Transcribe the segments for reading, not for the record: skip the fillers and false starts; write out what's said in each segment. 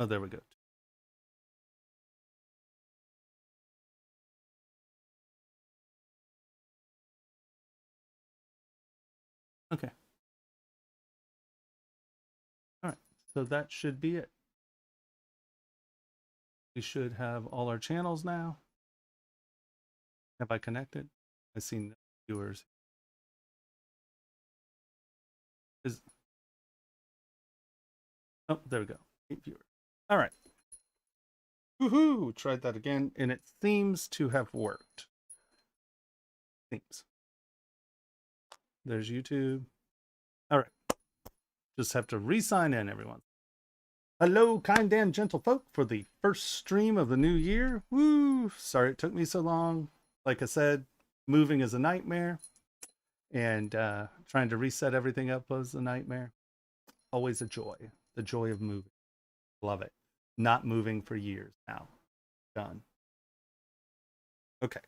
Oh, there we go. Okay. All right. So that should be it. We should have all our channels now. Have I connected? I see no viewers. Is Oh, there we go. 8 viewers. All right. Woohoo! Tried that again, and it seems to have worked. Seems. There's YouTube. All right. Just have to re-sign in, everyone. Hello, kind and gentle folk, for the first stream of the new year. Woo! Sorry it took me so long. Like I said, moving is a nightmare, and trying to reset everything up was a nightmare. Always a joy. The joy of moving. Love it. Not moving for years now. Done. Okay.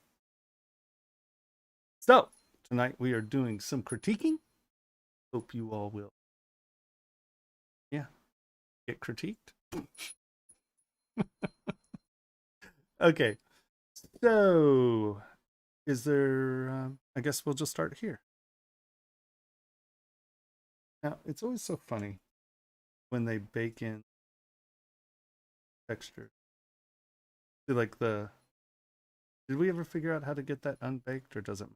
So, tonight we are doing some critiquing. Hope you all will, yeah, get critiqued. Okay. So, is there, I guess we'll just start here. Now, it's always so funny when they bake in texture. Like did we ever figure out how to get that unbaked, or does it?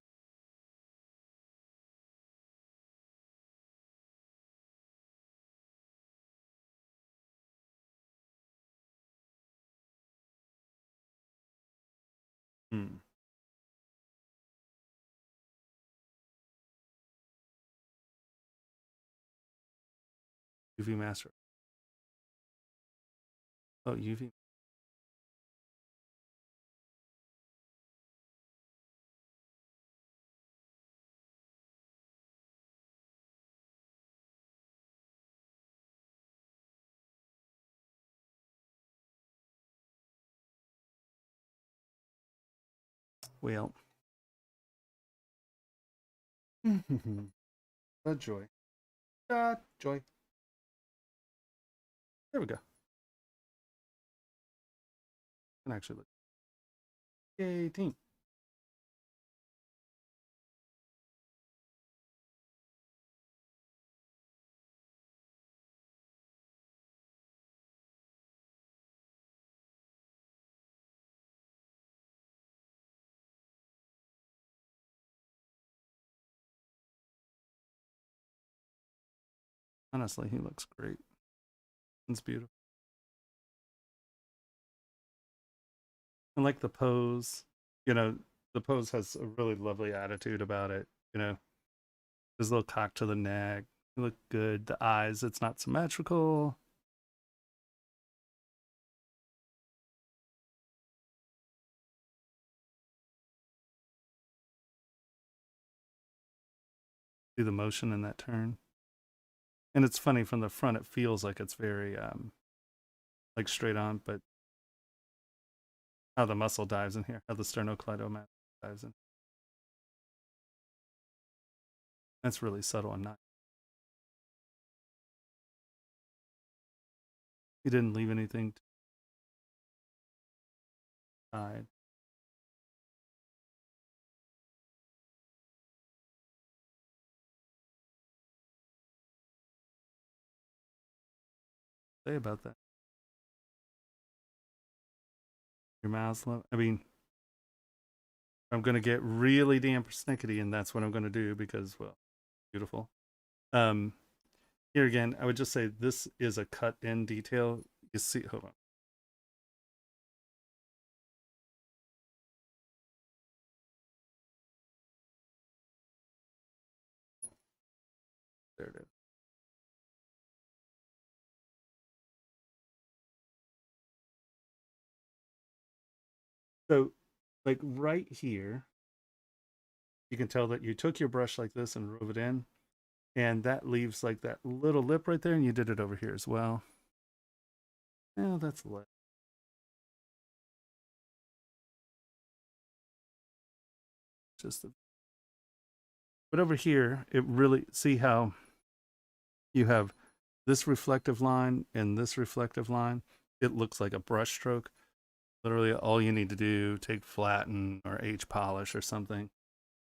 Hmm. UV master. Oh, UV. Well. A joy. Joy. There we go. And actually look. 18. Honestly, he looks great. It's beautiful. I like the pose. You know, the pose has a really lovely attitude about it. You know, his little cock to the neck. He look good. The eyes, it's not symmetrical. See the motion in that turn. And it's funny from the front, it feels like it's very like straight on, but how the muscle dives in here, how the sternocleidomastoid dives in. That's really subtle and not. He didn't leave anything to hide. Say about that. Your mouth's low. I mean, I'm gonna get really damn persnickety, and that's what I'm gonna do because, well, beautiful. Um, Here again, I would just say this is a cut in detail. You see, hold on. There it is. So, like right here, you can tell that you took your brush like this and rove it in, and that leaves like that little lip right there, and you did it over here as well. Yeah, that's lip. Just the, but over here, it really, see how you have this reflective line and this reflective line. it looks like a brush stroke. Literally all you need to do, take flatten or H polish or something,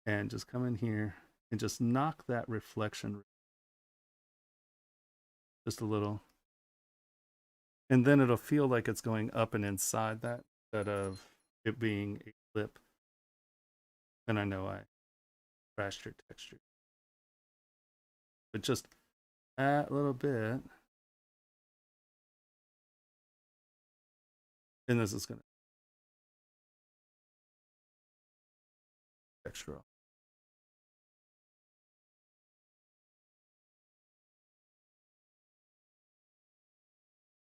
and just come in here and just knock that reflection just a little. And then it'll feel like it's going up and inside that instead of it being a lip. And I know I crashed your texture. But just that little bit. And this is going to texture.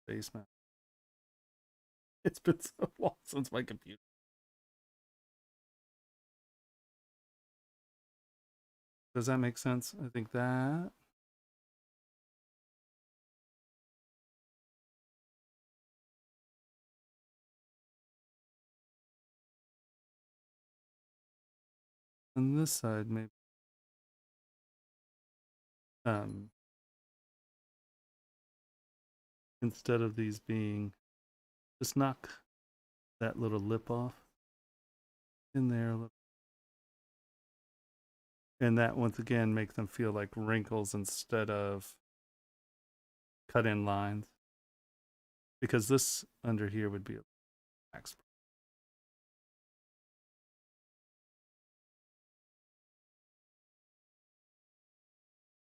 Face mask. It's been so long since my computer. Does that make sense? I think that. On this side, maybe. Instead of these being, just knock that little lip off in there. And that once again makes them feel like wrinkles instead of cut in lines. Because this under here would be a max.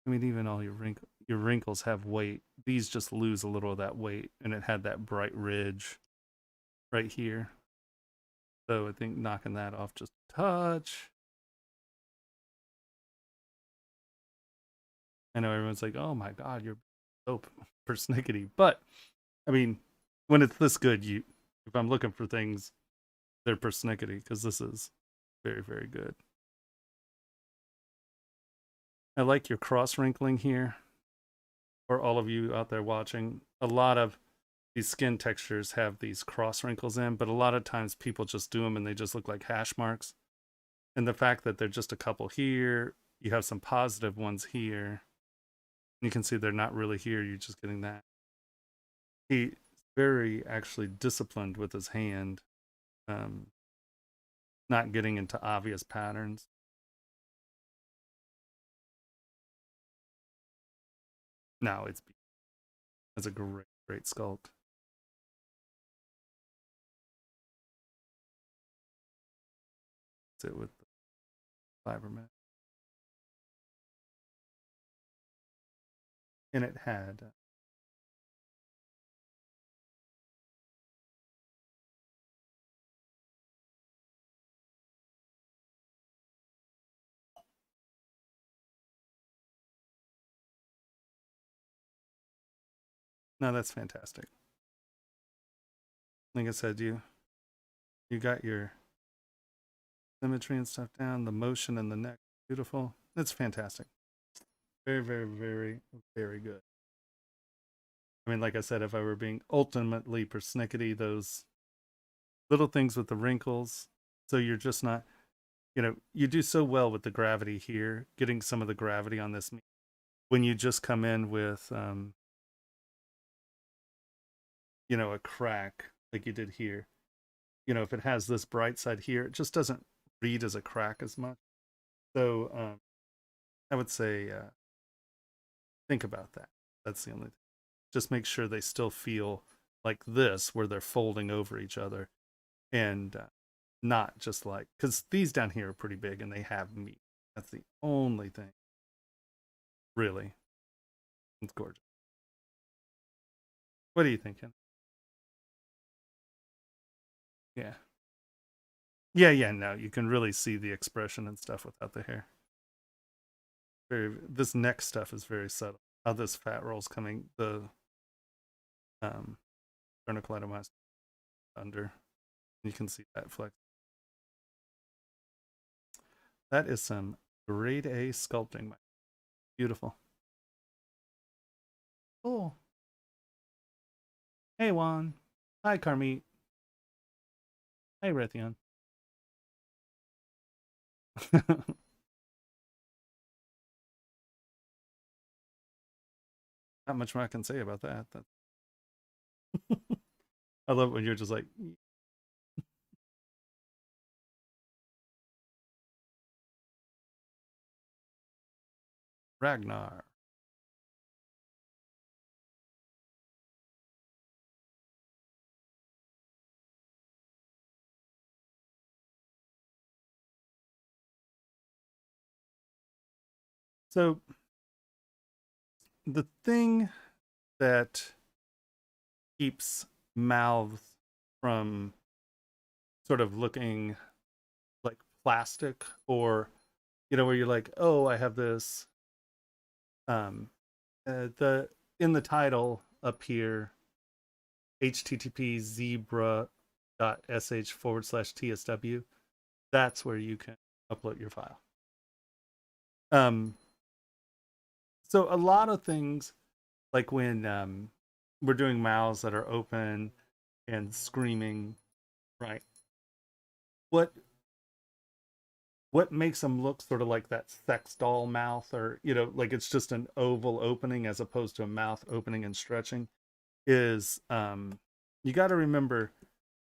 I mean, even all your wrinkles have weight. These just lose a little of that weight, and it had that bright ridge right here. So I think knocking that off just a touch. I know everyone's like, "Oh my God, you're dope, persnickety," but I mean, when it's this good, if I'm looking for things, they're persnickety because this is very, very good. I like your cross wrinkling here. For all of you out there watching, a lot of these skin textures have these cross wrinkles in, but a lot of times people just do them and they just look like hash marks. And the fact that they're just a couple here, you have some positive ones here. You can see they're not really here, you're just getting that. He's very actually disciplined with his hand, not getting into obvious patterns. No, it's a great, great sculpt. Sit with the fiber mat. And it had no, that's fantastic. Like I said, you got your symmetry and stuff down, the motion and the neck, beautiful. That's fantastic. Very, very, very, very good. I mean, like I said, if I were being ultimately persnickety, those little things with the wrinkles, so you're just not, you do so well with the gravity here, getting some of the gravity on this. When you just come in with, a crack like you did here, if it has this bright side here, it just doesn't read as a crack as much. So I would say think about that. That's the only thing. Just make sure they still feel like this, where they're folding over each other, and not just like, because these down here are pretty big and they have meat. That's the only thing. Really, it's gorgeous. What are you thinking? Yeah. Yeah, no, you can really see the expression and stuff without the hair. This neck stuff is very subtle. How this fat roll's coming, the sternocleidomastoid under. You can see that flex. That is some grade A sculpting. Beautiful. Cool. Hey, Juan. Hi, Carmeet. Hey, Raytheon. Not much more I can say about that. I love when you're just like Ragnar. So the thing that keeps mouths from sort of looking like plastic, or where you're like, oh, I have this um the in the title up here, http zebra.sh/tsw, that's where you can upload your file. So a lot of things, like when we're doing mouths that are open and screaming, right? What makes them look sort of like that sex doll mouth, or like it's just an oval opening as opposed to a mouth opening and stretching, is you got to remember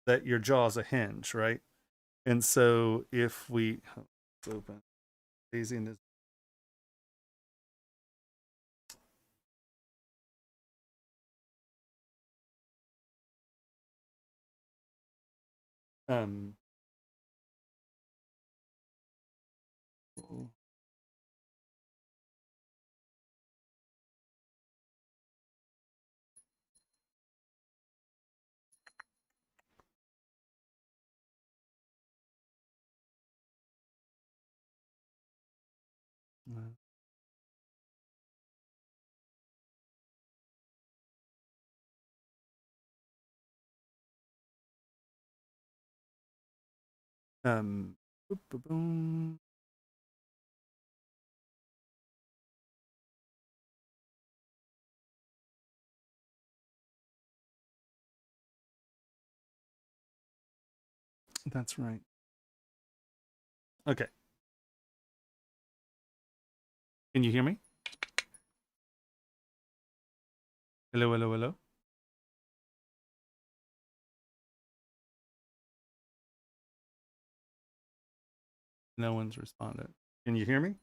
that your jaw is a hinge, right? And so if we open Daisy and um boop, boop, boom. That's right. Okay. Can you hear me? Hello, hello, hello. No one's responded. Can you hear me?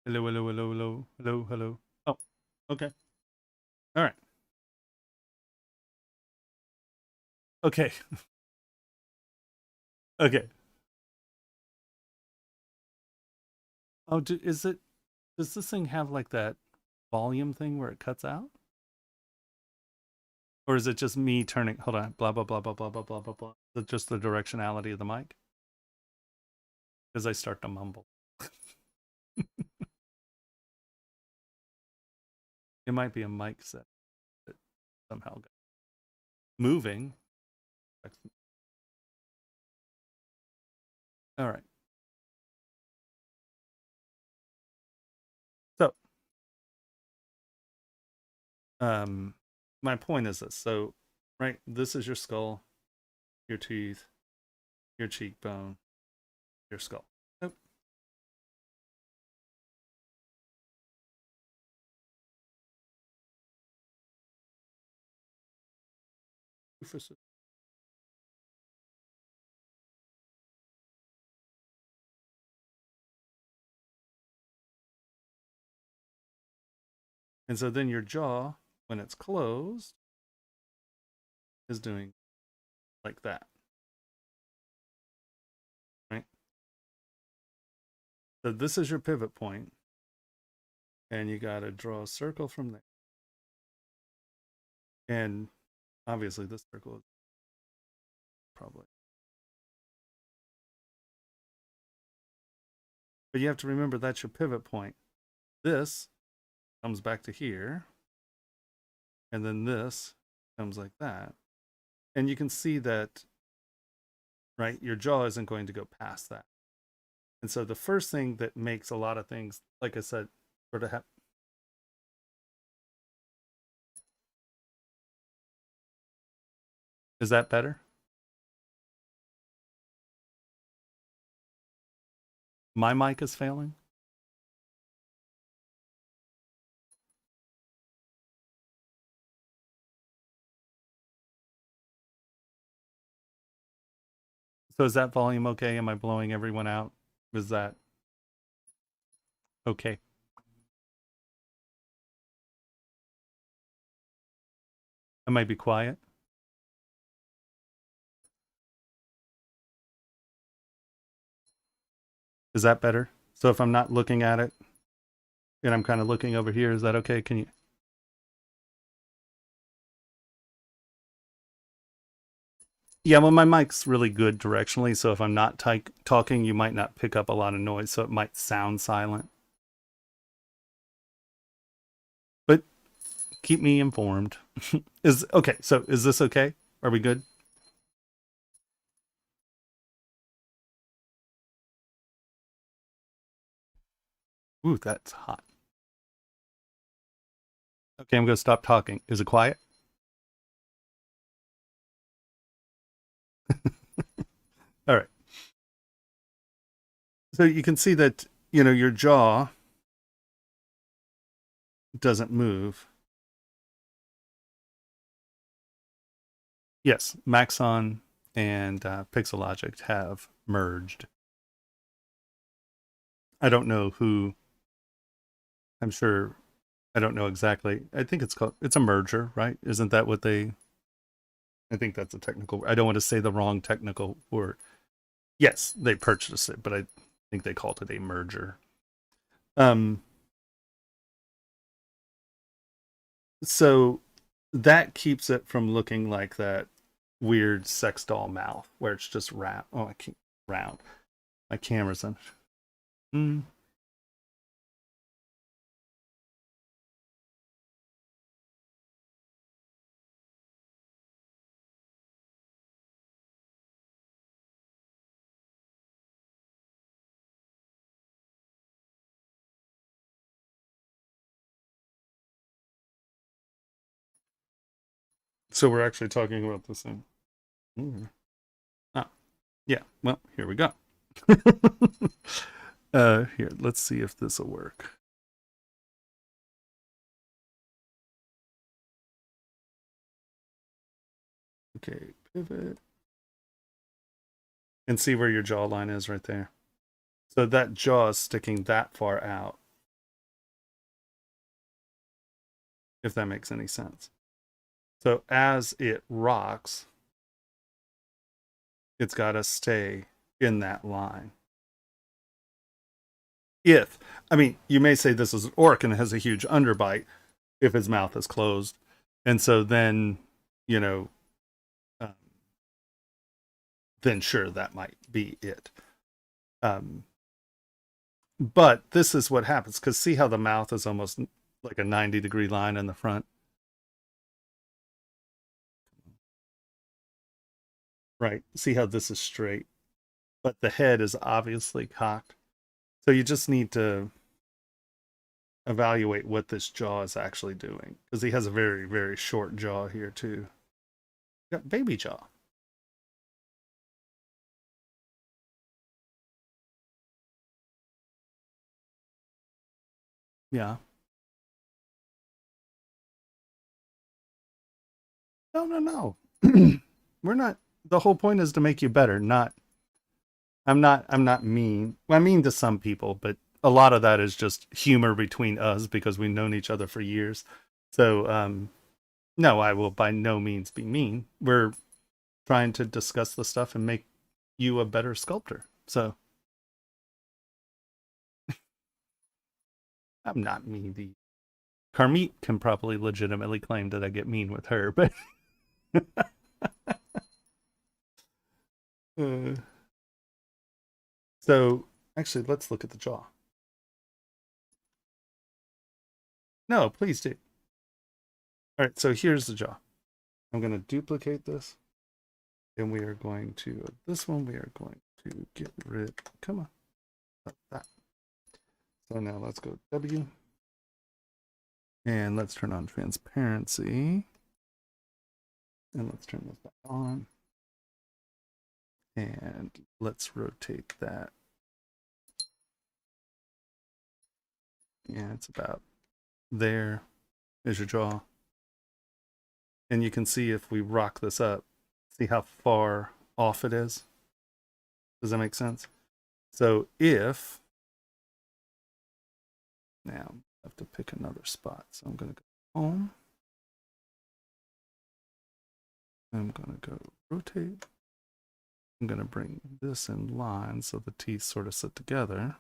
Hello, hello, hello, hello, hello, hello. Oh, okay. All right. Okay. Okay. Oh, does this thing have like that volume thing where it cuts out? Or is it just me turning, hold on, blah, blah, blah, blah, blah, blah, blah, blah, blah. Is it just the directionality of the mic? Because I start to mumble. It might be a mic set that somehow got moving. All right. So, my point is this. So, right, this is your skull, your teeth, your cheekbone, your skull. Nope. And so then your jaw, when it's closed, is doing like that, right? So this is your pivot point, and you got to draw a circle from there. And obviously, this circle is probably. But you have to remember that's your pivot point. This comes back to here, and then this comes like that. And you can see that, right? Your jaw isn't going to go past that. And so the first thing that makes a lot of things, like I said, sort of is that better? My mic is failing. So is that volume okay? Am I blowing everyone out? Is that okay? I might be quiet. Is that better? So if I'm not looking at it and I'm kind of looking over here, is that okay? Can you? Yeah, well, my mic's really good directionally, so if I'm not talking, you might not pick up a lot of noise, so it might sound silent. But keep me informed. Is okay, so is this okay? Are we good? Ooh, that's hot. Okay, I'm gonna stop talking. Is it quiet? All right. So you can see that, your jaw doesn't move. Yes, Maxon and Pixologic have merged. I don't know who. I'm sure. I don't know exactly. I think it's a merger, right? Isn't that what they? I think that's a technical. I don't want to say the wrong technical word. Yes, they purchased it, but I think they called it a merger. Um. So that keeps it from looking like that weird sex doll mouth where it's just round. Oh, I can't round. My camera's on. Mm. So we're actually talking about the same. Mm. Ah, yeah. Well, here we go. Here, let's see if this will work. Okay, pivot. And see where your jawline is right there. So that jaw is sticking that far out, if that makes any sense. So as it rocks, it's got to stay in that line. I mean, you may say this is an orc and it has a huge underbite if his mouth is closed. And so then, you know, um, then sure, that might be it. Um, but this is what happens because see how the mouth is almost like a 90-degree line in the front? Right. See how this is straight, but the head is obviously cocked. So you just need to evaluate what this jaw is actually doing because he has a very, very short jaw here, too. Got baby jaw. Yeah. No, no, no. We're not. The whole point is to make you better, not. I'm not mean. Well, I mean to some people, but a lot of that is just humor between us because we've known each other for years. So, no, I will by no means be mean. We're trying to discuss the stuff and make you a better sculptor. So, I'm not mean to you. Carmit can probably legitimately claim that I get mean with her, but uh, so actually, let's look at the jaw. No, please do. All right, so here's the jaw. I'm going to duplicate this, and we are going to this one. We are going to get rid. Come on, that. So now let's go W, and let's turn on transparency, and let's turn this back on, and let's rotate that. Yeah, it's about there. There's your jaw. And you can see if we rock this up, see how far off it is. Does that make sense? So if, now I have to pick another spot. So I'm going to go home. I'm going to go rotate. I'm going to bring this in line so the teeth sort of sit together.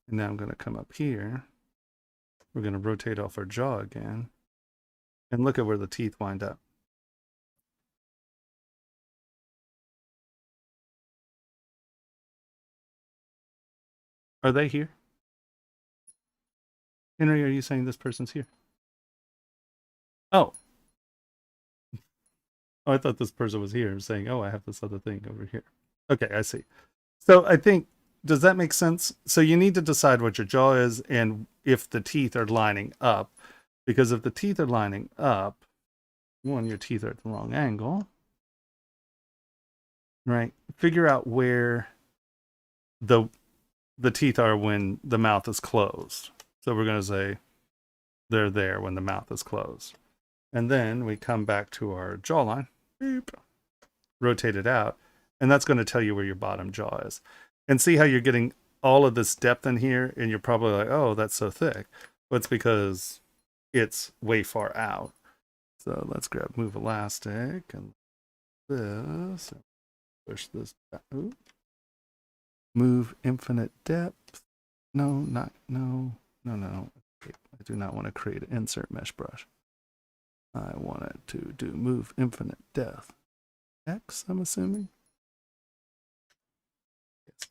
And now I'm going to come up here. We're going to rotate off our jaw again. And look at where the teeth wind up. Are they here? Henry, are you saying this person's here? Oh. Oh, I thought this person was here saying, oh, I have this other thing over here. Okay, I see. So I think, does that make sense? So you need to decide what your jaw is and if the teeth are lining up. Because if the teeth are lining up, one, your teeth are at the wrong angle. Right? Figure out where the teeth are when the mouth is closed. So we're going to say they're there when the mouth is closed. And then we come back to our jawline, boop, rotate it out, and that's going to tell you where your bottom jaw is. And see how you're getting all of this depth in here, and you're probably like, oh, that's so thick. Well, it's because it's way far out. So let's grab Move Elastic and this, and push this back. Ooh. Move Infinite Depth. No. I do not want to create an insert mesh brush. I wanted to do Move Infinite Depth. X, I'm assuming. Yes.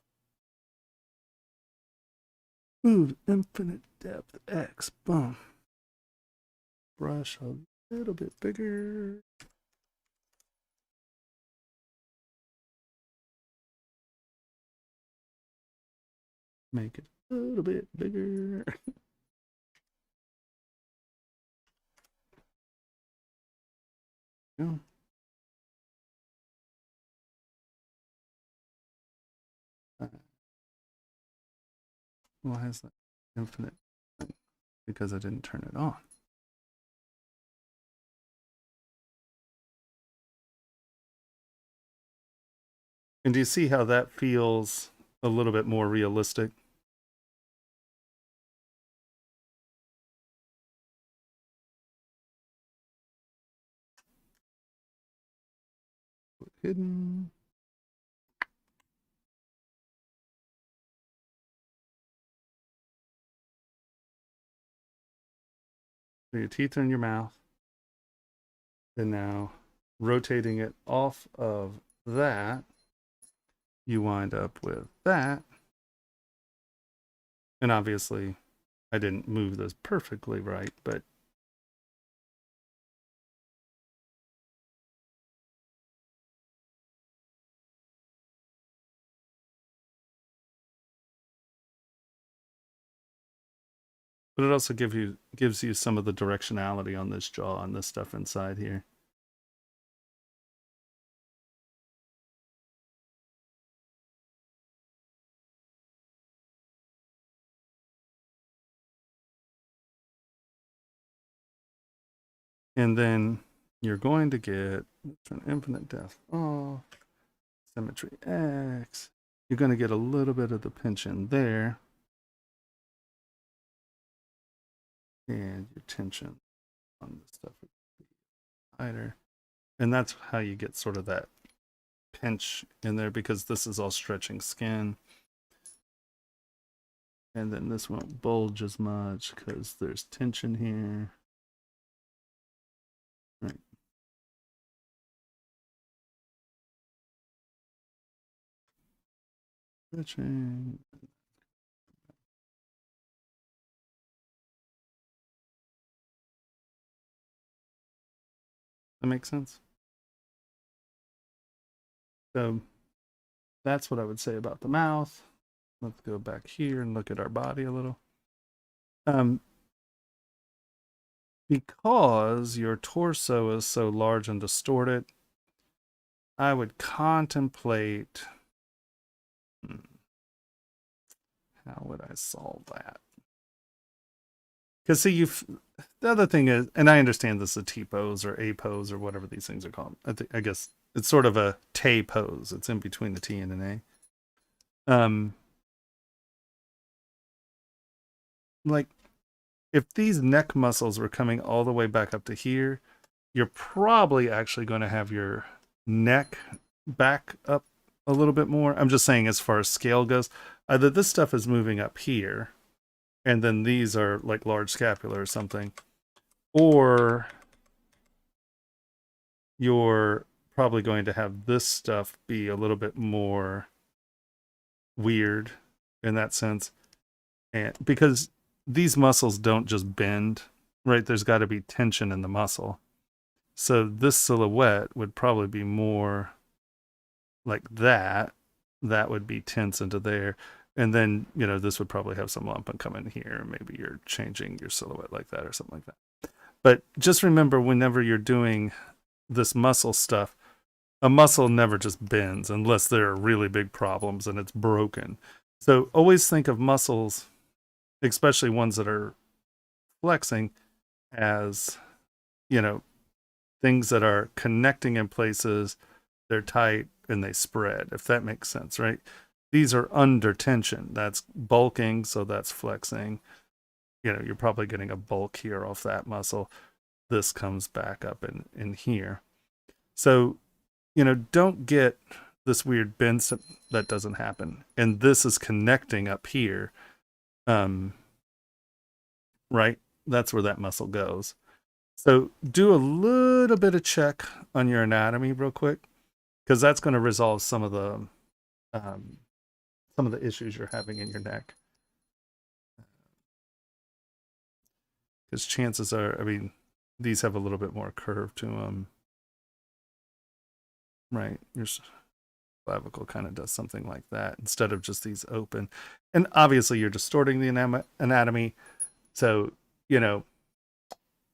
Move Infinite Depth X. Boom. Brush a little bit bigger. Make it a little bit bigger. Yeah. Why is that infinite? Because I didn't turn it on. And do you see how that feels a little bit more realistic? Hidden. So your teeth are in your mouth. And now rotating it off of that, you wind up with that. And obviously, I didn't move this perfectly right, but it also gives you some of the directionality on this jaw and this stuff inside here. And then you're going to get an infinite depth off, symmetry X. You're going to get a little bit of the pinch in there. And your tension on this stuff would be tighter. And that's how you get sort of that pinch in there, because this is all stretching skin. And then this won't bulge as much because there's tension here. Right. Stretching. That makes sense? So that's what I would say about the mouth. Let's go back here and look at our body a little. Because your torso is so large and distorted, I would contemplate, how would I solve that? Because see, the other thing is, and I understand this is a T pose or A pose or whatever these things are called. I guess it's sort of a Tay pose. It's in between the T and an A. Like if these neck muscles were coming all the way back up to here, you're probably actually going to have your neck back up a little bit more. I'm just saying, as far as scale goes, either this stuff is moving up here, and then these are like large scapula or something, or you're probably going to have this stuff be a little bit more weird in that sense. And because these muscles don't just bend, right? There's got to be tension in the muscle. So this silhouette would probably be more like that. That would be tense into there. And then, this would probably have some lumping come in here. Maybe you're changing your silhouette like that or something like that. But just remember, whenever you're doing this muscle stuff, a muscle never just bends unless there are really big problems and it's broken. So always think of muscles, especially ones that are flexing, as, things that are connecting in places, they're tight and they spread, if that makes sense, right? These are under tension. That's bulking, so that's flexing. You're probably getting a bulk here off that muscle. This comes back up in here. So, don't get this weird bend. That doesn't happen. And this is connecting up here. Right? That's where that muscle goes. So do a little bit of check on your anatomy real quick, because that's going to resolve some of the issues you're having in your neck. Because chances are, these have a little bit more curve to them. Right? Your clavicle kind of does something like that instead of just these open. And obviously you're distorting the anatomy. So,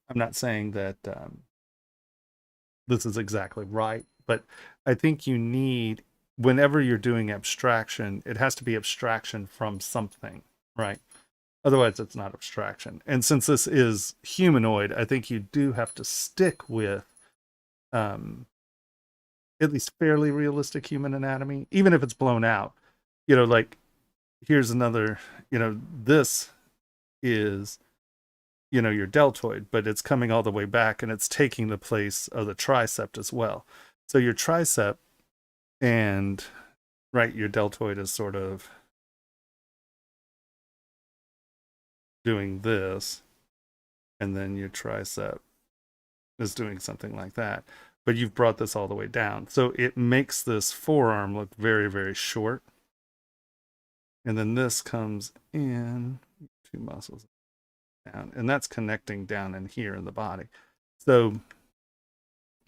I'm not saying that this is exactly right, but I think you need, whenever you're doing abstraction, it has to be abstraction from something, right? Otherwise, it's not abstraction. And since this is humanoid, I think you do have to stick with at least fairly realistic human anatomy, even if it's blown out. Like here's another, this is, your deltoid, but it's coming all the way back and it's taking the place of the tricep as well. So your tricep and, right, your deltoid is sort of doing this, and then your tricep is doing something like that. But you've brought this all the way down. So it makes this forearm look very, very short. And then this comes in, two muscles down, and that's connecting down in here in the body. So,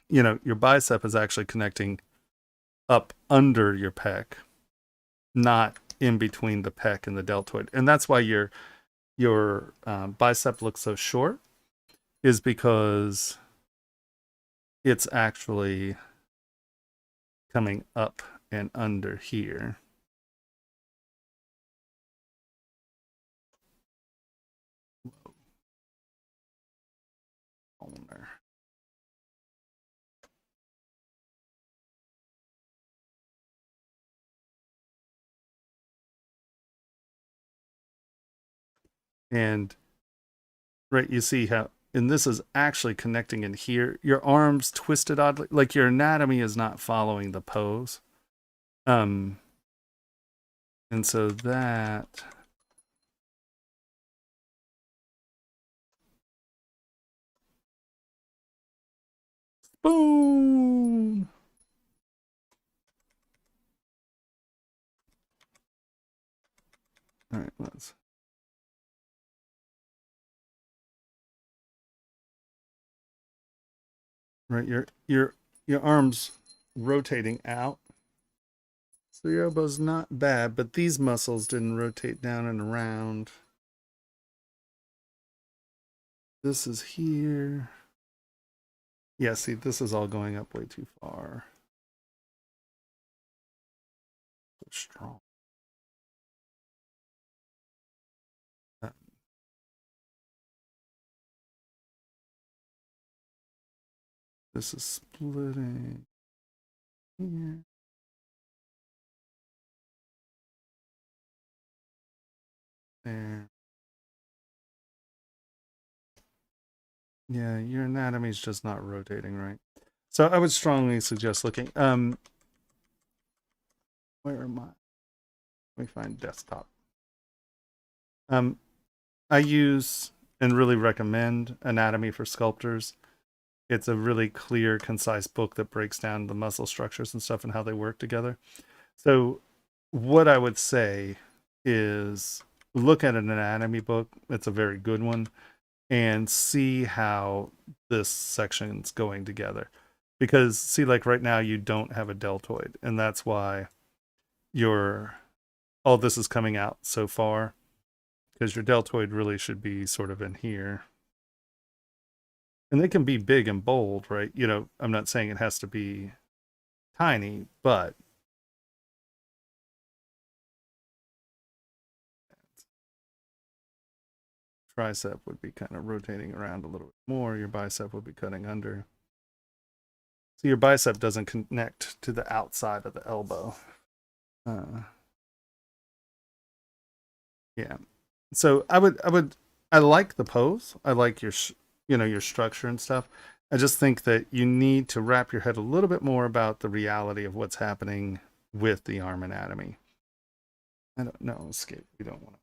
your bicep is actually connecting up under your pec, not in between the pec and the deltoid. And that's why your bicep looks so short, is because it's actually coming up and under here. And right, you see how, and this is actually connecting in here. Your arms twisted oddly, like your anatomy is not following the pose. And so that, boom. All right, let's. Right, your arms rotating out. So your elbow's not bad, but these muscles didn't rotate down and around. This is here. Yeah, see, this is all going up way too far. So strong. This is splitting. Yeah. There. Yeah, your anatomy is just not rotating right. So I would strongly suggest looking. Where am I? Let me find desktop. Um, I use and really recommend Anatomy for Sculptors. It's a really clear, concise book that breaks down the muscle structures and stuff and how they work together. So, what I would say is look at an anatomy book. It's a very good one, and see how this section's going together. Because see, like right now, you don't have a deltoid, and that's why your all this is coming out so far. Because your deltoid really should be sort of in here. And they can be big and bold, right? You know, I'm not saying it has to be tiny, but tricep would be kind of rotating around a little bit more. Your bicep would be cutting under. So your bicep doesn't connect to the outside of the elbow. Yeah. So I like the pose. I like your, your structure and stuff. I just think that you need to wrap your head a little bit more about the reality of what's happening with the arm anatomy. I don't know. Escape. We don't want to.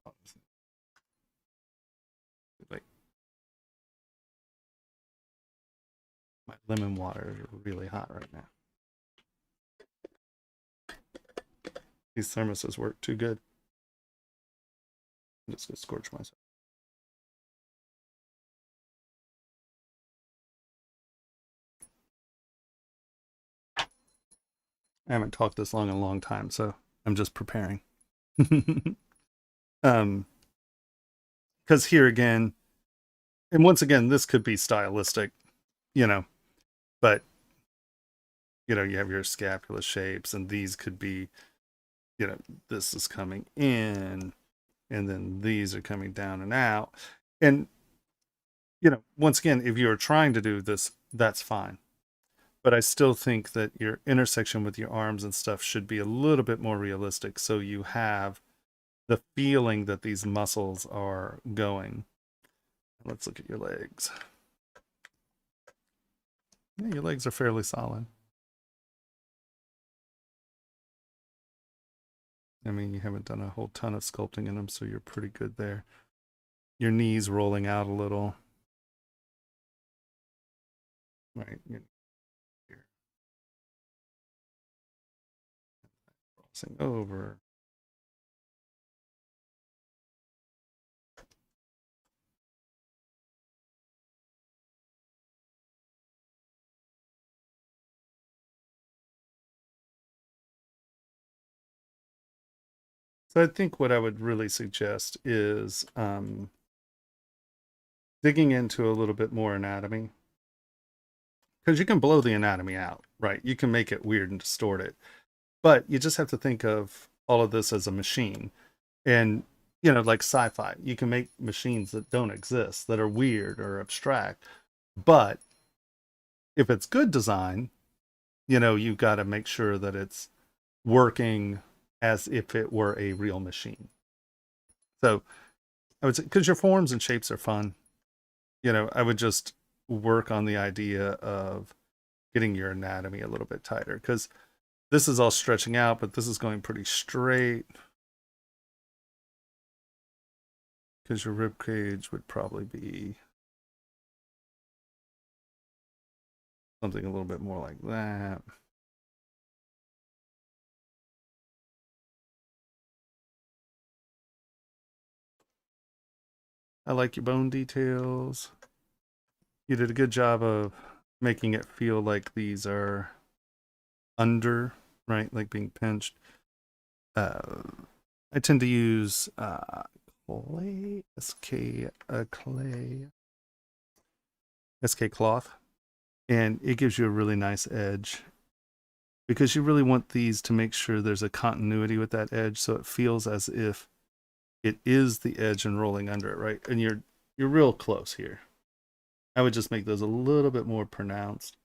Like my lemon water is really hot right now. These thermoses work too good. I'm just gonna scorch myself. I haven't talked this long in a long time, so I'm just preparing. Because here again, and once again, this could be stylistic, you know, but you have your scapula shapes, and these could be, this is coming in, and then these are coming down and out. And, once again, if you're trying to do this, that's fine. But I still think that your intersection with your arms and stuff should be a little bit more realistic so you have the feeling that these muscles are going. Let's look at your legs. Yeah, your legs are fairly solid. I mean, you haven't done a whole ton of sculpting in them, so you're pretty good there. Your knees rolling out a little. Right. You're crossing over. So I think what I would really suggest is digging into a little bit more anatomy. Because you can blow the anatomy out, right? You can make it weird and distort it. But you just have to think of all of this as a machine. And, like sci fi, you can make machines that don't exist, that are weird or abstract. But if it's good design, you've got to make sure that it's working as if it were a real machine. So I would say, because your forms and shapes are fun, I would just work on the idea of getting your anatomy a little bit tighter because this is all stretching out, but this is going pretty straight. Because your rib cage would probably be something a little bit more like that. I like your bone details. You did a good job of making it feel like these are under, right? Like being pinched. I tend to use clay, SK cloth, and it gives you a really nice edge because you really want these to make sure there's a continuity with that edge so it feels as if it is the edge and rolling under it, right? And you're real close here. I would just make those a little bit more pronounced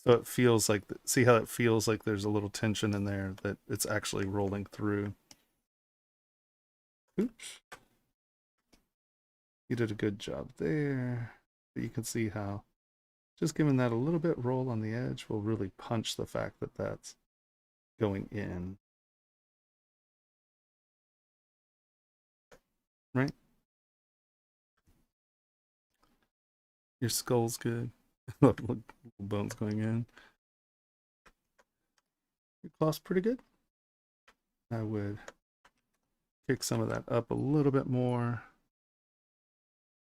So it feels like, see how it feels like there's a little tension in there, that it's actually rolling through. Oops. You did a good job there. But you can see how just giving that a little bit roll on the edge will really punch the fact that that's going in. Right? Your skull's good. Look, bones going in. Your cloth's pretty good. I would kick some of that up a little bit more.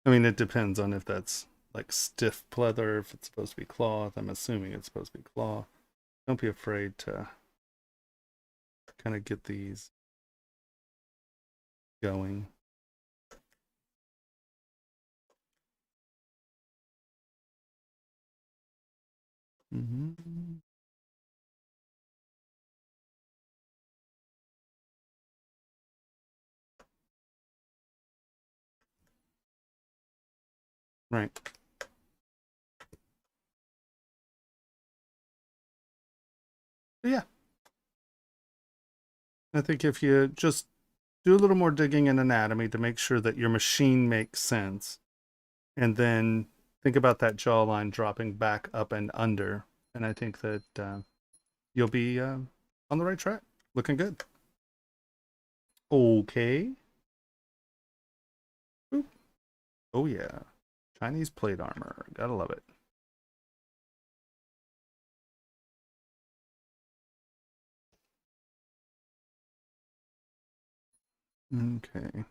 I mean, it depends on if that's like stiff pleather, if it's supposed to be cloth. I'm assuming it's supposed to be cloth. Don't be afraid to kind of get these going. Mm-hmm. Right. But yeah. I think if you just do a little more digging in anatomy to make sure that your machine makes sense, and then think about that jawline dropping back up and under, and I think that you'll be on the right track. Looking good. Okay. Oop. Oh yeah. Chinese plate armor. Gotta love it. Okay.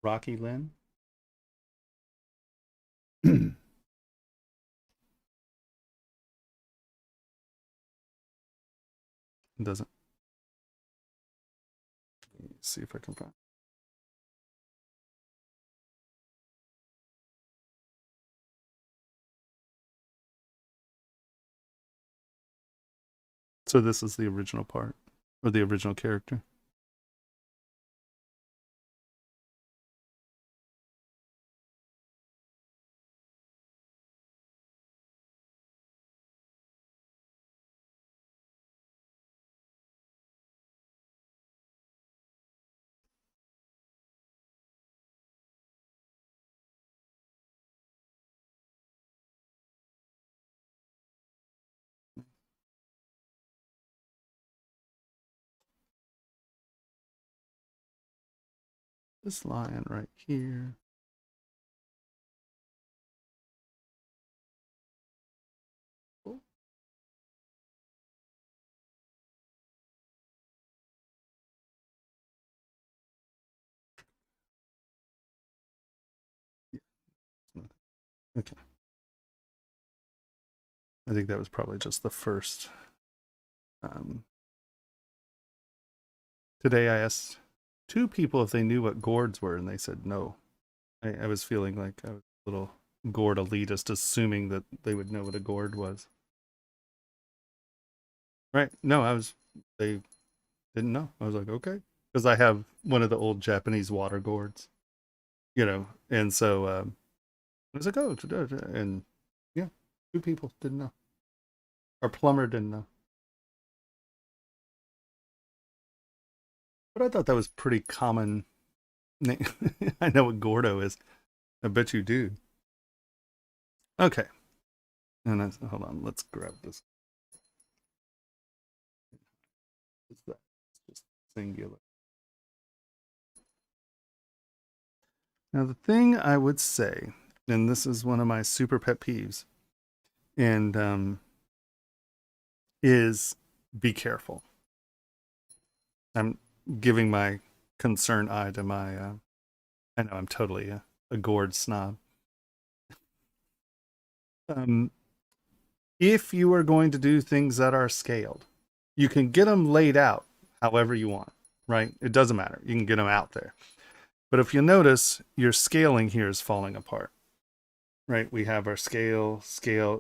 Rocky Lynn. Doesn't. Let me see if I can find. So this is the original part, or the original character. This lion right here. Oh. Yeah. Okay. I think that was probably just the first. Today I asked two people if they knew what gourds were, and they said no. I was feeling like I was a little gourd elitist, assuming that they would know what a gourd was. Right? No, they didn't know. I was like, okay. Because I have one of the old Japanese water gourds, and so I was like, oh, and yeah, two people didn't know. Our plumber didn't know. But I thought that was pretty common. I know what Gordo is. I bet you do. Okay. And hold on, let's grab this. What's that? It's just singular. Now, the thing I would say, and this is one of my super pet peeves, and is be careful. I'm giving my concerned eye to my. I know I'm totally a gourd snob. If you are going to do things that are scaled, you can get them laid out however you want, right? It doesn't matter. You can get them out there. But if you notice, your scaling here is falling apart, right? We have our scale.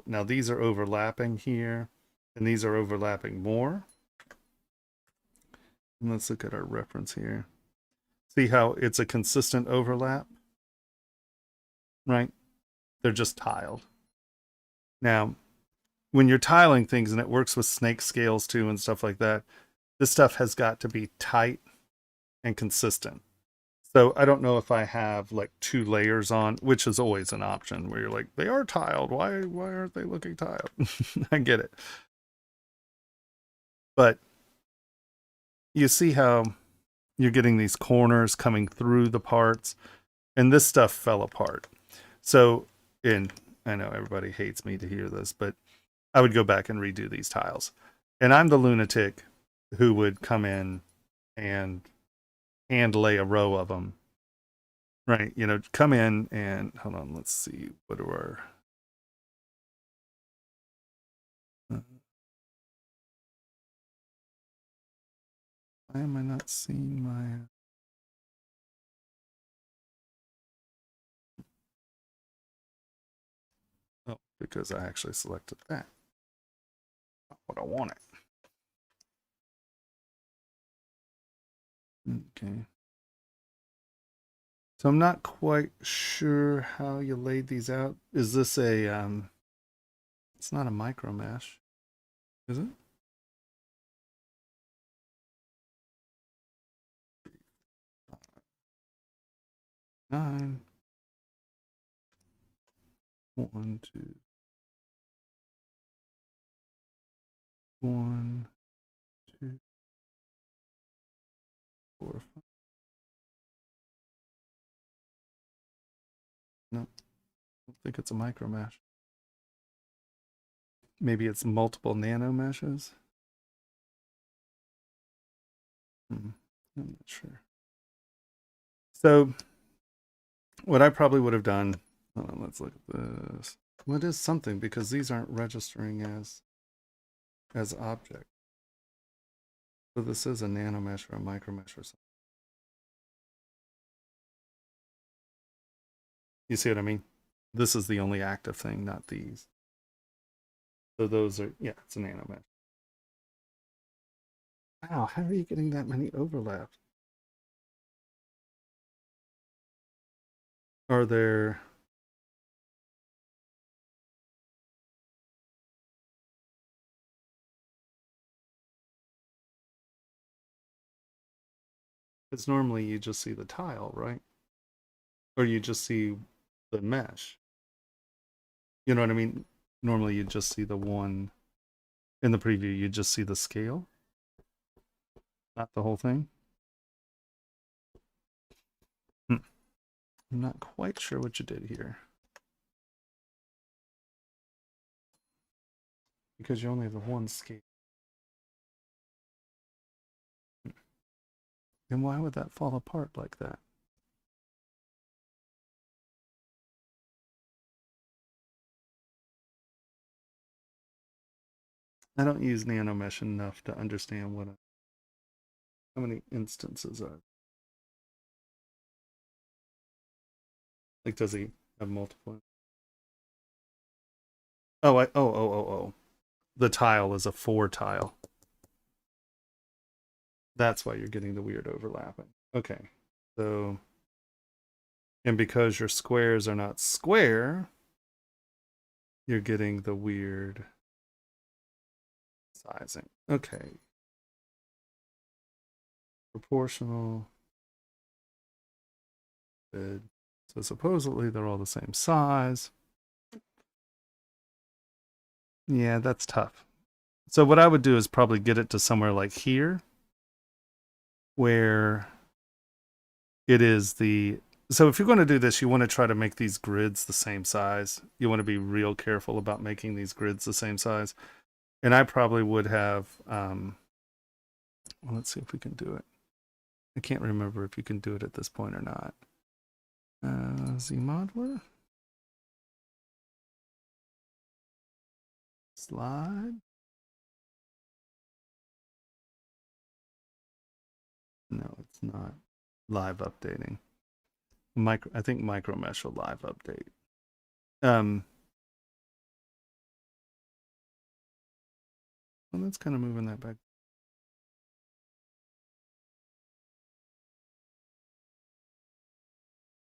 Now these are overlapping here, and these are overlapping more. And let's look at our reference here. See how it's a consistent overlap, right? They're just tiled. Now, when you're tiling things, and it works with snake scales too and stuff like that, this stuff has got to be tight and consistent. So I don't know if I have like 2 layers on, which is always an option where you're like, they are tiled. Why aren't they looking tiled? I get it. But you see how you're getting these corners coming through the parts, and this stuff fell apart. So, and I know everybody hates me to hear this, but I would go back and redo these tiles. And I'm the lunatic who would come in and hand lay a row of them. Right, you know, come in and hold on, let's see, what are our why am I not seeing my oh, because I actually selected that. Not what I wanted. Okay. So I'm not quite sure how you laid these out. Is this a it's not a micro mesh, is it? Nine. 1, 2, 1, 2, 4, 5. No, I don't think it's a micro mesh. Maybe it's multiple nano meshes. I'm not sure. So what I probably would have done, hold on, let's look at this. What is something? Because these aren't registering as object. So this is a nano mesh or a micro mesh or something. You see what I mean? This is the only active thing, not these. So those are, yeah, it's a nano mesh. Wow, how are you getting that many overlaps? Are there... Because normally you just see the tile, right? Or you just see the mesh. You know what I mean? Normally you just see the one in the preview, you just see the scale, not the whole thing. I'm not quite sure what you did here. Because you only have the one scale. Then why would that fall apart like that? I don't use nanomesh enough to understand what how many instances are. Like, does he have multiple? Oh, oh. The tile is a 4 tile. That's why you're getting the weird overlapping. Okay, so, and because your squares are not square, you're getting the weird sizing. Okay. Proportional. Good. So supposedly they're all the same size. Yeah, that's tough. So what I would do is probably get it to somewhere like here, where it is the... So if you're going to do this, you want to try to make these grids the same size. You want to be real careful about making these grids the same size. And I probably would have... well, let's see if we can do it. I can't remember if you can do it at this point or not. ZModeler. Slide. No, it's not. Live updating. I think micro mesh will live update. Well, that's kind of moving that back.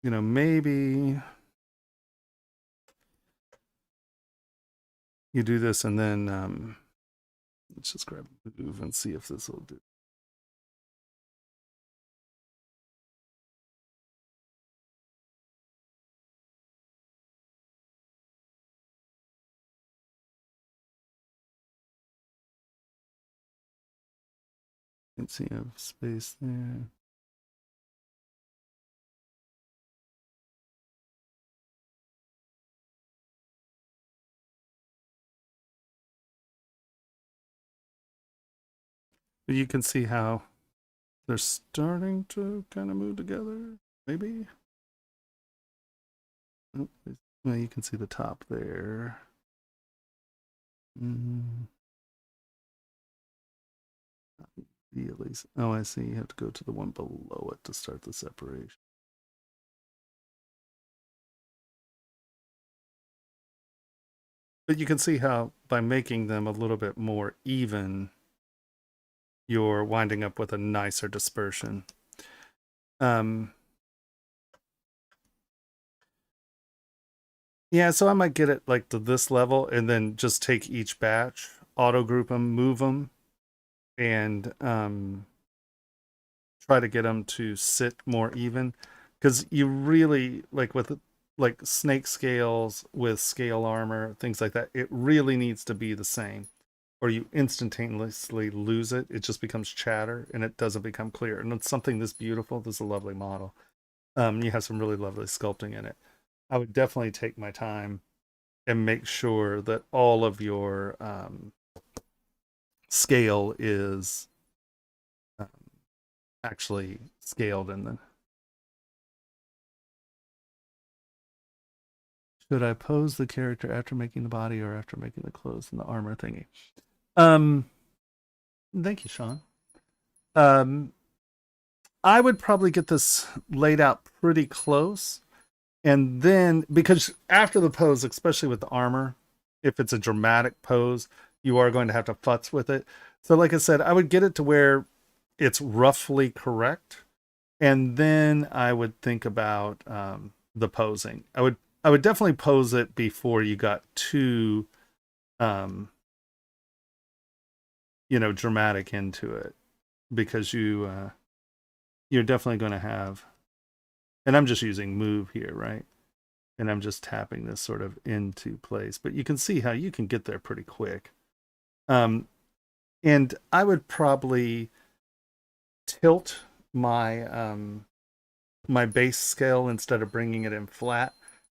you know, maybe you do this and then let's just grab move and see if this will do. Let's see, I have space there. But you can see how they're starting to kind of move together, maybe. Oh, well, you can see the top there. At least. Oh, I see. You have to go to the one below it to start the separation. But you can see how by making them a little bit more even, you're winding up with a nicer dispersion. Yeah, so I might get it like to this level and then just take each batch, auto group them, move them, and try to get them to sit more even. Because you really, like with like snake scales with scale armor, things like that, it really needs to be the same. Or you instantaneously lose it. It just becomes chatter and it doesn't become clear. And it's something this beautiful. This is a lovely model. You have some really lovely sculpting in it. I would definitely take my time and make sure that all of your scale is actually scaled in the. Should I pose the character after making the body or after making the clothes and the armor thingy? Thank you, Sean. I would probably get this laid out pretty close. And then, because after the pose, especially with the armor, if it's a dramatic pose, you are going to have to futz with it. So, like I said, I would get it to where it's roughly correct. And then I would think about the posing. I would definitely pose it before you got too, dramatic into it, because you're definitely going to have. And I'm just using move here, right? And I'm just tapping this sort of into place. But you can see how you can get there pretty quick. And I would probably tilt my my base scale instead of bringing it in flat.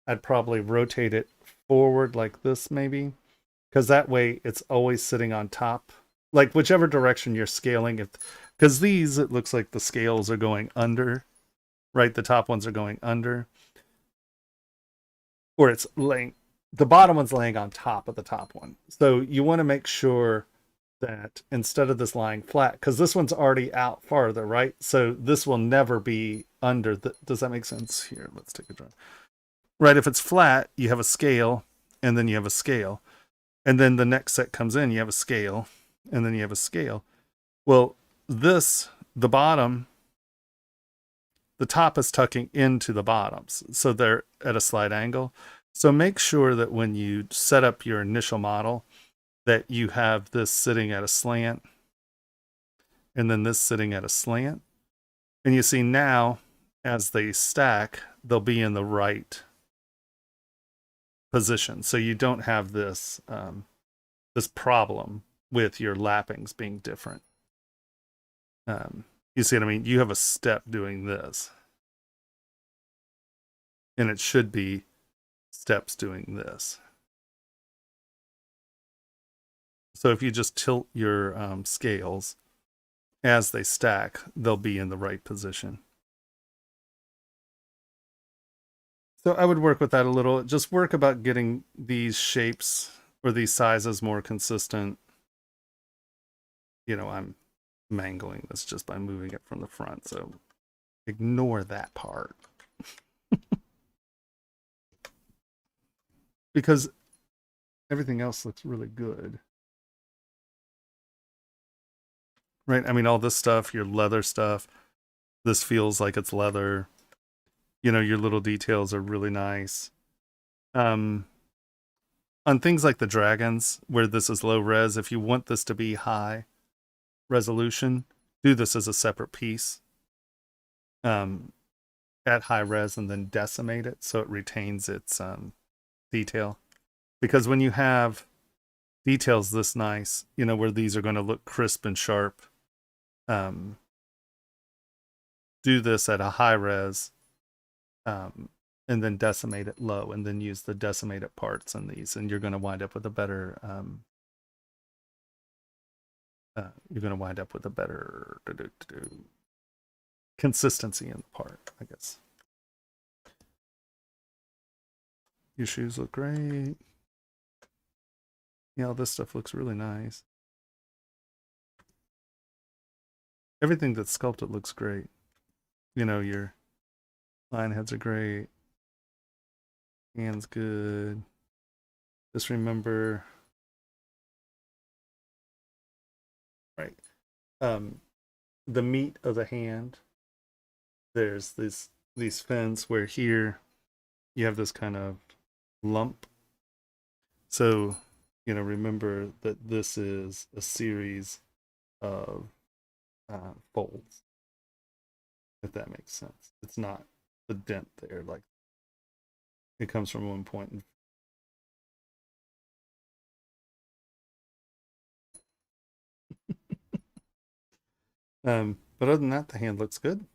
I'd probably rotate it forward like this maybe, because that way it's always sitting on top. Like whichever direction you're scaling, because these, it looks like the scales are going under, right? The top ones are going under, or it's laying, the bottom one's laying on top of the top one. So you want to make sure that instead of this lying flat, because this one's already out farther, right? So this will never be under the, does that make sense? Here, let's take a draw. Right, if it's flat, you have a scale, and then you have a scale. And then the next set comes in, you have a scale, and then you have a scale. Well, this, the bottom, the top is tucking into the bottoms, so they're at a slight angle. So make sure that when you set up your initial model, that you have this sitting at a slant, and then this sitting at a slant. And you see now, as they stack, they'll be in the right position. So you don't have this this problem with your lappings being different. You see what I mean? You have a step doing this, and it should be steps doing this. So if you just tilt your scales as they stack, they'll be in the right position. So I would work with that a little. Just work about getting these shapes or these sizes more consistent. I'm mangling this just by moving it from the front, so ignore that part. Because everything else looks really good. Right? I mean, all this stuff, your leather stuff, this feels like it's leather. You know, your little details are really nice. On things like the dragons, where this is low res, if you want this to be high resolution, do this as a separate piece um, at high res and then decimate it so it retains its detail. Because when you have details this nice, you know, where these are going to look crisp and sharp, um, do this at a high res and then decimate it low and then use the decimated parts in these, and you're going to wind up with a better consistency in the part, I guess. Your shoes look great. Yeah, all this stuff looks really nice. Everything that's sculpted looks great. You know, your line heads are great. Hands good. Just remember, right, the meat of the hand. There's these fins where here you have this kind of lump. So, you know, remember that this is a series of folds, if that makes sense. It's not the dent there, like it comes from one point. But other than that, the hand looks good.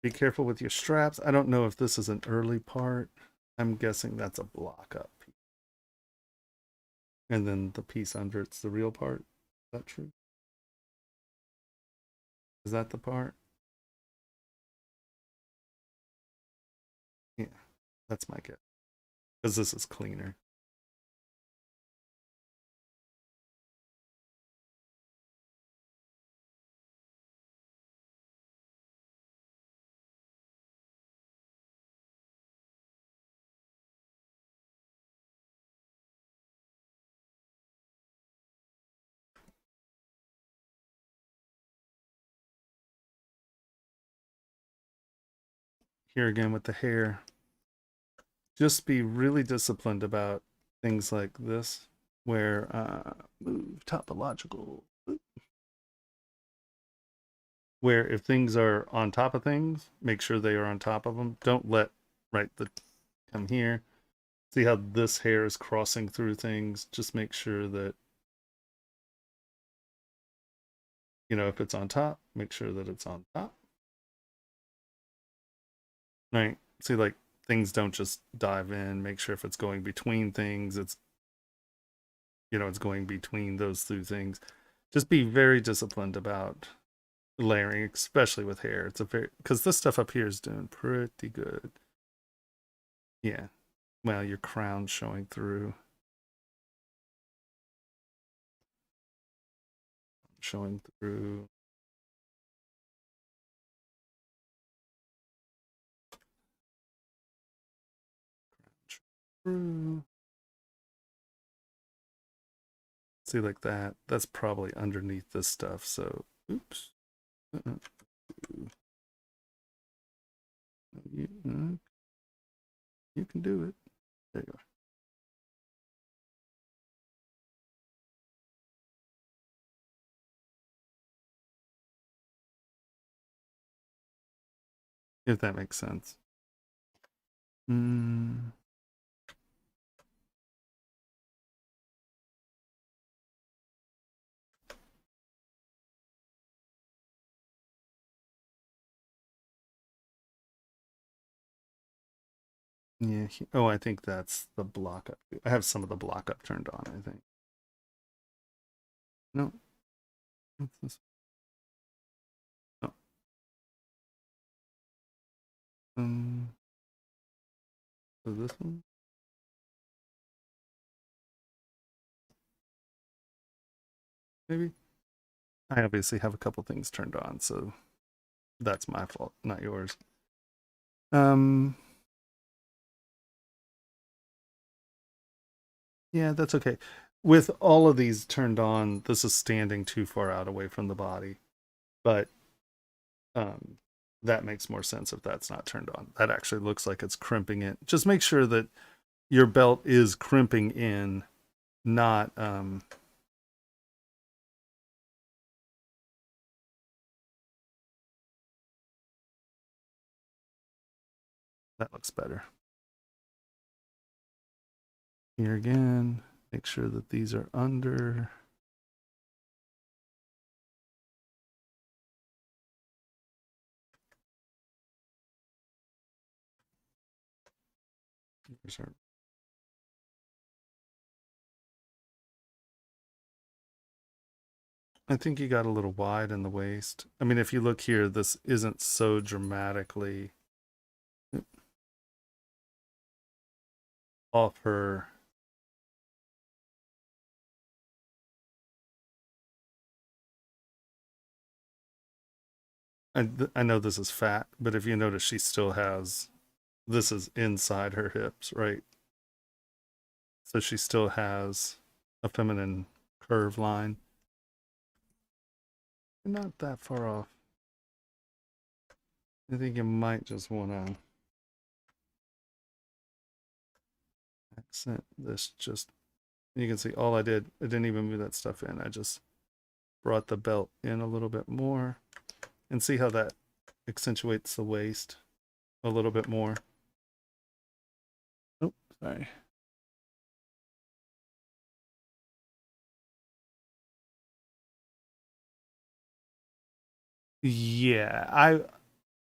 Be careful with your straps. I don't know if this is an early part. I'm guessing that's a block up. And then the piece under it's the real part. Is that true? Is that the part? Yeah, that's my guess. Because this is cleaner. Here again with the hair. Just be really disciplined about things like this, where move topological, where if things are on top of things, make sure they are on top of them. Don't let come here. See how this hair is crossing through things. Just make sure that, you know, if it's on top, make sure that it's on top. Right. See, like things don't just dive in. Make sure if it's going between things, it's, you know, it's going between those two things. Just be very disciplined about layering, especially with hair. It's a very, because this stuff up here is doing pretty good. Yeah. Well, your crown's showing through. Showing through. Through. See, like that. That's probably underneath this stuff. So, oops. You can do it. There you go. If that makes sense. Mm. Yeah. Oh, I think that's the block up. I have some of the block up turned on, I think. No. What's this? Oh. So this one? Maybe? I obviously have a couple things turned on, so that's my fault, not yours. Yeah, that's okay. With all of these turned on, this is standing too far out away from the body. But that makes more sense if that's not turned on. That actually looks like it's crimping in. Just make sure that your belt is crimping in, not that looks better. Here again, make sure that these are under. Here's our I think you got a little wide in the waist. I mean, if you look here, this isn't so dramatically off her. I know this is fat, but if you notice, she still has, this is inside her hips, right? So she still has a feminine curve line. Not that far off. I think you might just want to accent this. Just, you can see all I didn't even move that stuff in. I just brought the belt in a little bit more, and see how that accentuates the waist a little bit more. Oh, sorry. Yeah,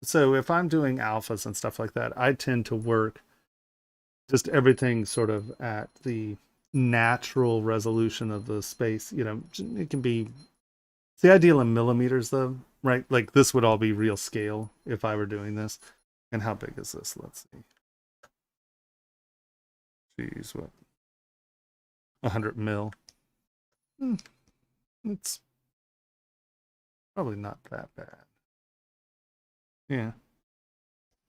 so if I'm doing alphas and stuff like that, I tend to work just everything sort of at the natural resolution of the space. You know, it can be, it's the ideal in millimeters though, right? Like this would all be real scale if I were doing this. And how big is this? Let's see. Geez, what? 100 mil. It's probably not that bad. Yeah.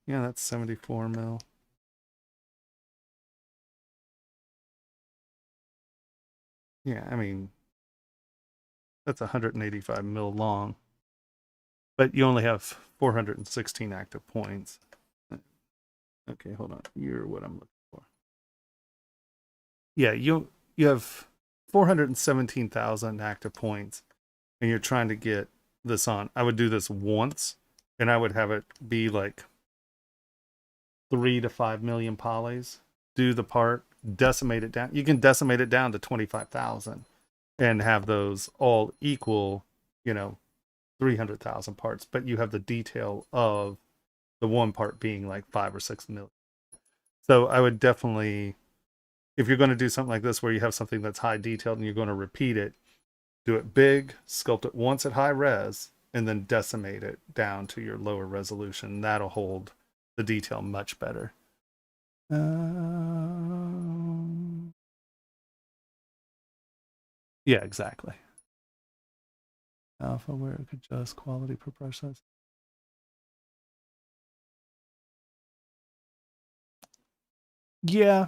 Yeah, that's 74 mil. Yeah, I mean, that's 185 mil long. But you only have 416 active points. Okay, hold on. You're what I'm looking for. Yeah, you have 417,000 active points, and you're trying to get this on. I would do this once, and I would have it be like 3 to 5 million polys. Do the part, decimate it down. You can decimate it down to 25,000 and have those all equal, you know, 300,000 parts, but you have the detail of the one part being like 5 or 6 million. So I would definitely, if you're going to do something like this where you have something that's high detailed and you're going to repeat it, do it big, sculpt it once at high res, and then decimate it down to your lower resolution. That'll hold the detail much better. Yeah, exactly. Alpha where it could adjust quality per brush size. Yeah,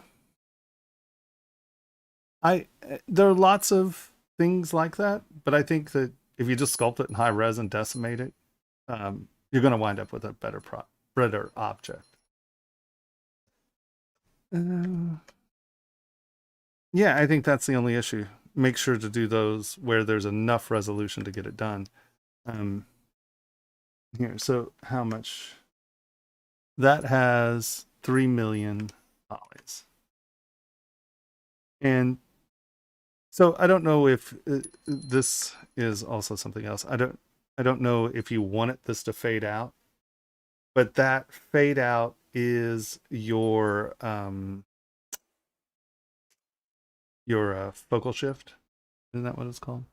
there are lots of things like that, but I think that if you just sculpt it in high res and decimate it, you're going to wind up with a better object. Yeah, I think that's the only issue. Make sure to do those where there's enough resolution to get it done. Here, so how much? That has 3 million polys. And so I don't know if this is also something else. I don't know if you wanted this to fade out, but that fade out is your focal shift. Isn't that what it's called?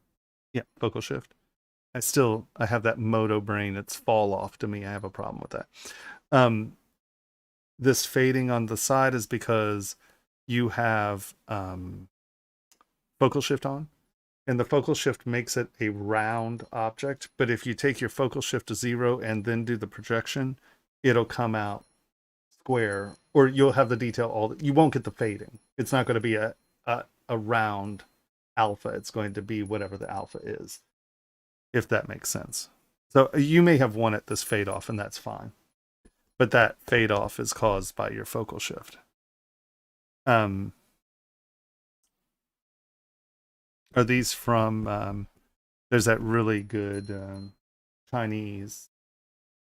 Yeah, focal shift. I have that moto brain. It's fall off to me. I have a problem with that. This fading on the side is because you have focal shift on, and the focal shift makes it a round object. But if you take your focal shift to 0 and then do the projection, it'll come out square, or you'll have the detail you won't get the fading. It's not going to be a round alpha. It's going to be whatever the alpha is, if that makes sense. So you may have one at this fade off, and that's fine. But that fade off is caused by your focal shift. Are these from, there's that really good Chinese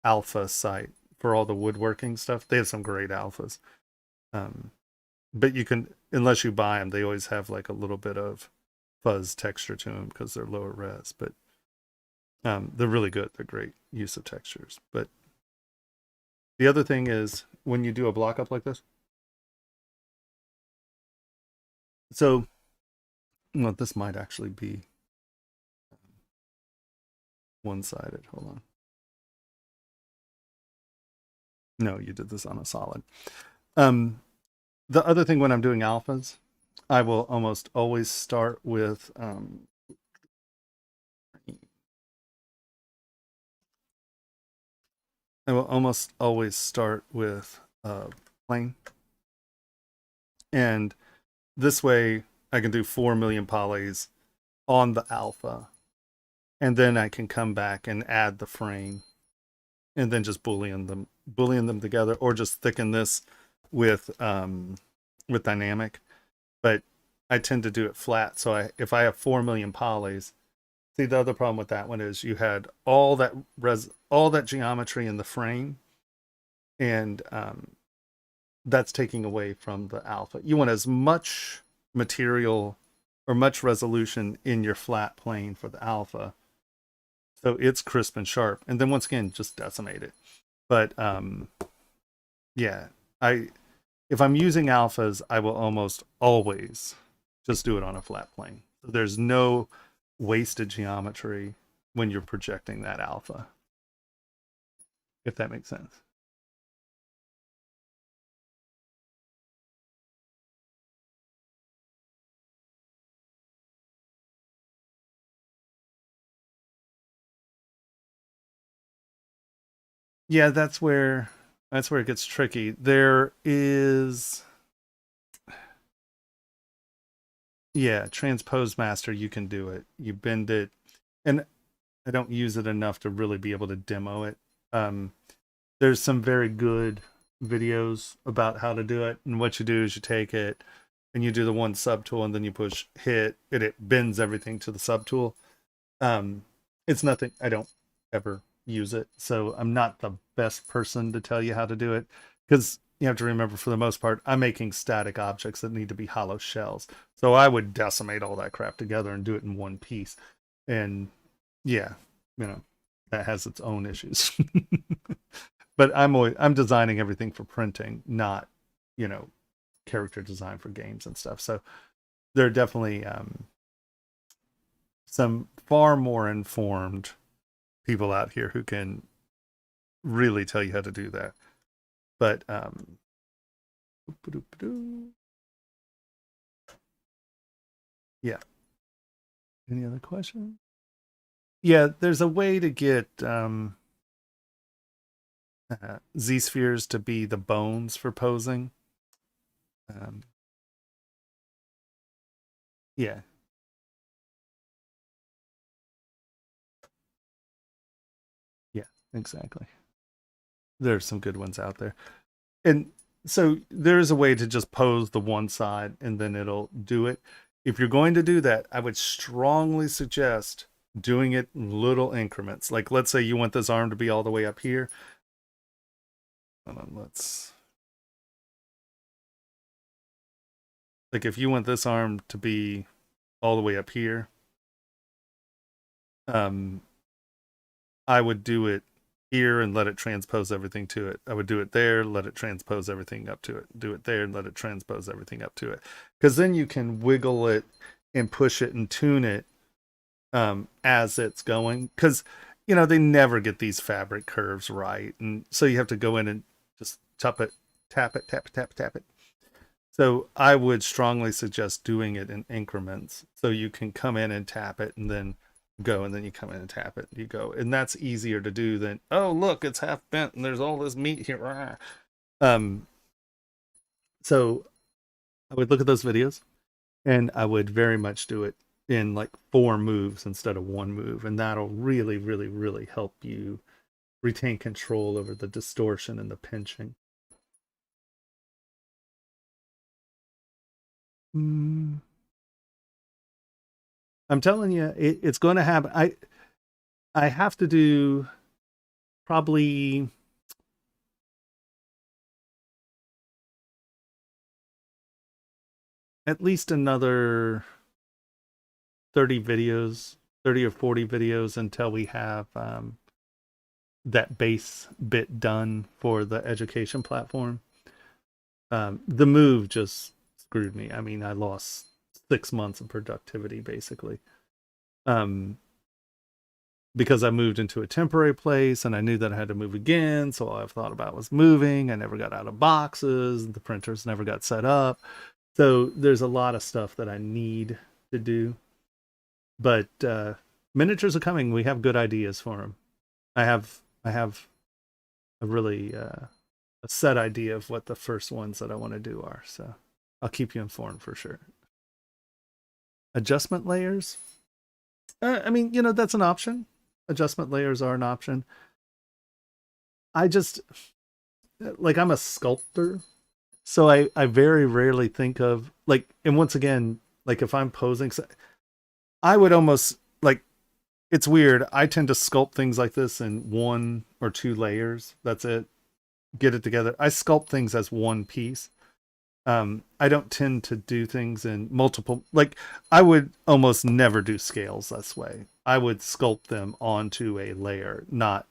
alpha site for all the woodworking stuff. They have some great alphas. But you can, unless you buy them, they always have like a little bit of fuzz texture to them because they're lower res. But they're really good. They're great use of textures. But the other thing is when you do a block up like this. So, well, this might actually be one-sided. Hold on. No, you did this on a solid. The other thing when I'm doing alphas, I will almost always start with plane. And this way I can do 4 million polys on the alpha. And then I can come back and add the frame and then just boolean them together, or just thicken this with dynamic. But I tend to do it flat. So if I have 4 million polys, see, the other problem with that one is you had all that geometry in the frame, and that's taking away from the alpha. You want as much material or much resolution in your flat plane for the alpha, so it's crisp and sharp. And then once again, just decimate it. But yeah, if I'm using alphas, I will almost always just do it on a flat plane. So there's no wasted geometry when you're projecting that alpha, if that makes sense. Yeah, that's where it gets tricky. There is, yeah, transpose master, you can do it. You bend it, and I don't use it enough to really be able to demo it. There's some very good videos about how to do it, and what you do is you take it and you do the one subtool, and then you push hit, and it bends everything to the subtool. It's nothing, I don't ever use it, so I'm not the best person to tell you how to do it, because you have to remember, for the most part, I'm making static objects that need to be hollow shells. So I would decimate all that crap together and do it in one piece. And yeah, that has its own issues. But I'm designing everything for printing, not, character design for games and stuff. So there are definitely some far more informed people out here who can really tell you how to do that. But yeah. Any other questions? Yeah, there's a way to get Z spheres to be the bones for posing. Yeah. Yeah, exactly. There's some good ones out there. And so there's a way to just pose the one side and then it'll do it. If you're going to do that, I would strongly suggest doing it in little increments. Like, let's say you want this arm to be all the way up here. Hold on, like, if you want this arm to be all the way up here, I would do it here and let it transpose everything to it. I would do it there, let it transpose everything up to it. Do it there and let it transpose everything up to it. Because then you can wiggle it and push it and tune it as it's going. Because, they never get these fabric curves right. And so you have to go in and just tap it. So I would strongly suggest doing it in increments. So you can come in and tap it and then go, and then you come in and tap it, you go, and that's easier to do than, oh look, it's half bent and there's all this meat here. So I would look at those videos and I would very much do it in like 4 moves instead of 1 move, and that'll really, really, really help you retain control over the distortion and the pinching. I'm telling you, it's going to happen. I have to do probably at least another 30 videos, 30 or 40 videos until we have that base bit done for the education platform. The move just screwed me. I mean, I lost 6 months of productivity basically. Because I moved into a temporary place and I knew that I had to move again. So all I've thought about was moving. I never got out of boxes. The printers never got set up. So there's a lot of stuff that I need to do. But miniatures are coming. We have good ideas for them. I have a really a set idea of what the first ones that I want to do are. So I'll keep you informed for sure. Adjustment layers. I mean, that's an option. Adjustment layers are an option. I just like, I'm a sculptor, so I very rarely think of like, and once again, like if I'm posing, I would almost like, it's weird. I tend to sculpt things like this in 1 or 2 layers. That's it. Get it together. I sculpt things as one piece. I don't tend to do things in multiple, like I would almost never do scales this way. I would sculpt them onto a layer, not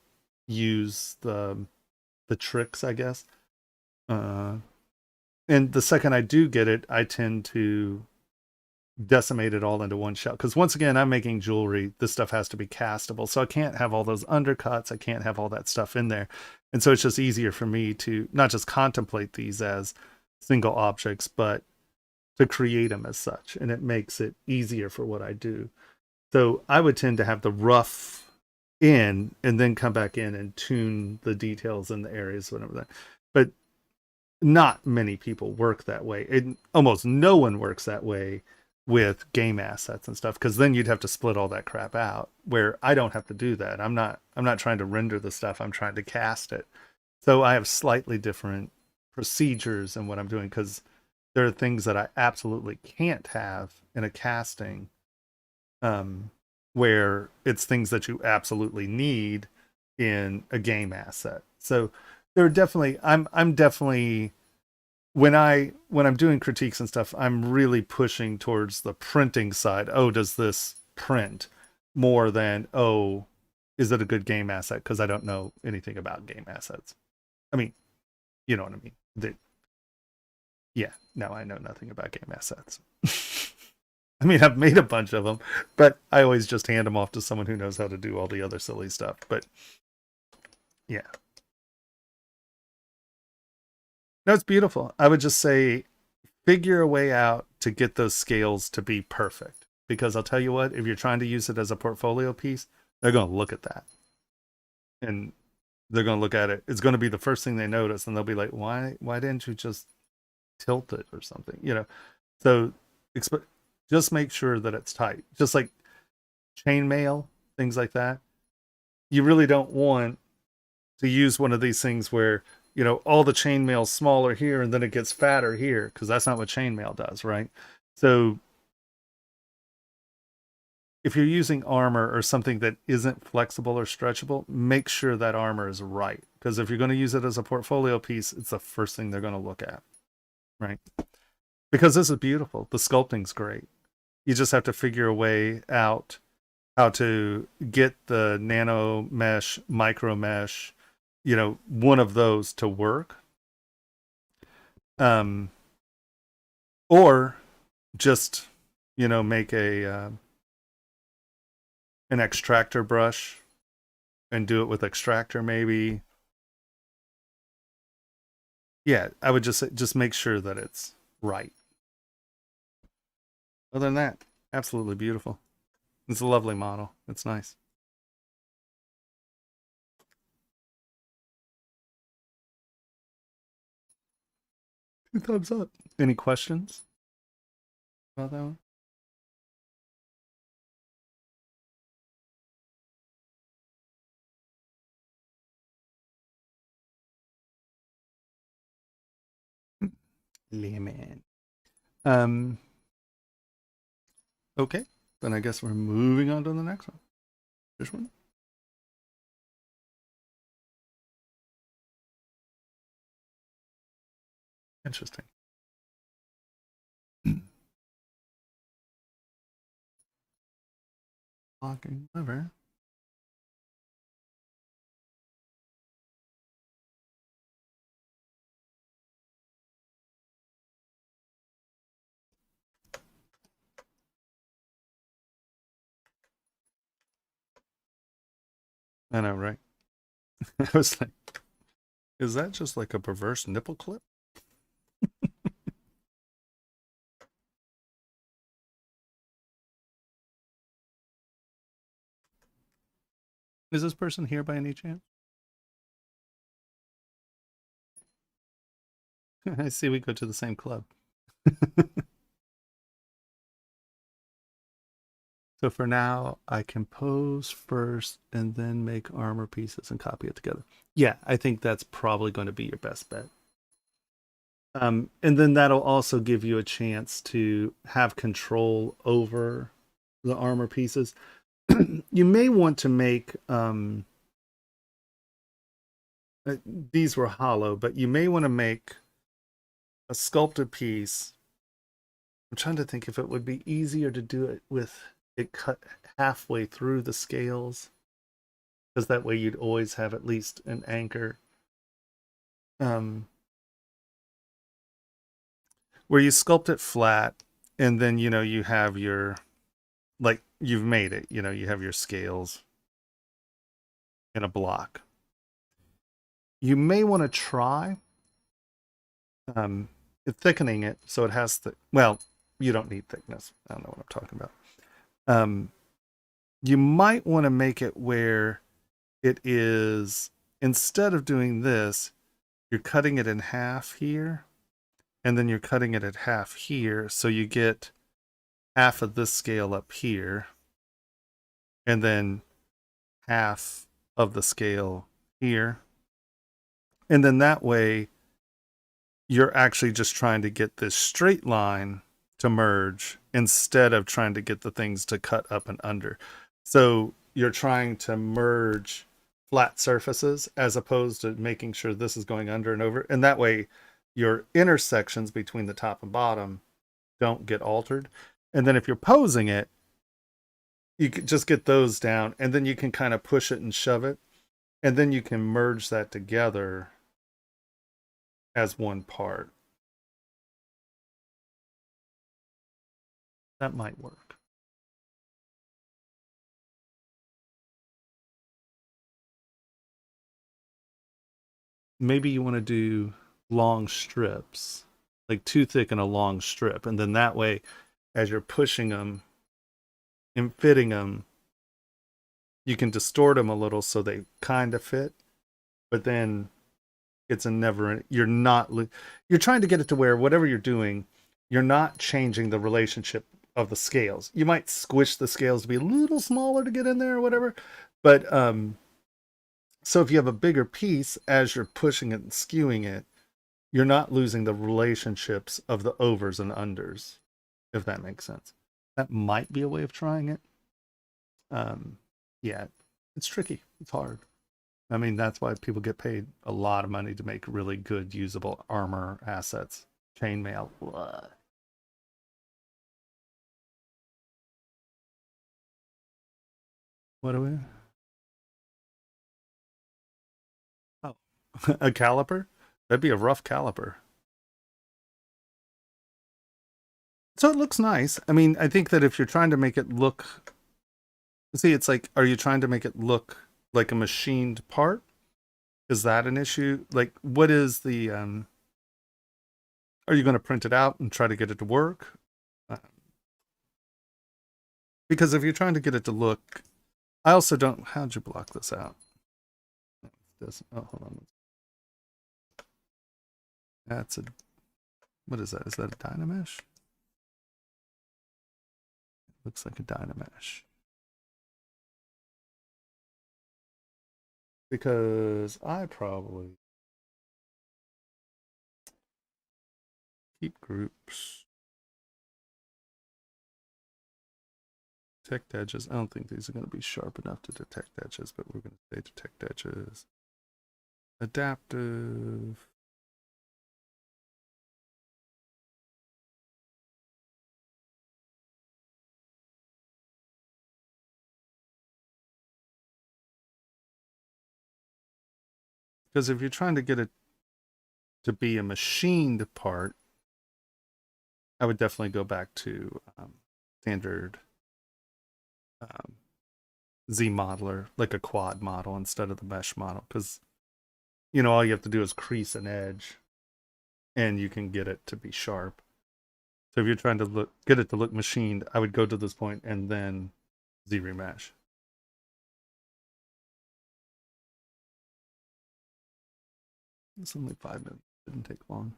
use the tricks, I guess. And the second I do get it, I tend to decimate it all into one shell. Because once again, I'm making jewelry. This stuff has to be castable. So I can't have all those undercuts. I can't have all that stuff in there. And so it's just easier for me to not just contemplate these as single objects, but to create them as such. And it makes it easier for what I do. So I would tend to have the rough in and then come back in and tune the details in the areas, whatever that. But not many people work that way. Almost no one works that way with game assets and stuff, because then you'd have to split all that crap out, where I don't have to do that. I'm not trying to render the stuff. I'm trying to cast it. So I have slightly different procedures in what I'm doing, because there are things that I absolutely can't have in a casting, where it's things that you absolutely need in a game asset. So there are definitely, I'm definitely, when I'm doing critiques and stuff, I'm really pushing towards the printing side. Oh, does this print, more than, oh, is it a good game asset? Because I don't know anything about game assets. I mean, you know what I mean? Yeah, no, I know nothing about game assets. I mean, I've made a bunch of them, but I always just hand them off to someone who knows how to do all the other silly stuff. But yeah. No, it's beautiful. I would just say figure a way out to get those scales to be perfect. Because I'll tell you what, if you're trying to use it as a portfolio piece, they're going to look at that. And they're going to look at it. It's going to be the first thing they notice. And they'll be like, why didn't you just tilt it or something? So just make sure that it's tight. Just like chainmail, things like that. You really don't want to use one of these things where, all the chainmail's smaller here and then it gets fatter here, because that's not what chainmail does, right? So if you're using armor or something that isn't flexible or stretchable, make sure that armor is right. Because if you're going to use it as a portfolio piece, it's the first thing they're going to look at, right? Because this is beautiful. The sculpting's great. You just have to figure a way out how to get the nano mesh, micro mesh, one of those to work. Or just, make an extractor brush and do it with extractor maybe. Yeah, I would just make sure that it's right. Other than that, absolutely beautiful. It's a lovely model. It's nice. 2 thumbs up. Any questions about that one? Lemon. Okay, then I guess we're moving on to the next one. This one. Interesting. Locking lever. I know, right? I was like, is that just like a perverse nipple clip? Is this person here by any chance? I see we go to the same club. So for now, I compose first and then make armor pieces and copy it together. Yeah, I think that's probably going to be your best bet. And then that'll also give you a chance to have control over the armor pieces. You may want to make these were hollow, but you may want to make a sculpted piece. I'm trying to think if it would be easier to do it with it cut halfway through the scales, because that way you'd always have at least an anchor. Where you sculpt it flat, and then you have your, like, you've made it. You have your scales in a block. You may want to try thickening it so it has the, well, you don't need thickness. I don't know what I'm talking about. You might want to make it where it is, instead of doing this, you're cutting it in half here, and then you're cutting it at half here, so you get half of this scale up here, and then half of the scale here. And then that way, you're actually just trying to get this straight line to merge instead of trying to get the things to cut up and under. So you're trying to merge flat surfaces as opposed to making sure this is going under and over. And that way your intersections between the top and bottom don't get altered. And then if you're posing it, you can just get those down, and then you can kind of push it and shove it. And then you can merge that together as one part. That might work. Maybe you want to do long strips, like too thick and a long strip. And then that way, as you're pushing them and fitting them, you can distort them a little so they kind of fit. But then it's a never, you're trying to get it to where whatever you're doing, you're not changing the relationship of the scales. You might squish the scales to be a little smaller to get in there or whatever. But so if you have a bigger piece, as you're pushing it and skewing it, you're not losing the relationships of the overs and unders, if that makes sense. That might be a way of trying it. Yeah, it's tricky. It's hard. I mean, that's why people get paid a lot of money to make really good usable armor assets. Chainmail. What do we? Oh, a caliper? That'd be a rough caliper. So it looks nice. I mean, I think that if you're trying to make it look, see, it's like, are you trying to make it look like a machined part? Is that an issue? Like, what is the, are you going to print it out and try to get it to work? Because if you're trying to get it to look, I also don't, how'd you block this out? This, oh, hold on. That's a, what is that? Is that a Dynamesh? Looks like a Dynamesh. Because I probably Keep groups. Detect edges. I don't think these are going to be sharp enough to detect edges, but we're going to say detect edges. Adaptive. Because if you're trying to get it to be a machined part, I would definitely go back to standard Z modeler, like a quad model instead of the mesh model. Because, you know, all you have to do is crease an edge and you can get it to be sharp. So if you're trying to get it to look machined, I would go to this point and then ZBrush. It's only 5 minutes. Didn't take long.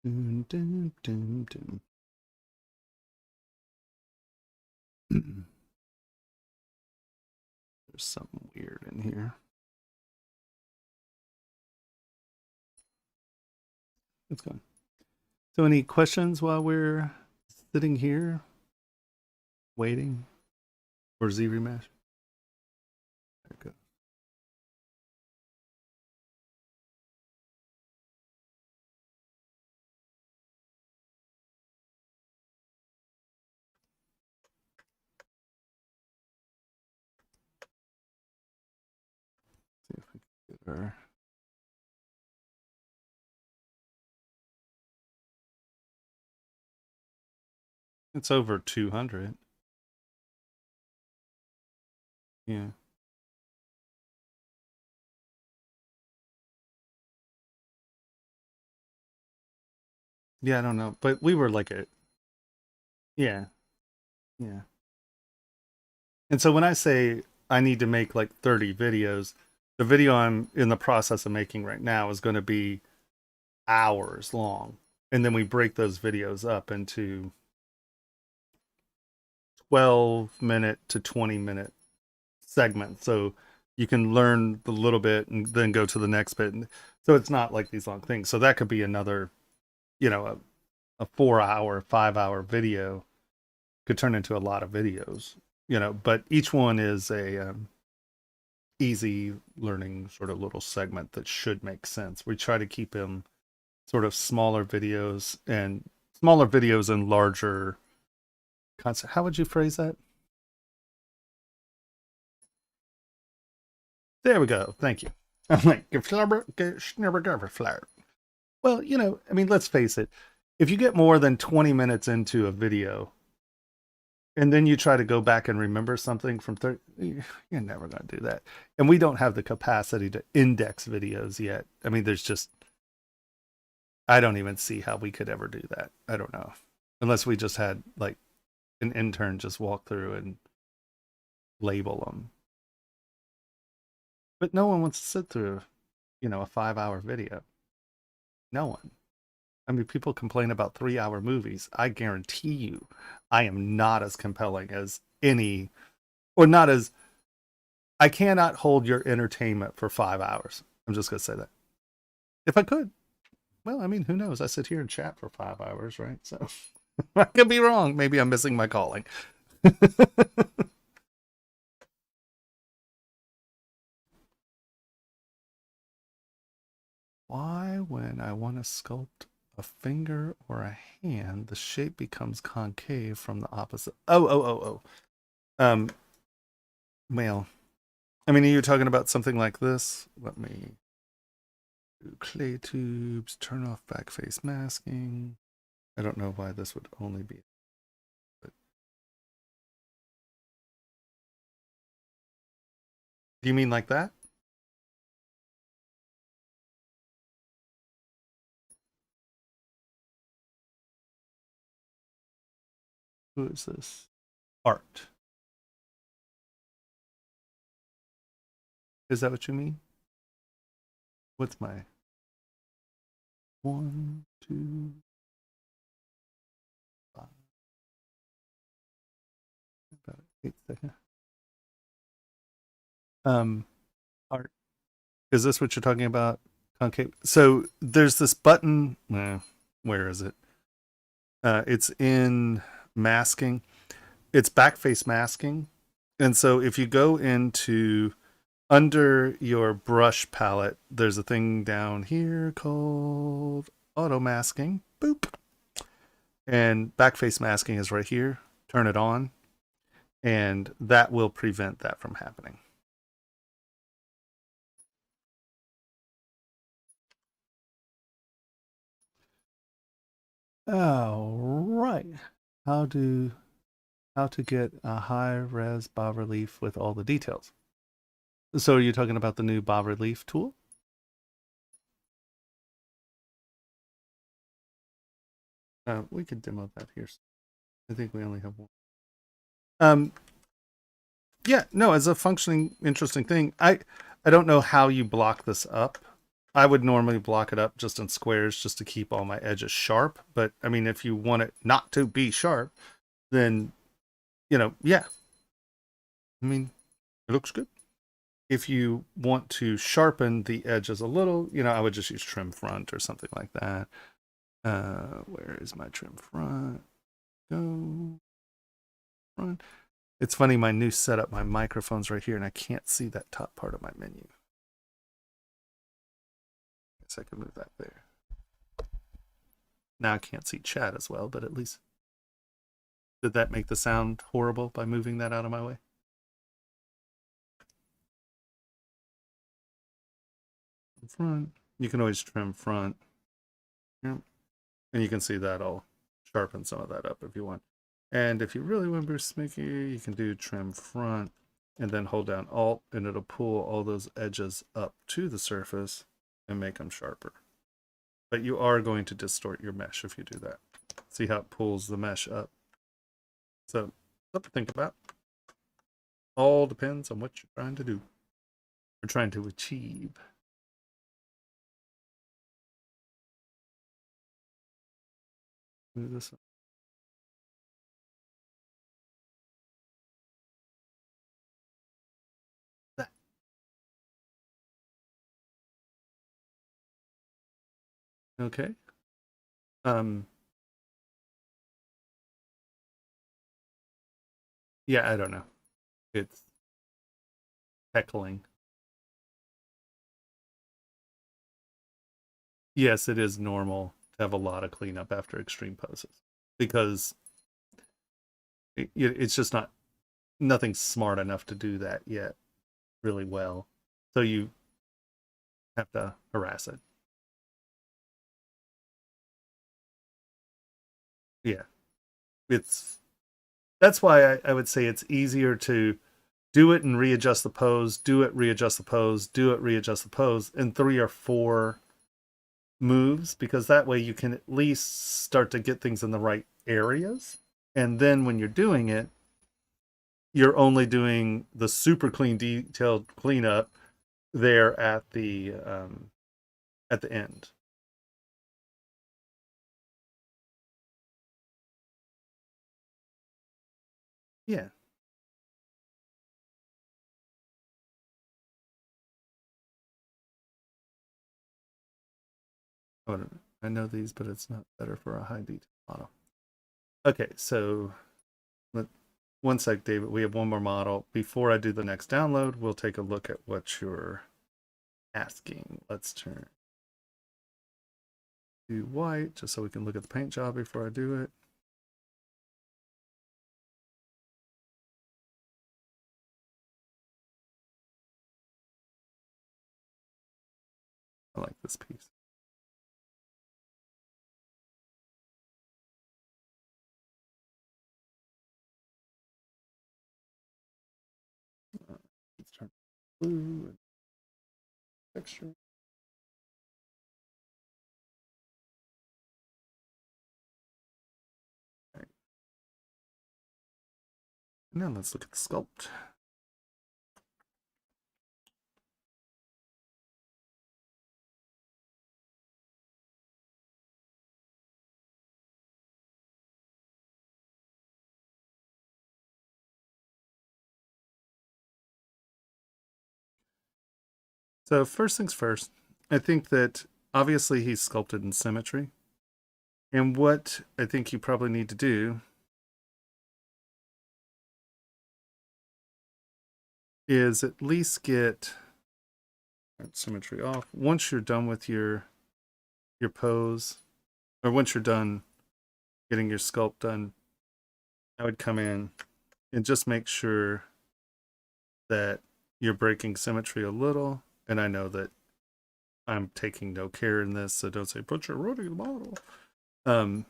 Dun, dun, dun, dun. There's something weird in here. It's gone. So any questions while we're sitting here waiting for ZBrush? There it goes. See if we can get her. It's over 200. Yeah. Yeah, I don't know. But we were like a, yeah, yeah. And so when I say I need to make like 30 videos, the video I'm in the process of making right now is going to be hours long. And then we break those videos up into 12-minute to 20-minute segments. So you can learn the little bit and then go to the next bit. And so it's not like these long things. So that could be another, you know, a 4-hour, 5-hour video could turn into a lot of videos, you know, but each one is a easy learning sort of little segment that should make sense. We try to keep them sort of smaller videos and larger concept. How would you phrase that? There we go. Thank you. I'm like, well, you know, I mean, let's face it. If you get more than 20 minutes into a video and then you try to go back and remember something from 30, you're never going to do that. And we don't have the capacity to index videos yet. I mean, there's just, I don't even see how we could ever do that. I don't know. Unless we just had like an intern just walk through and label them. But no one wants to sit through, you know, a 5-hour video. No one. I mean, people complain about 3-hour movies. I guarantee you, I am not as compelling as any, or not as, I cannot hold your entertainment for 5 hours. I'm just going to say that. If I could. Well, I mean, who knows? I sit here and chat for 5 hours, right? So I could be wrong. Maybe I'm missing my calling. Why, when I want to sculpt a finger or a hand, the shape becomes concave from the opposite? Oh. Well, I mean, are you talking about something like this? Let me do clay tubes, turn off backface masking. I don't know why this would only be. But do you mean like that? Who is this? Art. Is that what you mean? What's my 1, 2, 5? About 8 seconds. Art. Is this what you're talking about? Concave. So there's this button. Where is it? It's in masking. It's backface masking. And so if you go into under your brush palette, there's a thing down here called auto masking. Boop. And backface masking is right here. Turn it on. And that will prevent that from happening. All right. How to get a high res bas relief with all the details. So are you talking about the new bas relief tool? We could demo that here. I think we only have one. Yeah, no, as a functioning, interesting thing. I don't know how you block this up. I would normally block it up just in squares just to keep all my edges sharp. But I mean, if you want it not to be sharp, then, yeah. I mean, it looks good. If you want to sharpen the edges a little, I would just use trim front or something like that. Where is my trim front? Go front. It's funny, my new setup, my microphone's right here, and I can't see that top part of my menu. Guess I can move that there. Now I can't see chat as well, but at least. Did that make the sound horrible by moving that out of my way? Front. You can always trim front. Yep. And you can see that I'll sharpen some of that up if you want. And if you really want to be sneaky, you can do trim front and then hold down Alt and it'll pull all those edges up to the surface and make them sharper. But you are going to distort your mesh if you do that. See how it pulls the mesh up? So something to think about. All depends on what you're trying to do or trying to achieve. Move this up. That. Okay. Yeah, I don't know. It's heckling. Yes, it is normal to have a lot of cleanup after extreme poses because it's just nothing smart enough to do that yet really well. So you have to harass it. Yeah. That's why I would say it's easier to do it and readjust the pose, do it, readjust the pose, do it, readjust the pose in 3 or 4 moves, because that way you can at least start to get things in the right areas. And then when you're doing it, you're only doing the super clean, detailed cleanup there at the end. Yeah. Oh, I know these, but it's not better for a high detail model. Okay, so 1 sec, David. We have one more model. Before I do the next download, we'll take a look at what you're asking. Let's turn to white just so we can look at the paint job before I do it. I like this piece. Let's turn blue and texture. Right. Now let's look at the sculpt. So first things first, I think that obviously he's sculpted in symmetry. And what I think you probably need to do is at least get that symmetry off. Once you're done with your pose, or once you're done getting your sculpt done, I would come in and just make sure that you're breaking symmetry a little. And I know that I'm taking no care in this, so don't say put your root in the model. Hmm.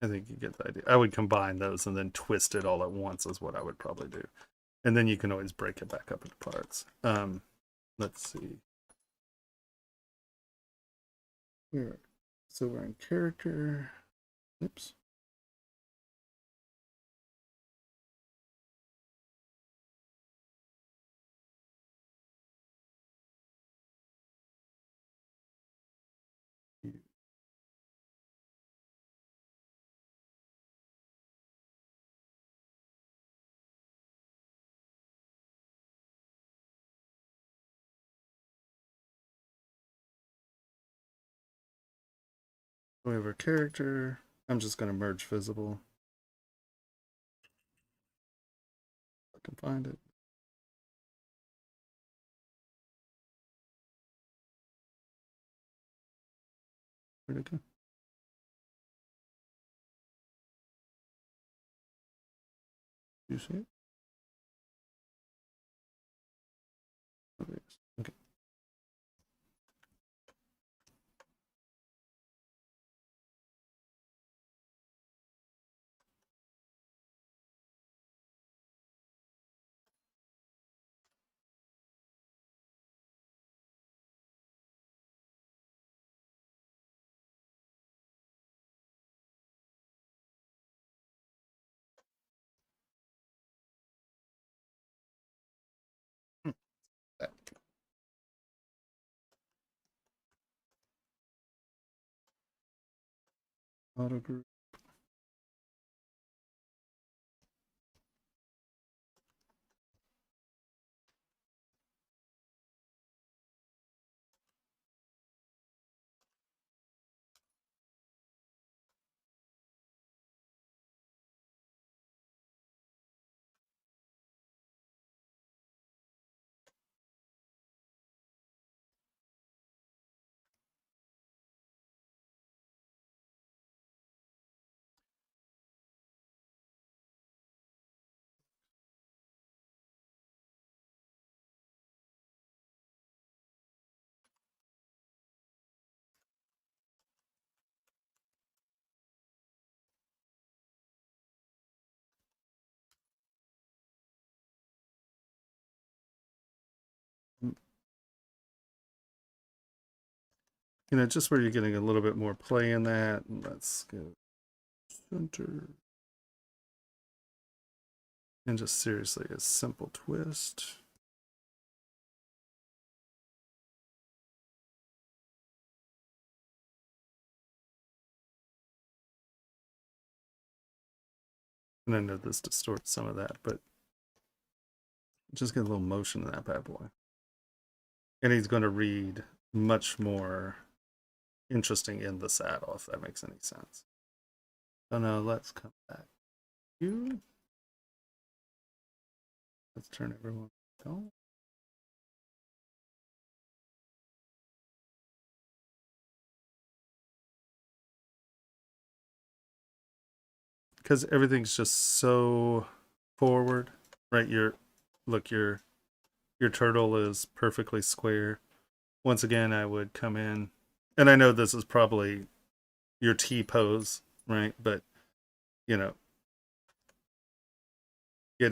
I think you get the idea. I would combine those and then twist it all at once is what I would probably do. And then you can always break it back up into parts. Let's see. So we're in character. Oops. We have our character. I'm just going to merge visible. I can find it. Where'd it go? You see it? Oh, there it is. Okay. That. Auto group. Just where you're getting a little bit more play in that. Let's go center. And just seriously, a simple twist. And I know this distorts some of that, but just get a little motion in that bad boy. And he's going to read much more interesting in the saddle, if that makes any sense. So now let's come back. Let's turn everyone on. Because everything's just so forward, right? Your turtle is perfectly square. Once again, I would come in, and I know this is probably your T pose, right? But get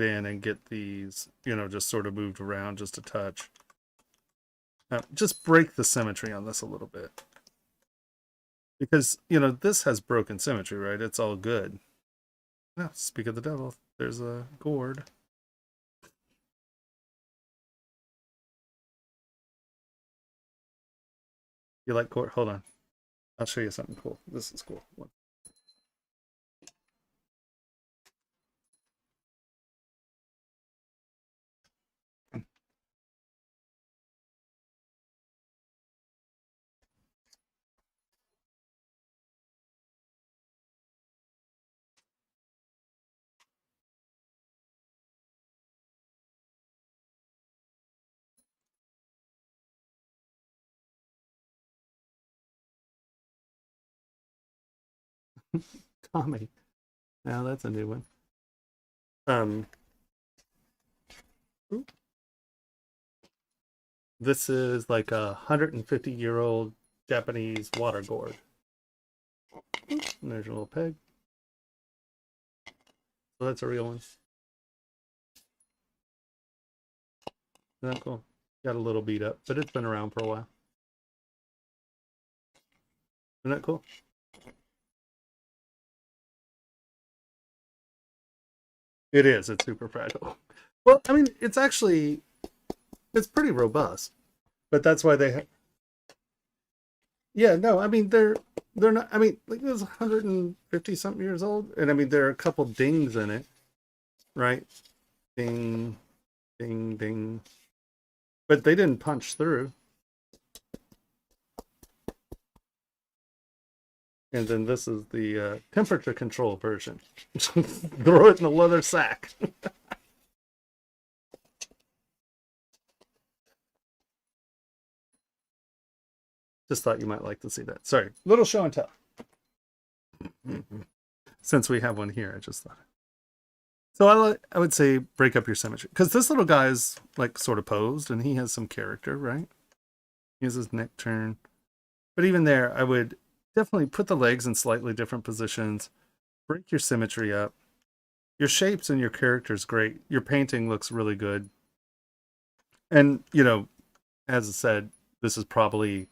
in and get these, just sort of moved around just a touch. Just break the symmetry on this a little bit. Because, you know, this has broken symmetry, right? It's all good. Now, speak of the devil, there's a gourd. You like gourd? Hold on. I'll show you something cool. This is cool. Tommy. Now that's a new one. Um, this is like a 150-year-old Japanese water gourd. And there's a little peg. So that's a real one. Isn't that cool? Got a little beat up, but it's been around for a while. Isn't that cool? It is. It's super fragile. Well, I mean, it's actually it's pretty robust, but that's why they. Yeah, no, I mean they're not. I mean, like it was 150 something years old, and I mean there are a couple dings in it, right? Ding, ding, ding. But they didn't punch through. And then this is the temperature control version. Throw it in a leather sack. Just thought you might like to see that. Sorry, little show and tell. Since we have one here, I just thought. So I would say break up your symmetry because this little guy's like sort of posed and he has some character, right? He has his neck turn, but even there, I would definitely put the legs in slightly different positions. Break your symmetry up. Your shapes and your character's great. Your painting looks really good. And you know, as I said, this is probably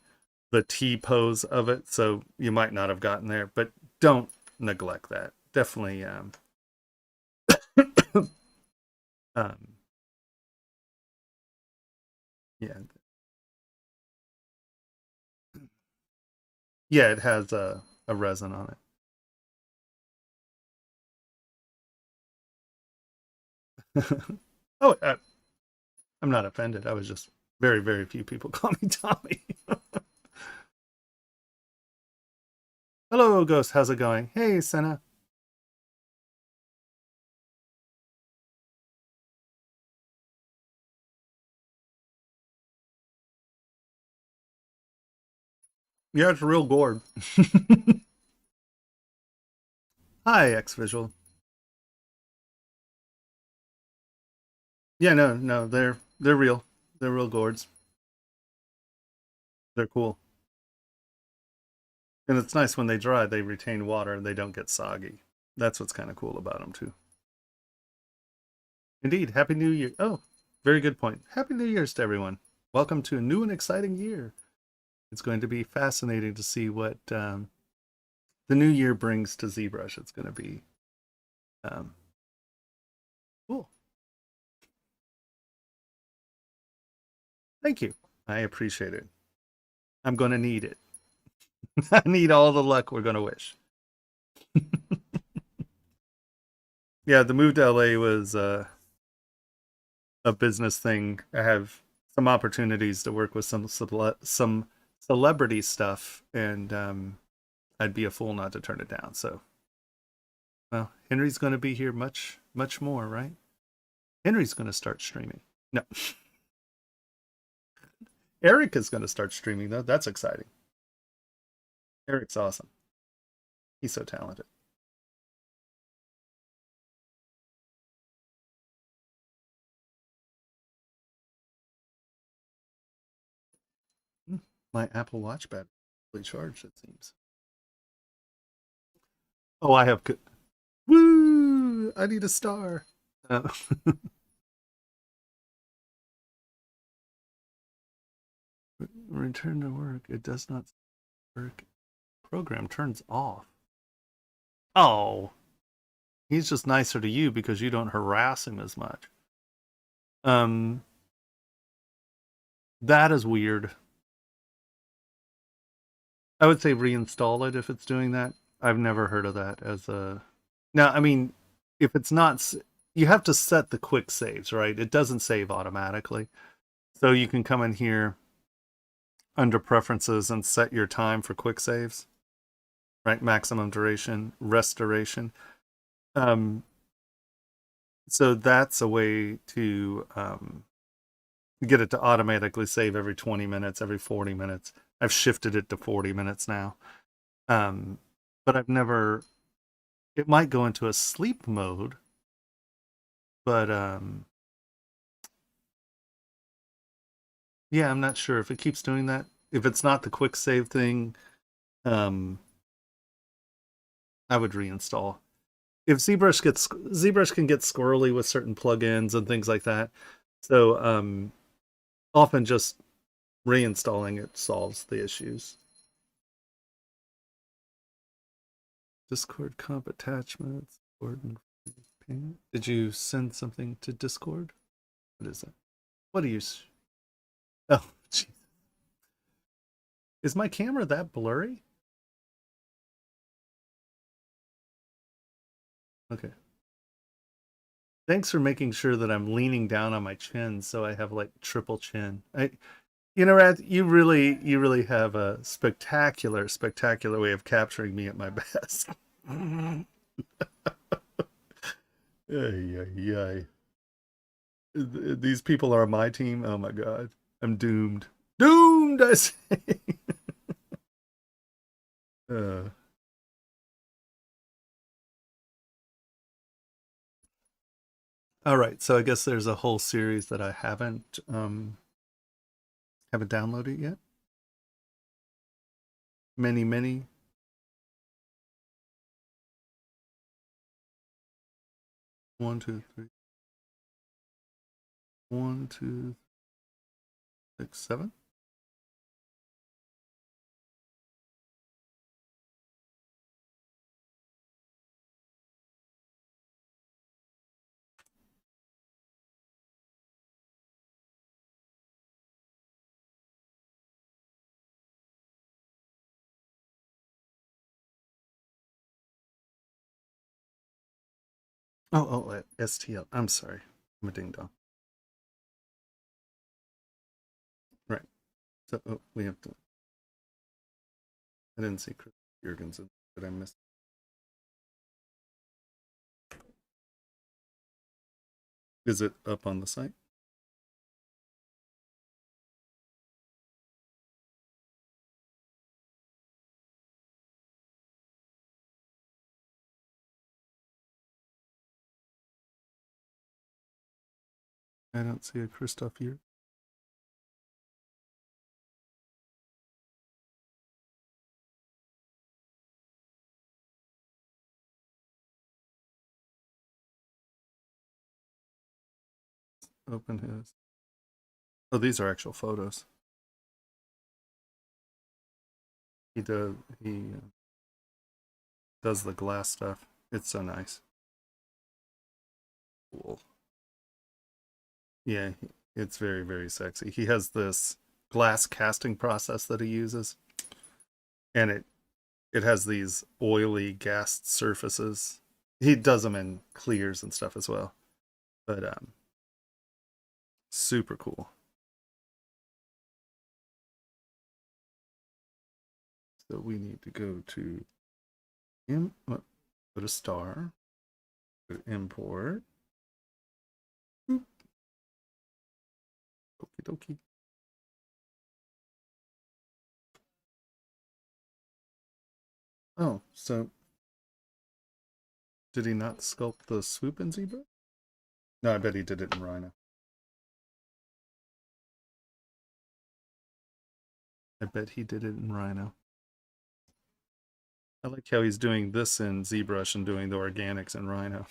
the T pose of it, so you might not have gotten there, but don't neglect that. Definitely um yeah. Yeah, it has a resin on it. Oh, I'm not offended. I was just very, very few people call me Tommy. Hello, Ghost. How's it going? Hey, Senna. Yeah, it's real gourd. Hi, X Visual. Yeah, no, no, they're real. They're real gourds. They're cool. And it's nice when they dry, they retain water and they don't get soggy. That's what's kind of cool about them, too. Indeed. Happy New Year. Oh, very good point. Happy New Year's to everyone. Welcome to a new and exciting year. It's going to be fascinating to see what the new year brings to ZBrush. It's going to be um, cool. Thank you. I appreciate it. I'm going to need it. I need all the luck we're going to wish. Yeah, the move to LA was a business thing. I have some opportunities to work with some celebrity stuff, and I'd be a fool not to turn it down. So, well, Henry's going to be here much more, right? Henry's going to start streaming. No, Eric is going to start streaming though. That's exciting. Eric's awesome. He's so talented. Hmm. My Apple Watch battery charged, it seems. Oh, I have. Woo! I need a star. Uh, return to work. It does not work. Program turns off. Oh, he's just nicer to you because you don't harass him as much. Um, that is weird. I would say reinstall it if it's doing that. I've never heard of that as a. Now, I mean, if it's not, you have to set the quick saves, right? It doesn't save automatically. So you can come in here under preferences and set your time for quick saves, right? Maximum duration, restoration. So that's a way to get it to automatically save every 20 minutes, every 40 minutes. I've shifted it to 40 minutes now. But I've never, it might go into a sleep mode, but yeah, I'm not sure if it keeps doing that. If it's not the quick save thing, I would reinstall. If ZBrush can get squirrely with certain plugins and things like that. So often just reinstalling it solves the issues. Discord comp attachments. Did you send something to Discord? What is it? What are you? Oh, jeez. Is my camera that blurry? Okay. Thanks for making sure that I'm leaning down on my chin so I have like triple chin. Rad, you really have a spectacular way of capturing me at my best. Ay. These people are my team. Oh my god. I'm doomed. Doomed, I say. uh, all right, so I guess there's a whole series that I haven't downloaded yet. Many. One, two, three. 1, 2, 6, 7. STL. I'm sorry. I'm a ding dong. Right. So we have to. I didn't see Chris Jurgensen. Did I miss? Is it up on the site? I don't see a Christoph here. Open his. Oh, these are actual photos. He does. He does the glass stuff. It's so nice. Cool. Yeah, it's very sexy. He has this glass casting process that he uses, and it has these oily gassed surfaces. He does them in clears and stuff as well, but super cool. So we need to go to go to star, go to import. Okie dokie. Oh, so did he not sculpt the swoop in ZBrush? No, I bet he did it in Rhino. I bet he did it in Rhino. I like how he's doing this in ZBrush and doing the organics in Rhino.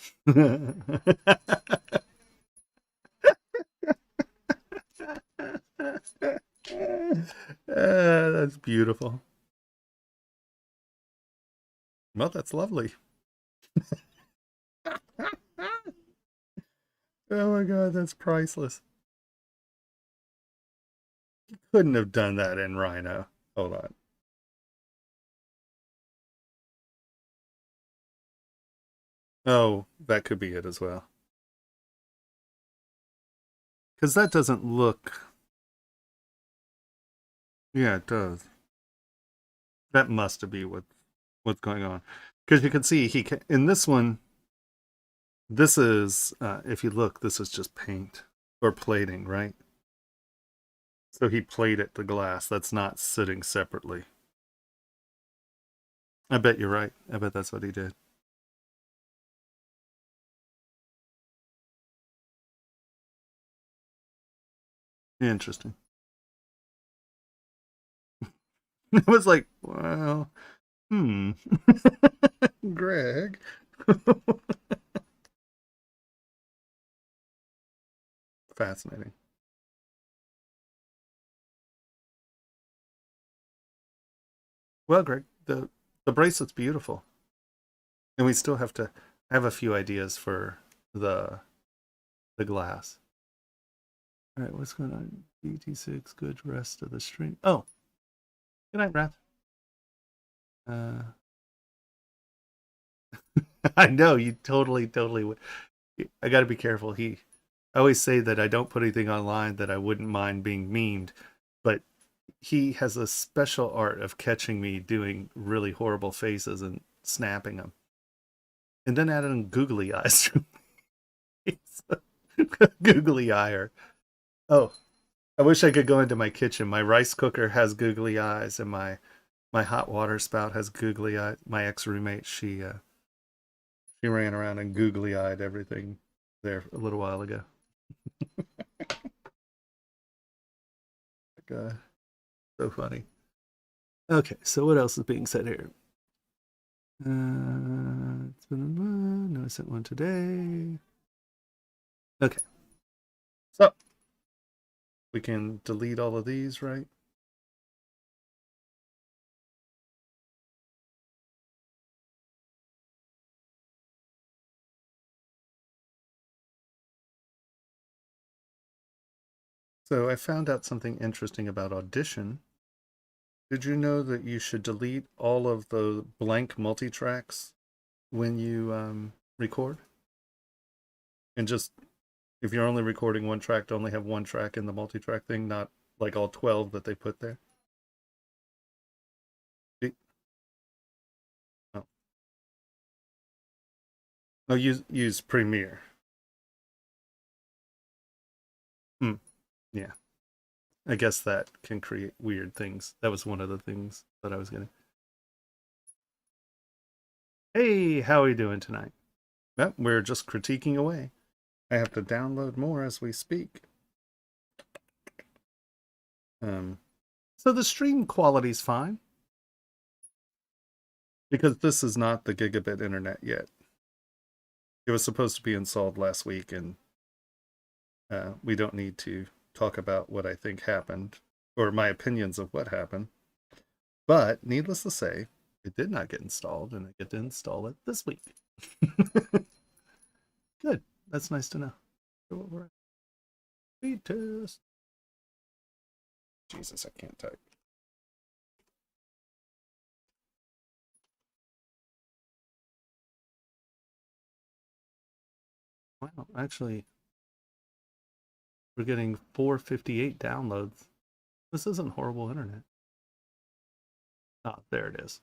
That's beautiful. Well, that's lovely. Oh my god, that's priceless. Couldn't have done that in Rhino. Hold on. Oh, that could be it as well. Because that doesn't look. Yeah, it does. That must be what's going on. Because you can see in this one. This is, if you look, this is just paint or plating, right? So he plated the glass. That's not sitting separately. I bet you're right. I bet that's what he did. Interesting. I was like, well, hmm. Greg. Fascinating. Well, Greg, the bracelet's beautiful. And we still have to have a few ideas for the the glass. All right, what's going on? BT6, good rest of the stream. Oh, good night, Wrath. Uh, I know you totally would. I got to be careful. I always say that I don't put anything online that I wouldn't mind being memed, but he has a special art of catching me doing really horrible faces and snapping them, and then adding googly eyes. Googly eye. Oh, I wish I could go into my kitchen. My rice cooker has googly eyes, and my hot water spout has googly eyes. My ex roommate, she ran around and googly eyed everything there a little while ago. God, so funny. Okay, so what else is being said here? It's been a month. No, I sent one today. Okay, so we can delete all of these, right? So I found out something interesting about Audition. Did you know that you should delete all of the blank multi-tracks when you record? And just, if you're only recording one track, to only have one track in the multi-track thing, not like all 12 that they put there? Oh, oh use Premiere. Hmm. Yeah. I guess that can create weird things. That was one of the things that I was gonna. Hey, how are you doing tonight? Well, we're just critiquing away. I have to download more as we speak. Um, so the stream quality's fine because this is not the gigabit internet yet. It was supposed to be installed last week, and we don't need to talk about what I think happened or my opinions of what happened. But needless to say, it did not get installed, and I get to install it this week. Good. That's nice to know. Speed test. Jesus, I can't type. Wow, actually, we're getting 458 downloads. This isn't horrible internet. Ah, there it is.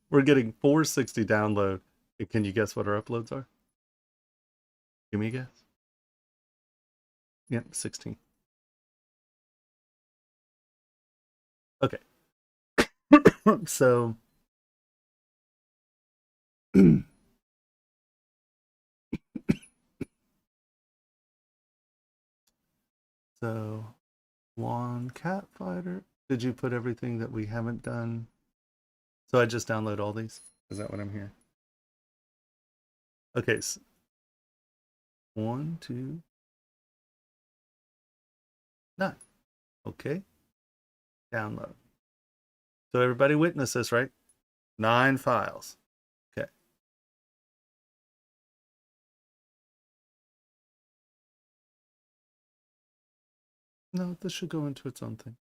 We're getting 460 download. Can you guess what our uploads are? Give me a guess. Yep, 16. Okay. So so one cat fighter. Did you put everything that we haven't done? So I just download all these? Is that what I'm hearing? Okay. So 1, 2, 9. Okay. Download. So everybody witness this, right? 9 files. Okay. No, this should go into its own thing.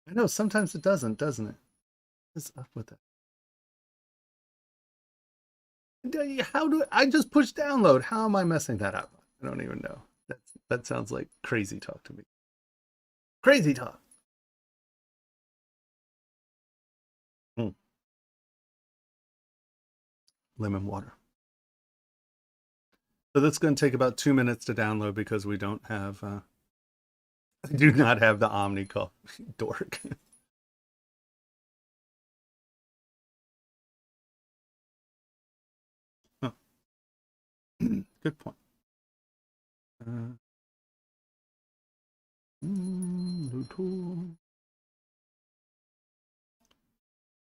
I know, sometimes it doesn't it? What's up with that? How do I just push download? How am I messing that up? I don't even know. That sounds like crazy talk to me. Crazy talk. Lemon water. So that's going to take about 2 minutes to download because we don't have, I do not have the Omni call. Dork. Oh. Good point. New tool.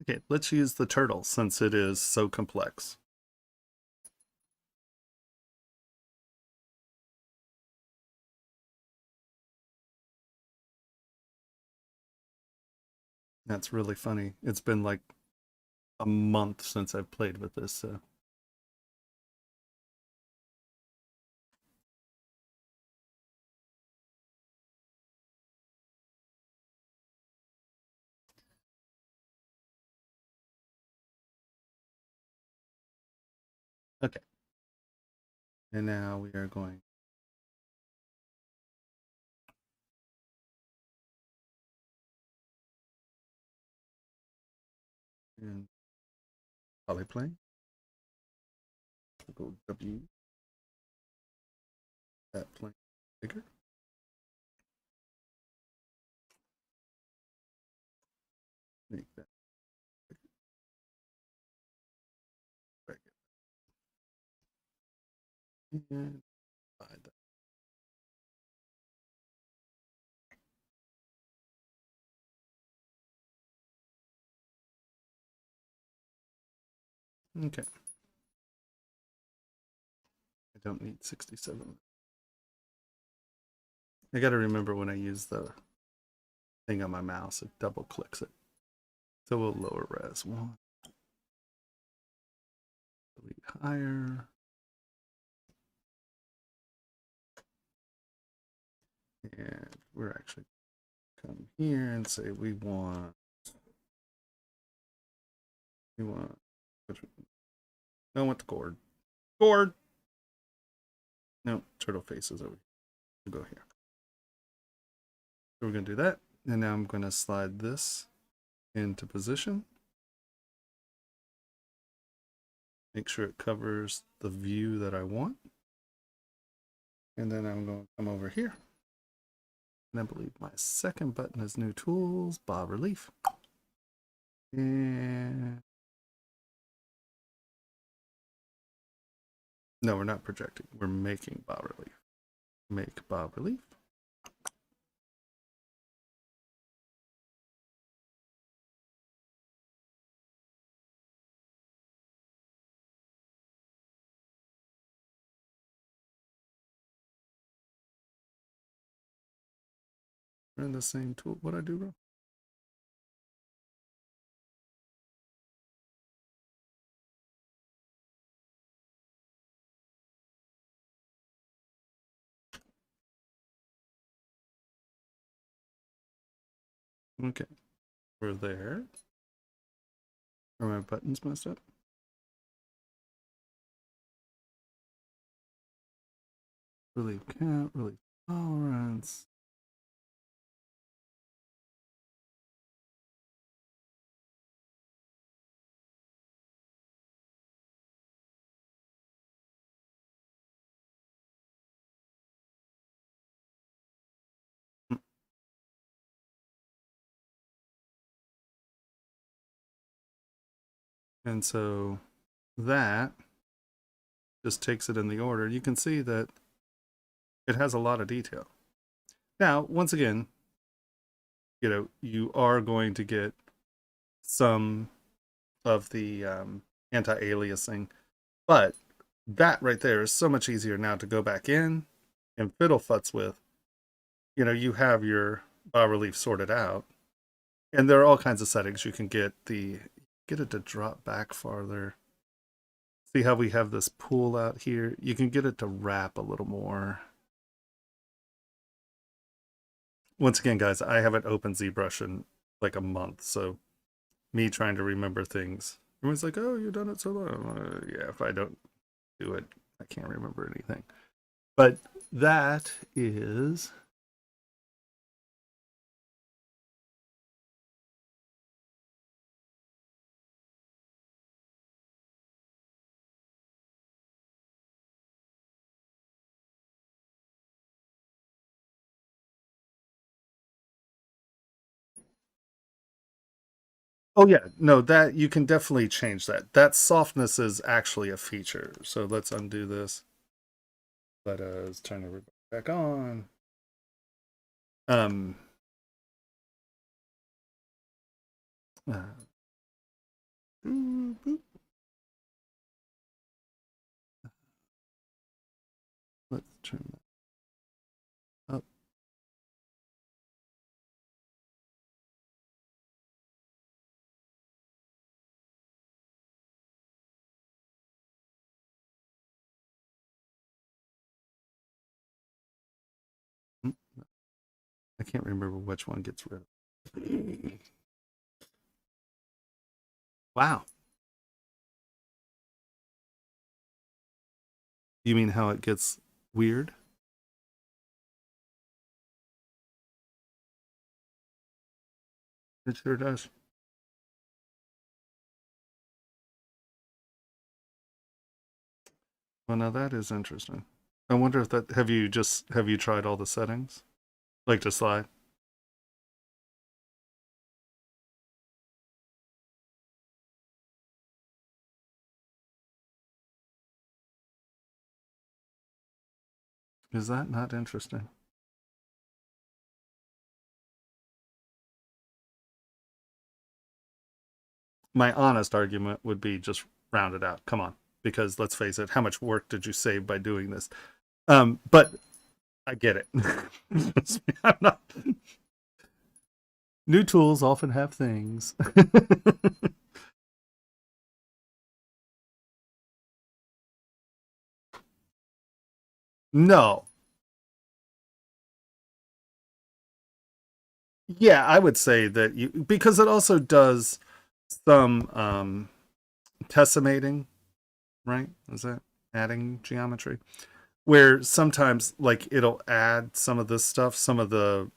Okay, let's use the turtle since it is so complex. That's really funny. It's been like a month since I've played with this, so. Okay. And now we are going in polyplane. We'll go W. That plane bigger. Make that bigger. And divide that. Okay. I don't need 67. I got to remember when I use the thing on my mouse, it double clicks it. So we'll lower res 1. Delete higher. And we're actually come here and say we want no, I want the gourd. Gourd. No, turtle faces over here. We'll go here. So we're going to do that. And now I'm going to slide this into position. Make sure it covers the view that I want. And then I'm going to come over here. And I believe my second button is new tools, bas relief. And no, we're not projecting. We're making bas relief. Make bas relief. We're in the same tool. What I do wrong? Okay, we're there. Are my buttons messed up? Relief count, relief tolerance. And so that just takes it in the order. You can see that it has a lot of detail. Now, once again, you know, you are going to get some of the anti-aliasing, but that right there is so much easier now to go back in and fiddle futz with. You know, you have your bas relief sorted out, And there are all kinds of settings you can get it to drop back farther. See how we have this pool out here? You can get it to wrap a little more. Once again, guys, I haven't opened ZBrush in like a month, so me trying to remember things. Everyone's like, "Oh, you've done it so long." Yeah, if I don't do it, I can't remember anything. But that is oh yeah, no, that you can definitely change that. That softness is actually a feature. So let's undo this. Let us turn it back on. Um uh, boop. Let's turn that up. I can't remember which one gets rid of. Wow. You mean how it gets weird? It sure does. Well, now that is interesting. I wonder if that have you tried all the settings? Like to slide? Is that not interesting? My honest argument would be just round it out. Come on. Because let's face it, how much work did you save by doing this? But I get it. I'm not new tools often have things. No. Yeah, I would say that you because it also does some tessimating, right? Is that adding geometry? Where sometimes like it'll add some of this stuff, some of the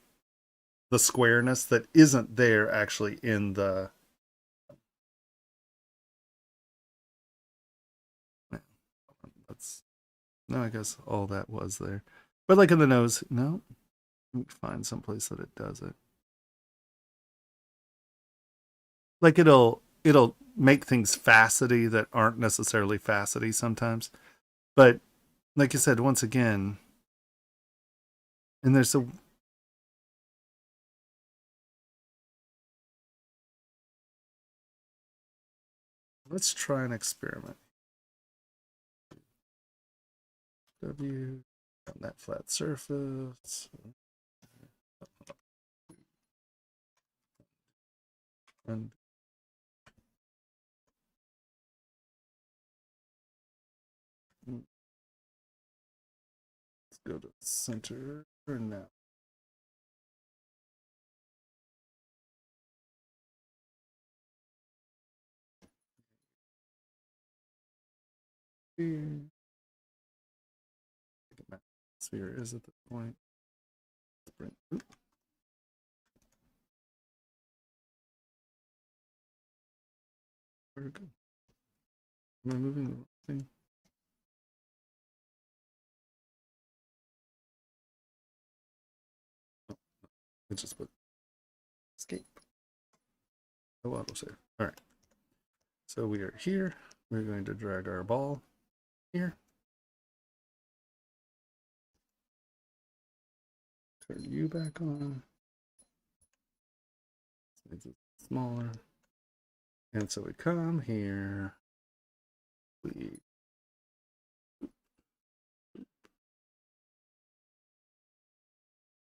squareness that isn't there actually in the that's no, I guess all that was there. But like in the nose, no, let me find someplace that it does it. Like it'll make things facety that aren't necessarily facety sometimes. But like you said, once again, and there's a let's try an experiment. W on that flat surface. And let's go to center now. Sphere is at this point. Where it go? Am I moving the thing? Oh, it just put escape. Oh, autosave. All right. So we are here. We're going to drag our ball here. Turn you back on. Make it smaller. And so we come here. We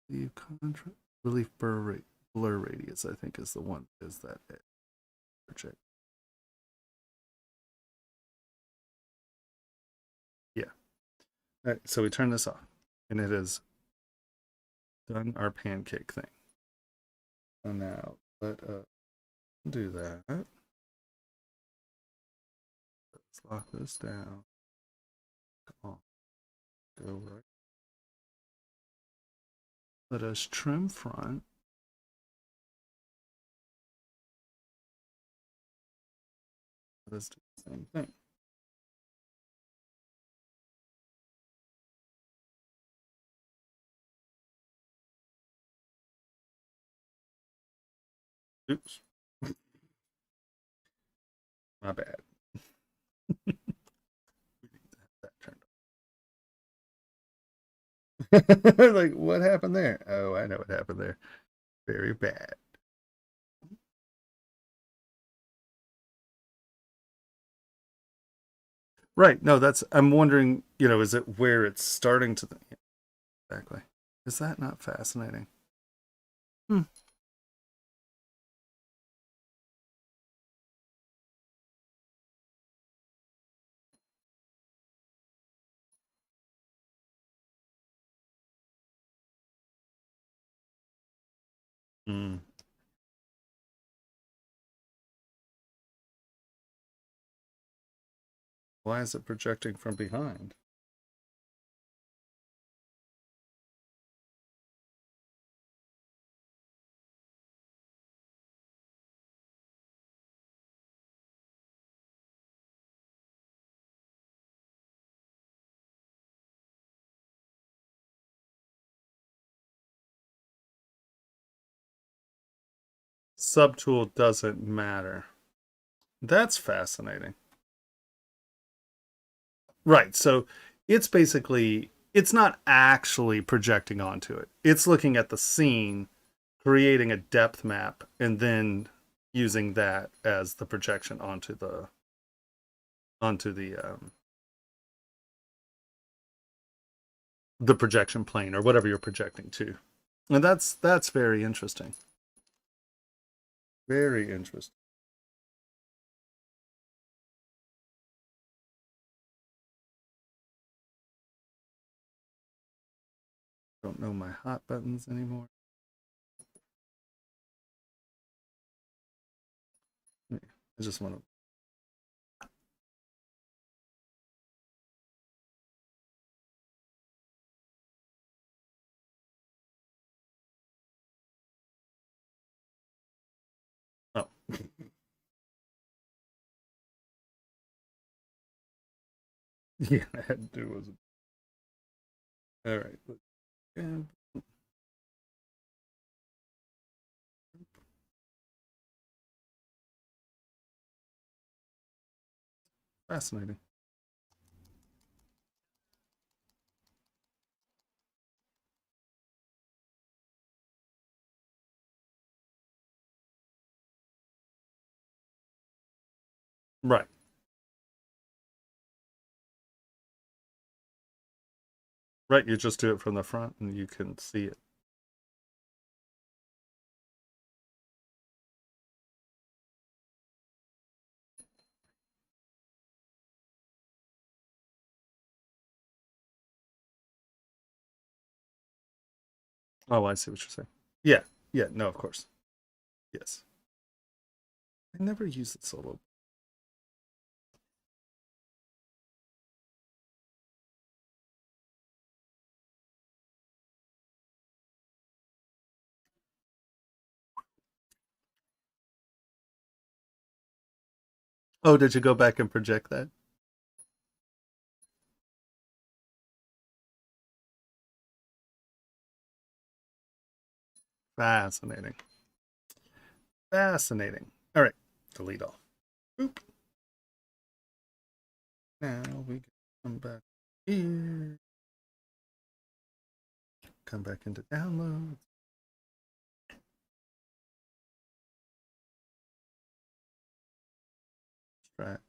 leave contrast relief blur rate. blur radius, I think, is the one that is that edge project. Yeah. All right, so we turn this off, and it has done our pancake thing. So now let us do that. Let's lock this down. Come on. Go right. Let us trim front. Let us do the same thing. Oops. My bad. We need to have that turned on. Like, what happened there? Oh, I know what happened there. Very bad. Right. No, that's, I'm wondering, is it where it's starting to, exactly. Is that not fascinating? Hmm. Mm. Why is it projecting from behind? Subtool doesn't matter. That's fascinating. Right. So it's basically, it's not actually projecting onto it. It's looking at the scene, creating a depth map, and then using that as the projection onto the projection plane or whatever you're projecting to. And that's very interesting. Very interesting. Don't know my hot buttons anymore. I just want to. Oh. Yeah, I had to do was. All right. Yeah. Fascinating. Right. Right. You just do it from the front and you can see it. Oh, I see what you're saying. Yeah. Yeah. No, of course. Yes. I never use the solo. Oh, did you go back and project that? Fascinating. Fascinating. All right. Delete all. Boop. Now we come back here. Come back into downloads. Extract.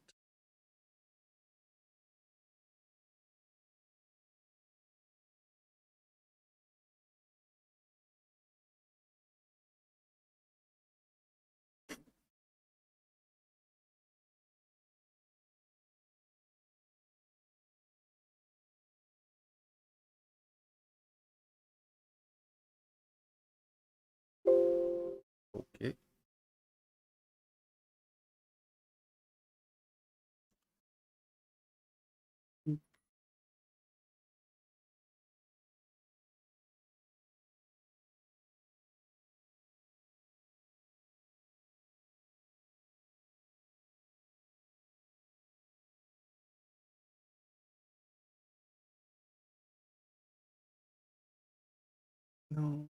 No.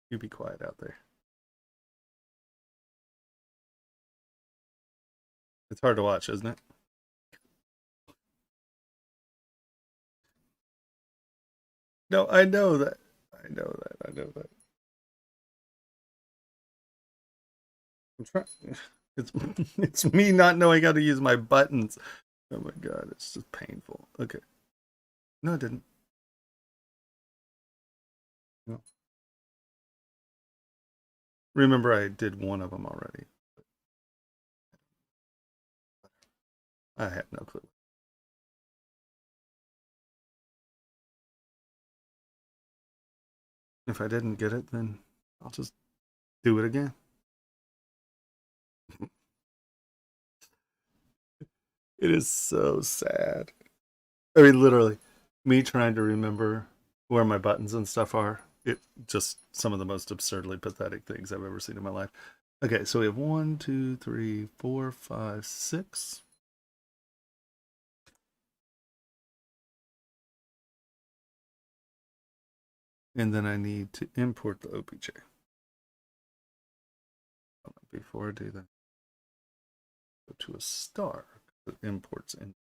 You be quiet out there. It's hard to watch, isn't it? No, I know that. I know that. I know that. I'm trying. It's it's me not knowing how to use my buttons. Oh my god, it's just painful. Okay. No, it didn't. No. Remember, I did one of them already. I have no clue. If I didn't get it, then I'll just do it again. It is so sad. I mean, literally, me trying to remember where my buttons and stuff are. It just some of the most absurdly pathetic things I've ever seen in my life. Okay, so we have 1, 2, 3, 4, 5, 6. And then I need to import the OBJ. Before I do that, go to a star that imports in.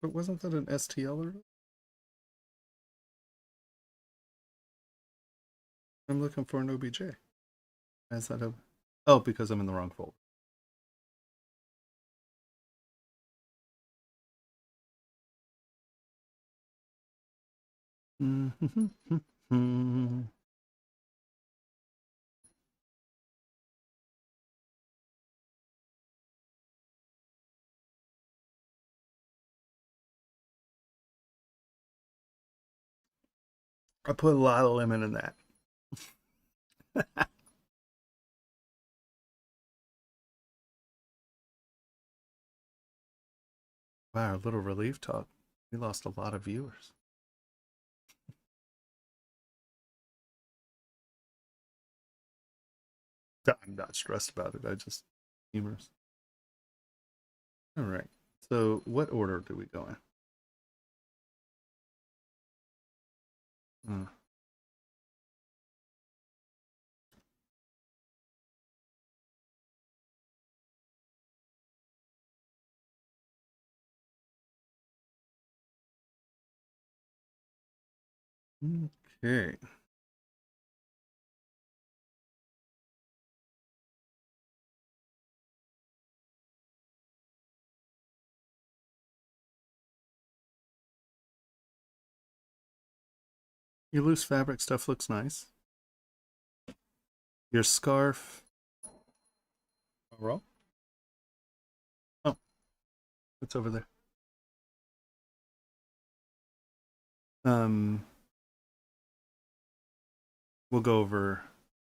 But wasn't that an STL already? I'm looking for an OBJ. Is that a? Oh, because I'm in the wrong folder. I put a lot of lemon in that. Wow, a little relief talk. We lost a lot of viewers. I'm not stressed about it. I just humorous. All right. So, what order do we go in? Okay. Your loose fabric stuff looks nice. Your scarf. Oh, it's over there. Um, we'll go over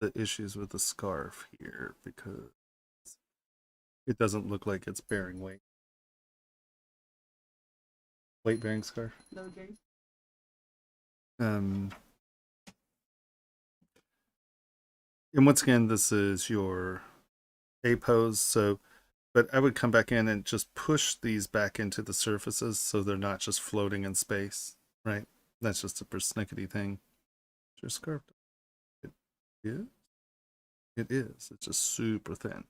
the issues with the scarf here because it doesn't look like it's bearing weight. Weight bearing scarf. Um, and once again, this is your A pose. So, but I would come back in and just push these back into the surfaces so they're not just floating in space, right? That's just a persnickety thing. Your scarf. It is. It is. It's just super thin.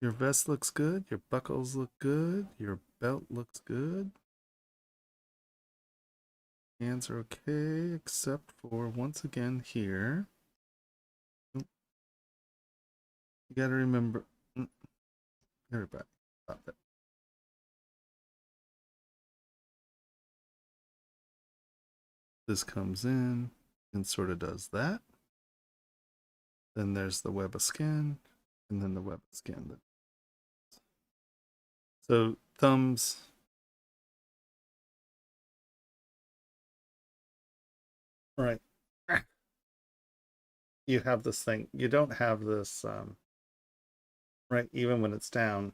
Your vest looks good. Your buckles look good. Your belt looks good. Hands are okay, except for once again here. You gotta remember. Everybody, stop it. This comes in and sort of does that. Then there's the web of skin, and then the web of skin. So thumbs. Right. You have this thing. You don't have this, right? Even when it's down,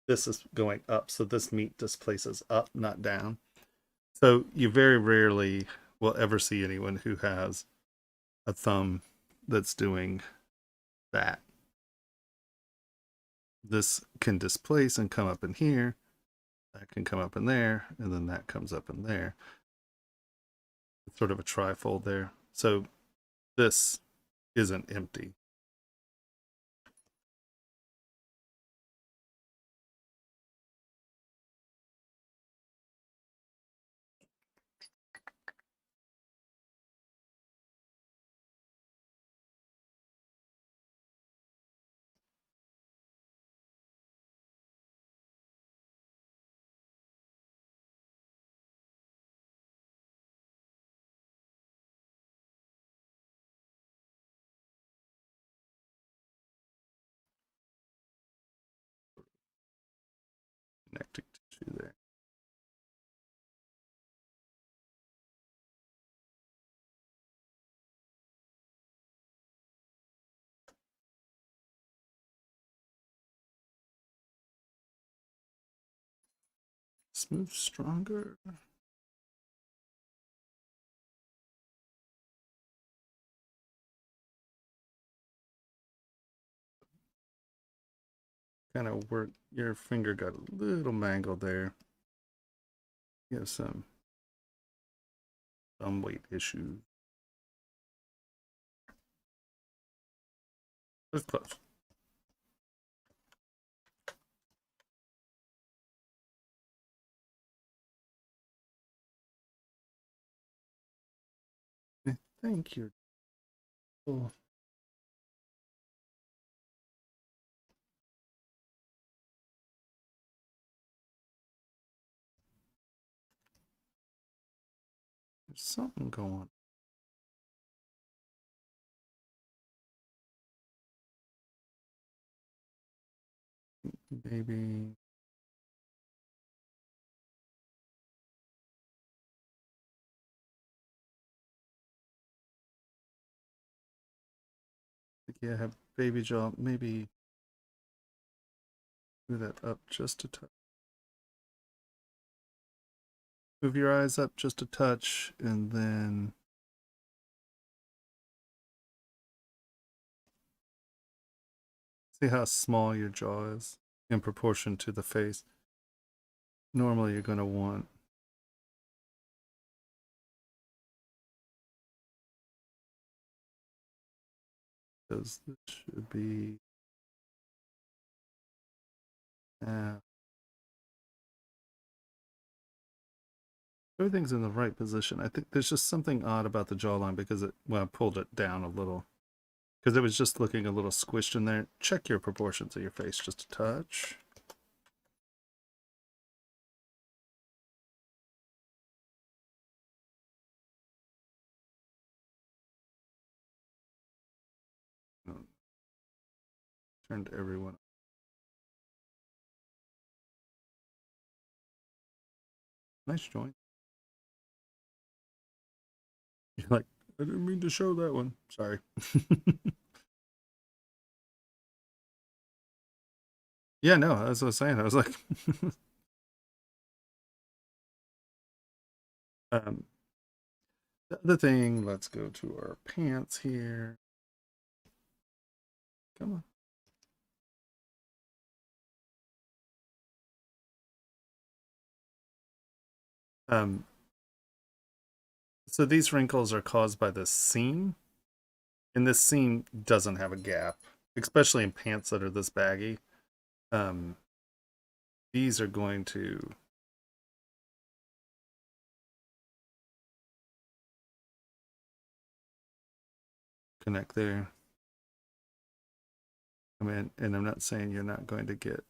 this is going up, so this meat displaces up, not down. So you very rarely will ever see anyone who has a thumb that's doing that. This can displace and come up in here. That can come up in there, and then that comes up in there. It's sort of a trifold there. So this isn't empty. Connecting tissue there. Smooth stronger. Kind of work, your finger got a little mangled there. You have some thumb weight issues. It's close. Thank you. Oh. There's something going on. Maybe. Yeah, have baby jaw. Maybe move that up just a touch. Move your eyes up just a touch, and then see how small your jaw is in proportion to the face. Normally, you're going to want because this should be everything's in the right position. I think there's just something odd about the jawline because I pulled it down a little because it was just looking a little squished in there. Check your proportions of your face just a touch. Turn to everyone. Nice joint. You're like, I didn't mean to show that one. Sorry. Yeah, no, as I was saying, I was like, the other thing, let's go to our pants here. Come on. So these wrinkles are caused by this seam, and this seam doesn't have a gap, especially in pants that are this baggy. These are going to connect there. I mean, and I'm not saying you're not going to get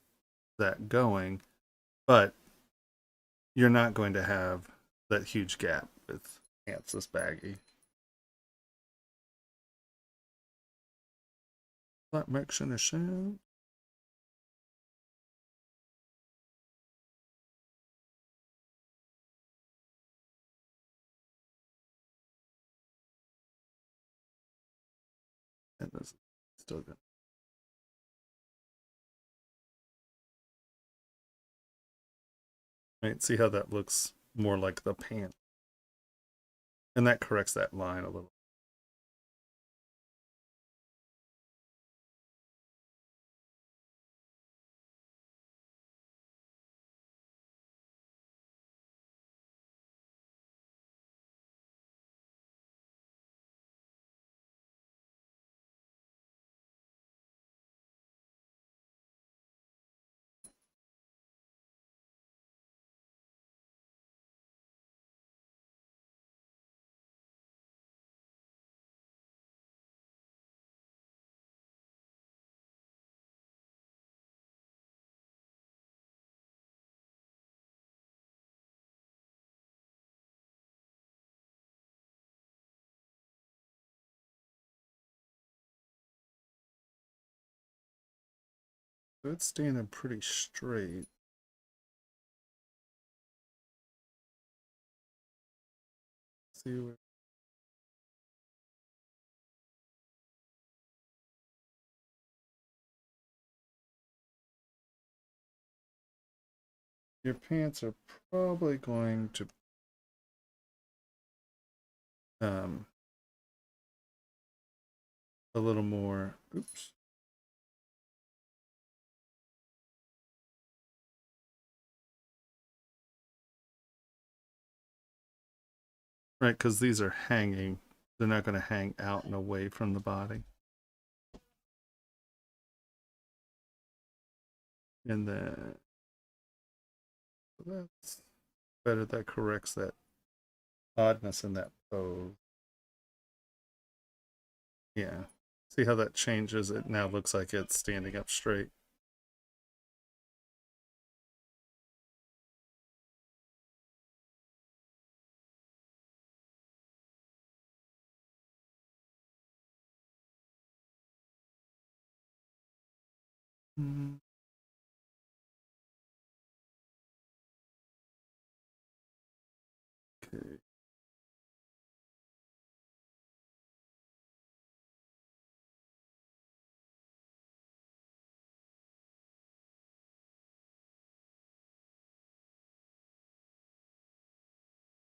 that going, but you're not going to have that huge gap with pants this baggy. That makes any sense. And this is still good. Right? See how that looks more like the pant. And that corrects that line a little. So it's standing pretty straight. See where your pants are probably going to um, a little more. Oops. Right, because these are hanging. They're not going to hang out and away from the body. And then that's better. That corrects that oddness in that pose. Yeah. See how that changes? It now looks like it's standing up straight. Mm, okay.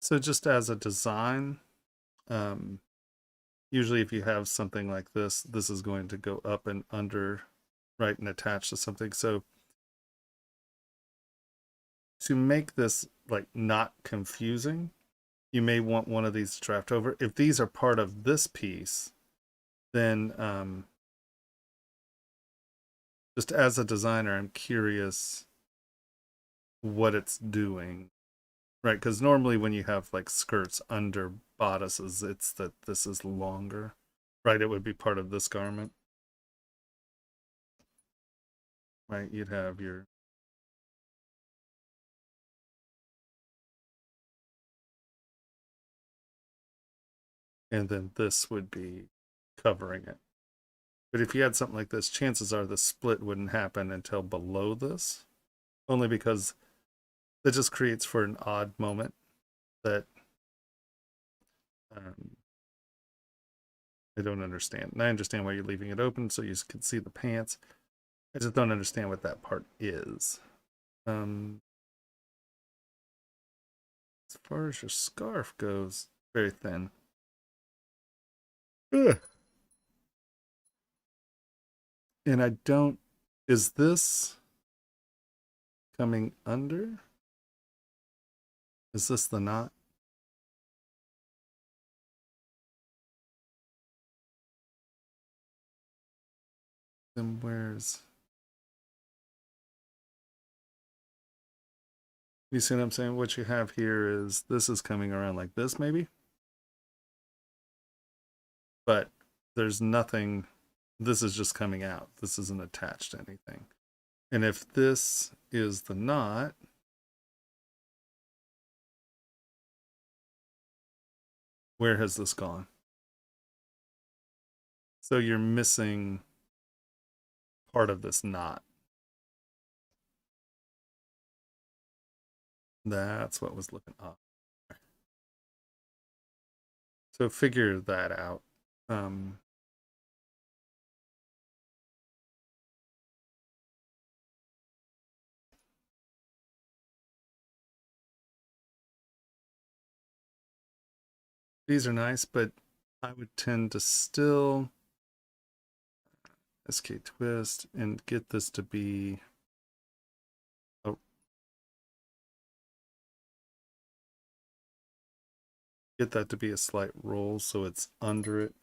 So just as a design, um, usually if you have something like this is going to go up and under, right, and attach to something. So to make this like not confusing, you may want one of these to draft over. If these are part of this piece, then just as a designer, I'm curious what it's doing, right? Because normally when you have like skirts under bodices, it's that this is longer, right? It would be part of this garment, right? You'd have your, and then this would be covering it. But if you had something like this, chances are the split wouldn't happen until below this, only because that just creates for an odd moment that um, I don't understand. And I understand why you're leaving it open so you can see the pants. I just don't understand what that part is. As far as your scarf goes, very thin. Ugh. And I don't. Is this coming under? Is this the knot? Then where's. You see what I'm saying? What you have here is this is coming around like this, maybe? But there's nothing. This is just coming out. This isn't attached to anything. And if this is the knot, where has this gone? So you're missing part of this knot. That's what was looking up. So figure that out. Um, These are nice, but I would tend to still SK twist and get this to be, oh, get that to be a slight roll so it's under it.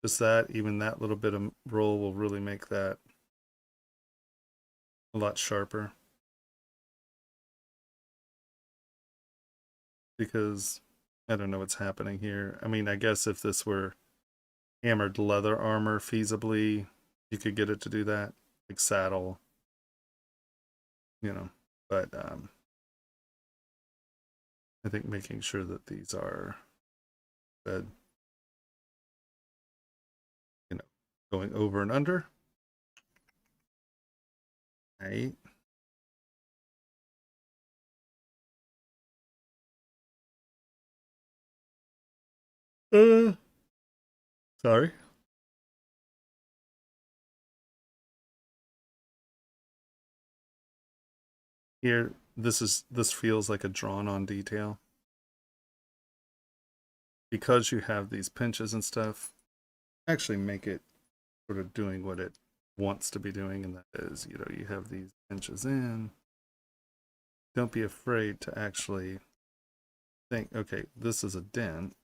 Just that, even that little bit of roll will really make that a lot sharper. Because I don't know what's happening here. I mean, I guess if this were hammered leather armor feasibly, you could get it to do that, like saddle, you know. But I think making sure that these are fed, you know, going over and under. Right. Sorry. Here, this feels like a drawn on detail. Because you have these pinches and stuff, actually make it sort of doing what it wants to be doing, and that is, you know, you have these pinches in. Don't be afraid to actually think, okay, this is a dent,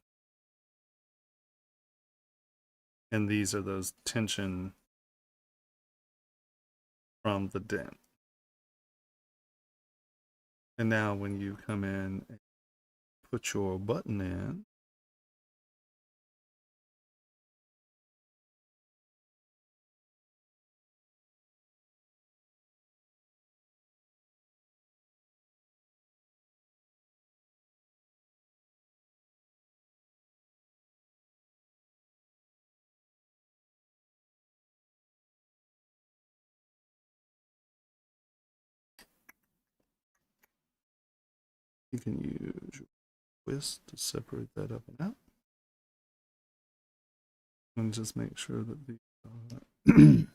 and these are those tension from the dent. And now when you come in and put your button in, you can use your twist to separate that up and out. And just make sure that the and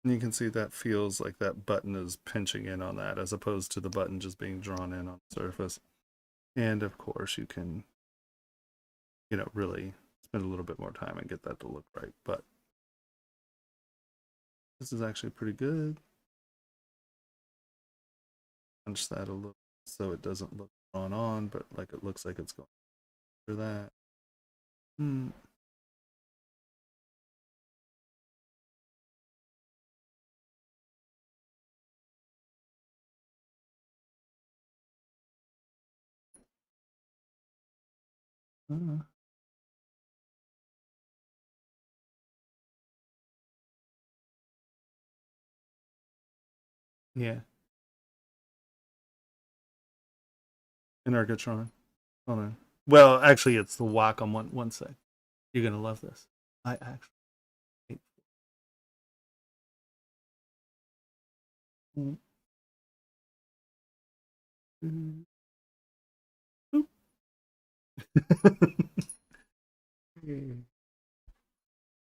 you can see that feels like that button is pinching in on that as opposed to the button just being drawn in on the surface. And of course you can, you know, really spend a little bit more time and get that to look right. But this is actually pretty good. Punch that a little so it doesn't look drawn on, but like it looks like it's going for that. Uh, yeah. Energatron. Hold on. Well, actually, it's the Wacom one. One sec. You're gonna love this. I actually.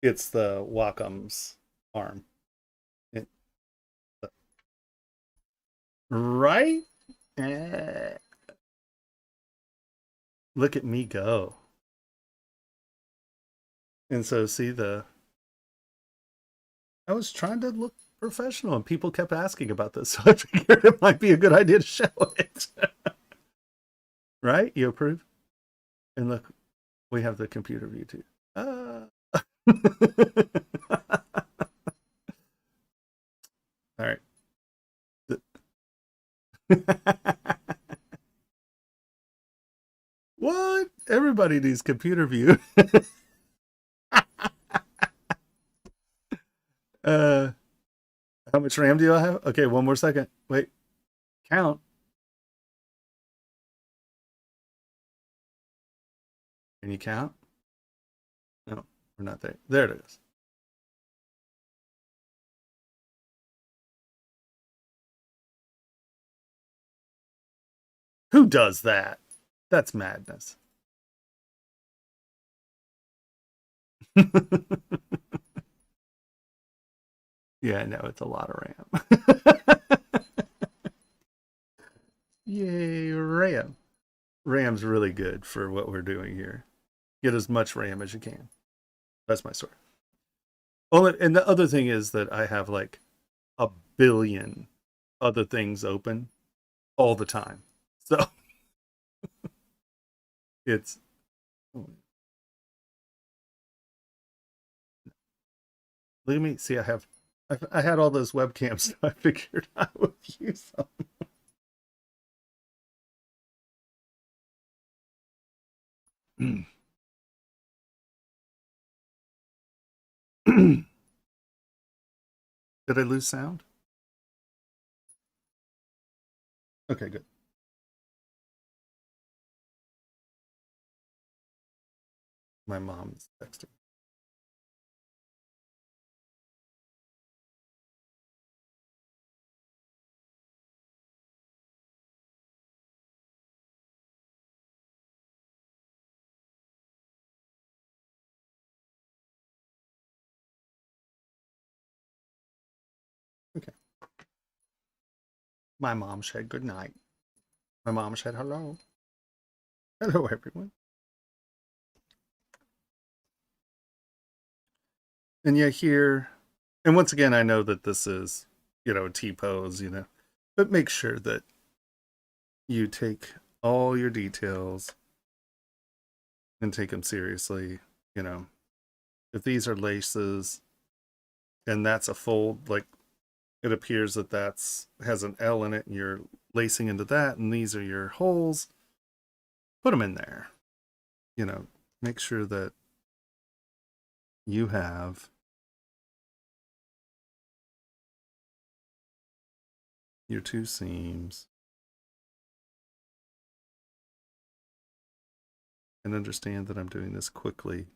It's the Wacom's arm. It, right? Look at me go. And so, see the. I was trying to look professional, and people kept asking about this, so I figured it might be a good idea to show it. Right? You approve? And look, we have the computer view too. All right. What? Everybody needs computer view. uh, how much RAM do I have? Okay, one more second. Wait, count. Can you count? No, we're not there. There it is. Who does that? That's madness. Yeah, I know it's a lot of RAM. Yay, RAM. RAM's really good for what we're doing here. Get as much RAM as you can. That's my story. Only, and the other thing is that I have like a billion other things open all the time. So it's look at me. See, I had all those webcams, so I figured I would use them. Did I lose sound? Okay, good. My mom's texting. Okay. My mom said good night. My mom said hello. Hello, everyone. And yet here, and once again, I know that this is, a T-pose, but make sure that you take all your details and take them seriously. If these are laces and that's a fold, like it appears that has an L in it and you're lacing into that, and these are your holes, put them in there. Make sure that you have your two seams and understand that I'm doing this quickly.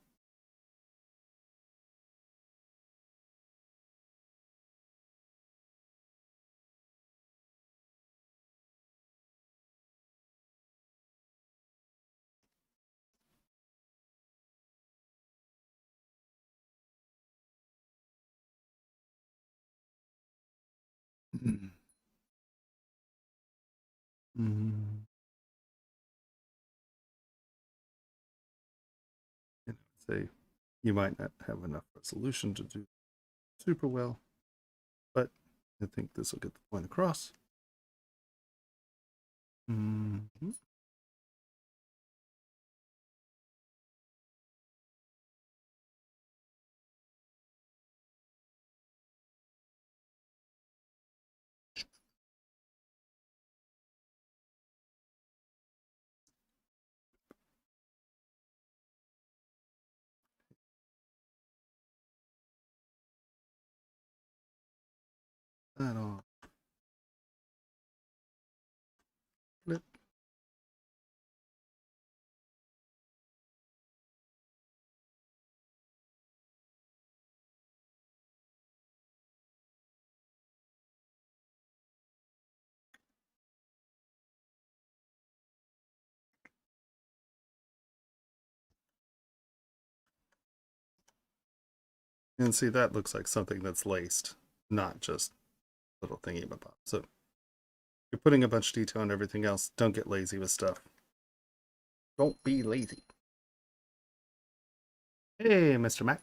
Mm-hmm. Say you might not have enough resolution to do super well, but I think this will get the point across. Mm-hmm. That off. Flip. And see, that looks like something that's laced, not just little thingy bob. So you're putting a bunch of detail on everything else. Don't get lazy with stuff. Don't be lazy. Hey, Mr. Mac.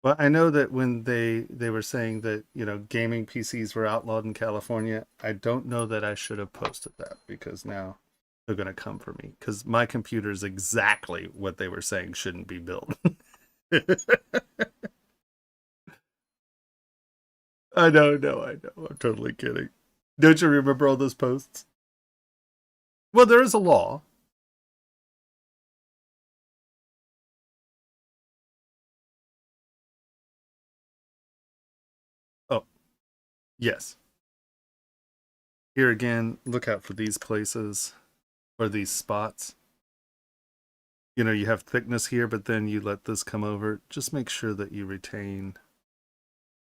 Well, I know that when they were saying that, gaming PCs were outlawed in California, I don't know that I should have posted that because now they're going to come for me because my computer is exactly what they were saying shouldn't be built. I know, no, I know. I'm totally kidding. Don't you remember all those posts? Well, there is a law. Oh, yes. Here again, look out for these places or these spots. You have thickness here, but then you let this come over. Just make sure that you retain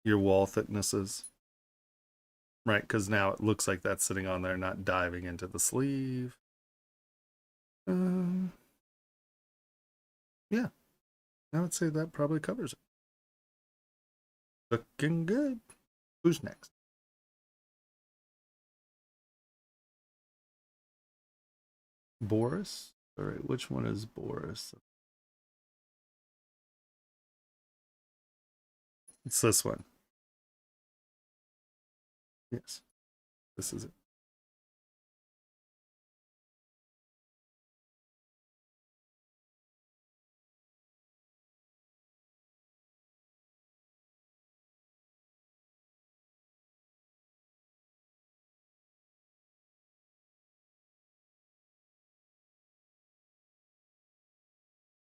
your wall thicknesses, right? Because now it looks like that's sitting on there, not diving into the sleeve. Um, Yeah, I would say that probably covers it. Looking good. Who's next? Boris? All right, which one is Boris? It's this one. Yes, this is it.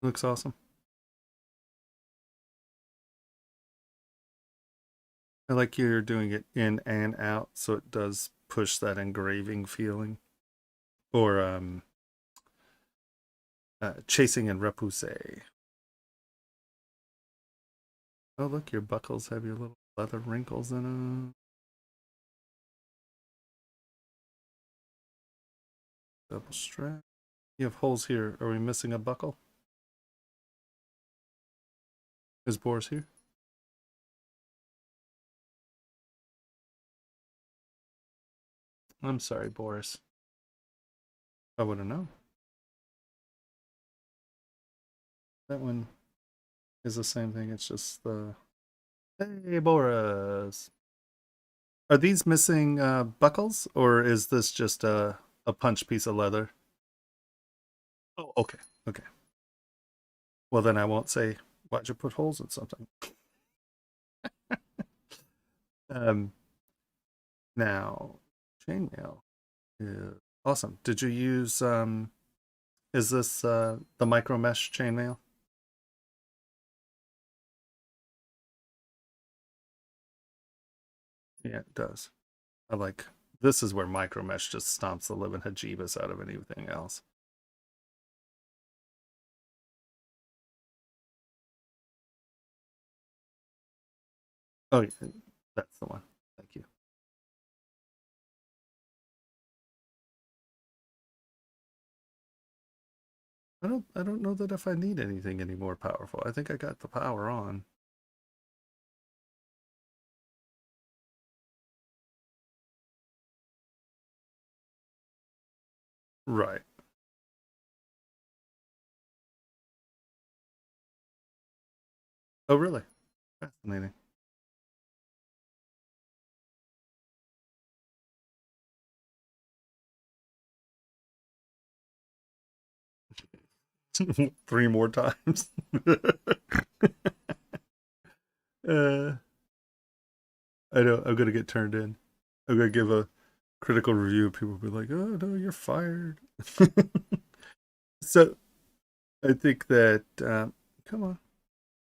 Looks awesome. I like you're doing it in and out, so it does push that engraving feeling. Or chasing and repousse. Oh, look, your buckles have your little leather wrinkles in them. Double strap. You have holes here. Are we missing a buckle? Is Boris here? I'm sorry, Boris. I wouldn't know. That one is the same thing. It's just the. Hey, Boris. Are these missing buckles, or is this just a punch piece of leather? Oh, okay. Okay. Well, then I won't say, why'd you put holes in something? Um, now, chainmail is awesome. Did you use, is this the micro mesh chainmail? Yeah, it does. I like, this is where micro mesh just stomps the living hajibas out of anything else. Oh, yeah, that's the one. Thank you. I don't know that if I need anything any more powerful. I think I got the power on. Right. Oh, really? Fascinating. Three more times. uh, I know I'm gonna get turned in. I'm gonna give a critical review. People will be like, "Oh no, you're fired." So I think that come on.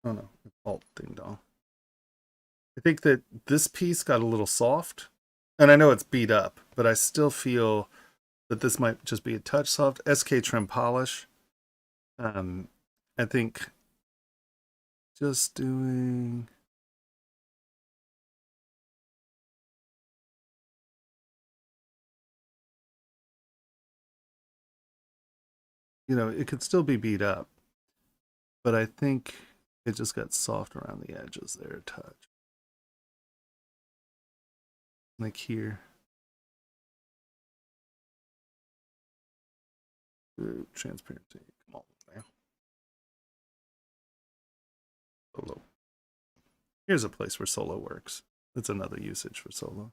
Oh no, alt ding dong. I think that this piece got a little soft, and I know it's beat up, but I still feel that this might just be a touch soft. SK trim polish. Um, I think just doing. It could still be beat up, but I think it just got soft around the edges there a touch. Like here. Ooh, transparency. Come on now. Solo. Here's a place where solo works. That's another usage for solo.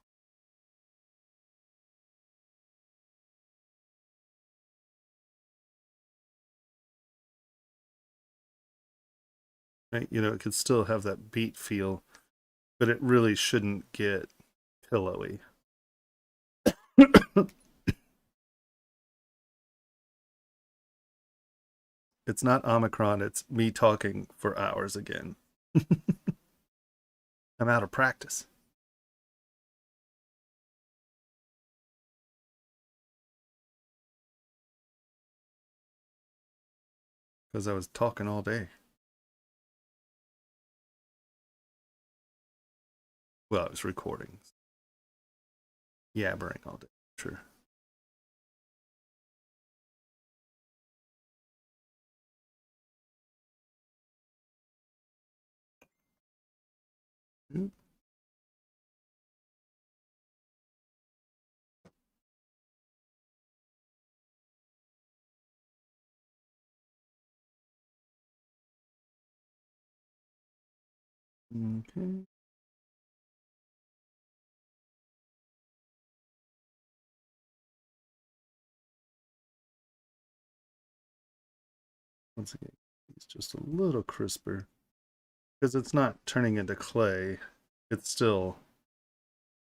Right? It could still have that beat feel, but it really shouldn't get pillowy. It's not Omicron, it's me talking for hours again. I'm out of practice because I was talking all day. Well, I was recording, yabbering all day. Sure. Okay. Once again, it's just a little crisper because it's not turning into clay. It's still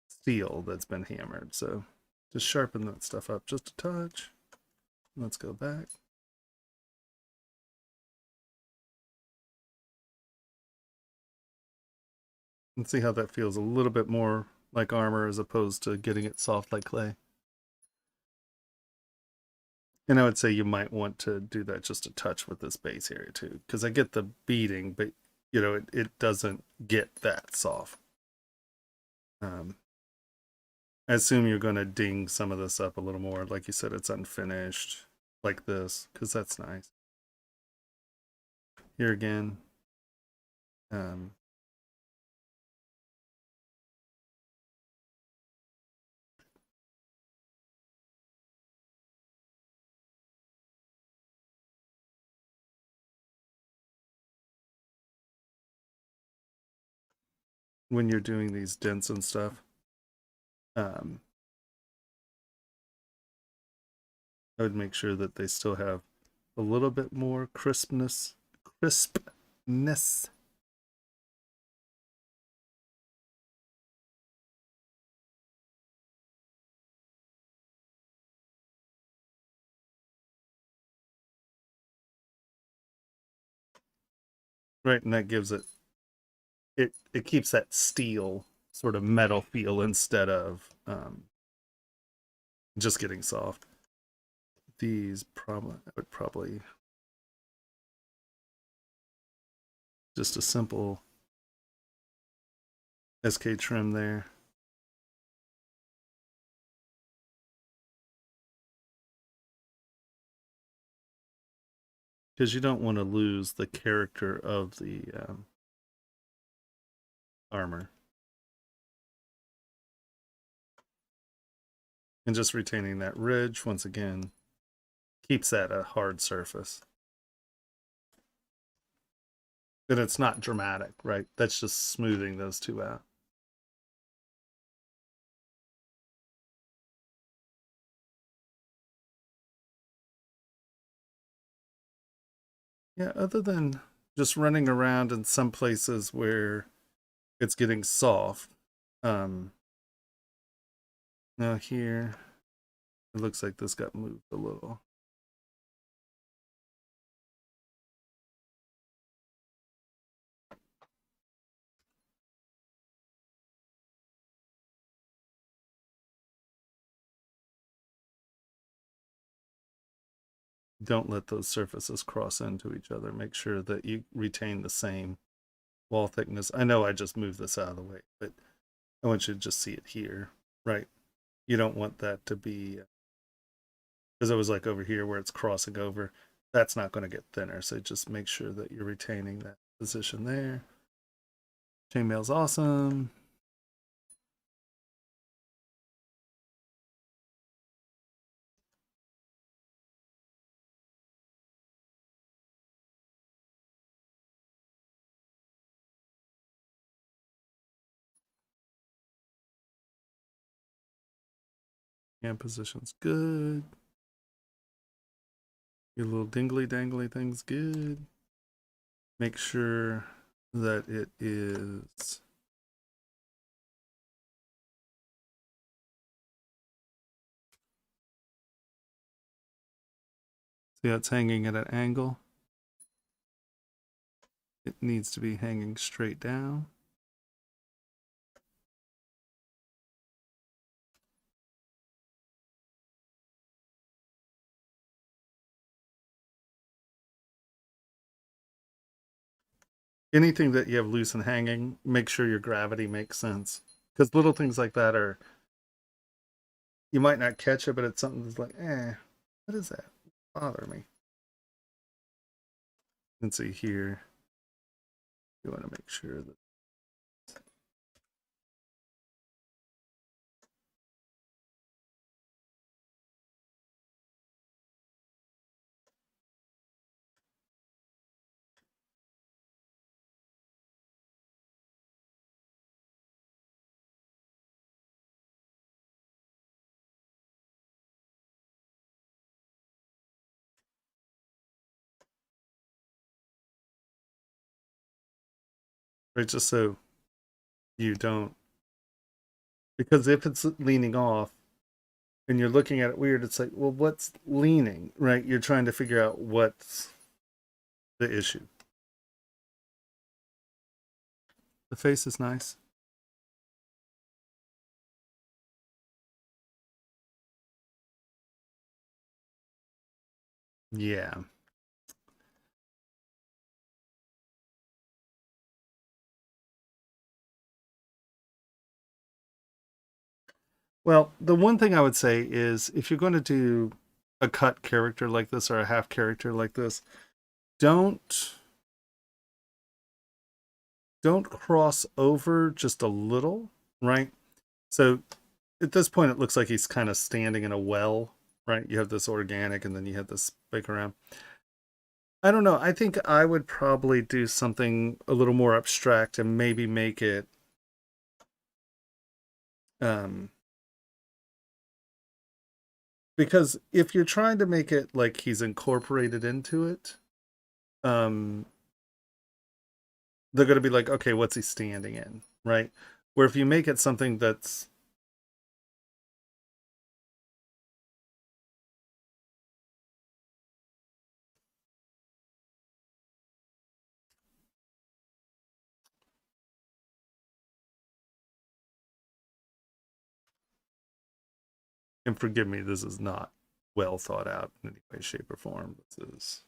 steel that's been hammered. So just sharpen that stuff up just a touch. Let's go back. And see how that feels a little bit more like armor as opposed to getting it soft like clay. And I would say you might want to do that just a touch with this base area too, because I get the beading, but you know, it doesn't get that soft. I assume you're going to ding some of this up a little more. Like you said, it's unfinished like this, because that's nice. Here again. Um, when you're doing these dents and stuff, I would make sure that they still have a little bit more crispness. Right, and that gives it keeps that steel sort of metal feel instead of just getting soft. These probably I would probably just a simple SK trim there. Because you don't want to lose the character of the armor. And just retaining that ridge, once again, keeps that a hard surface. And it's not dramatic, right? That's just smoothing those two out. Yeah, other than just running around in some places where it's getting soft. Now here, it looks like this got moved a little. Don't let those surfaces cross into each other. Make sure that you retain the same wall thickness. I know I just moved this out of the way, but I want you to just see it here, right? You don't want that to be, because it was like over here where it's crossing over. That's not going to get thinner. So just make sure that you're retaining that position there. Chainmail's awesome. Hand position's good. Your little dingly dangly thing's good. Make sure that it is see how it's hanging at an angle. It needs to be hanging straight down. Anything that you have loose and hanging, make sure your gravity makes sense. Because little things like that are, you might not catch it, but it's something that's like, what is that? Bother me. And see here, you want to make sure that right? Just so you don't, because if it's leaning off and you're looking at it weird, it's like, well, what's leaning, right? You're trying to figure out what's the issue. The face is nice. Yeah. Well, the one thing I would say is if you're going to do a cut character like this or a half character like this, don't don't cross over just a little, right? So at this point it looks like he's kind of standing in a well, right? You have this organic and then you have this big around. I don't know. I think I would probably do something a little more abstract and maybe make it um because if you're trying to make it like he's incorporated into it, um they're going to be like, okay, what's he standing in, right? Where if you make it something that's and forgive me, this is not well thought out in any way, shape, or form. This is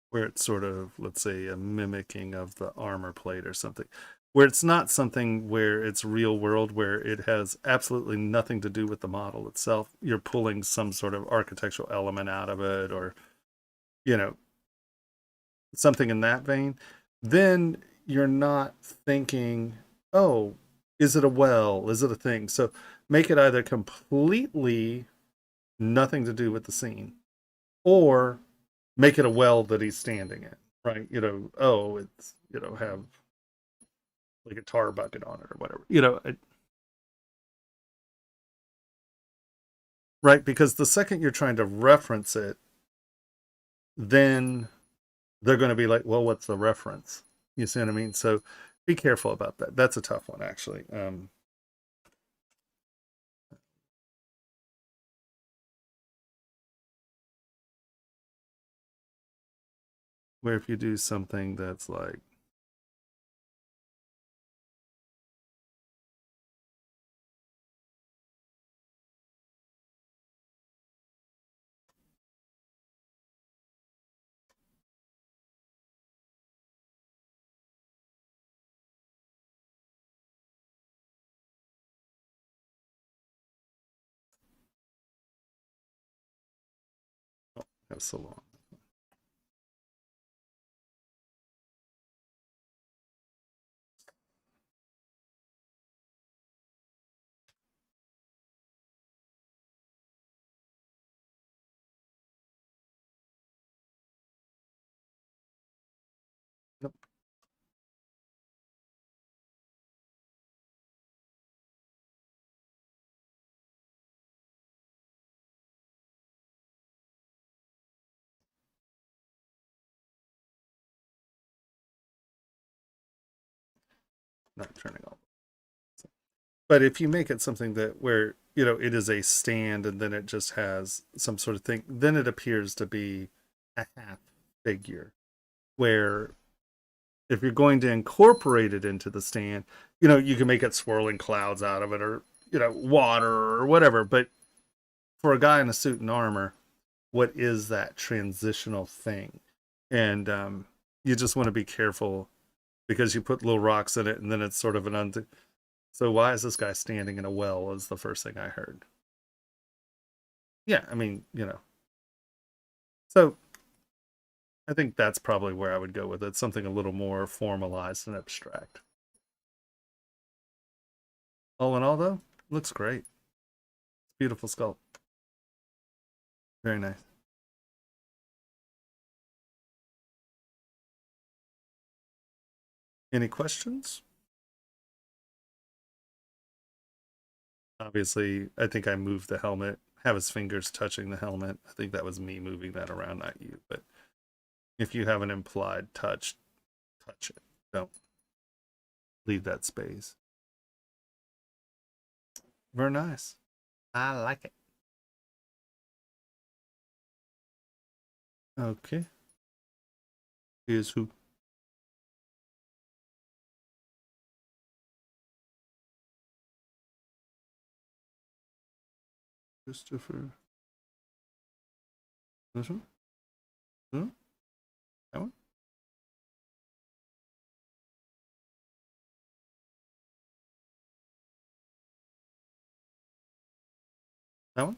where it's sort of, let's say, a mimicking of the armor plate or something, where it's not something where it's real world, where it has absolutely nothing to do with the model itself. You're pulling some sort of architectural element out of it, or, you know, something in that vein. Then you're not thinking, oh, is it a well? Is it a thing? So make it either completely nothing to do with the scene, or make it a well that he's standing in, right? Oh, it's, have like a tar bucket on it or whatever, right? Because the second you're trying to reference it, then they're going to be like, well, what's the reference? You see what I mean? So be careful about that. That's a tough one, actually. Where if you do something that's like, oh, that's so long. Yep. Not turning off. But if you make it something that where, it is a stand and then it just has some sort of thing, then it appears to be a half figure. Where if you're going to incorporate it into the stand, you can make it swirling clouds out of it, or, water or whatever. But for a guy in a suit and armor, what is that transitional thing? And you just want to be careful because you put little rocks in it and then it's sort of so why is this guy standing in a well was the first thing I heard. Yeah, I mean, so I think that's probably where I would go with it. Something a little more formalized and abstract. All in all, though, looks great. Beautiful sculpt. Very nice. Any questions? Obviously, I think I moved the helmet, have his fingers touching the helmet. I think that was me moving that around, not you. But if you have an implied touch, touch it. Don't leave that space. Very nice. I like it. Okay. Here's who. Christopher. This one? Hmm? That one? That one?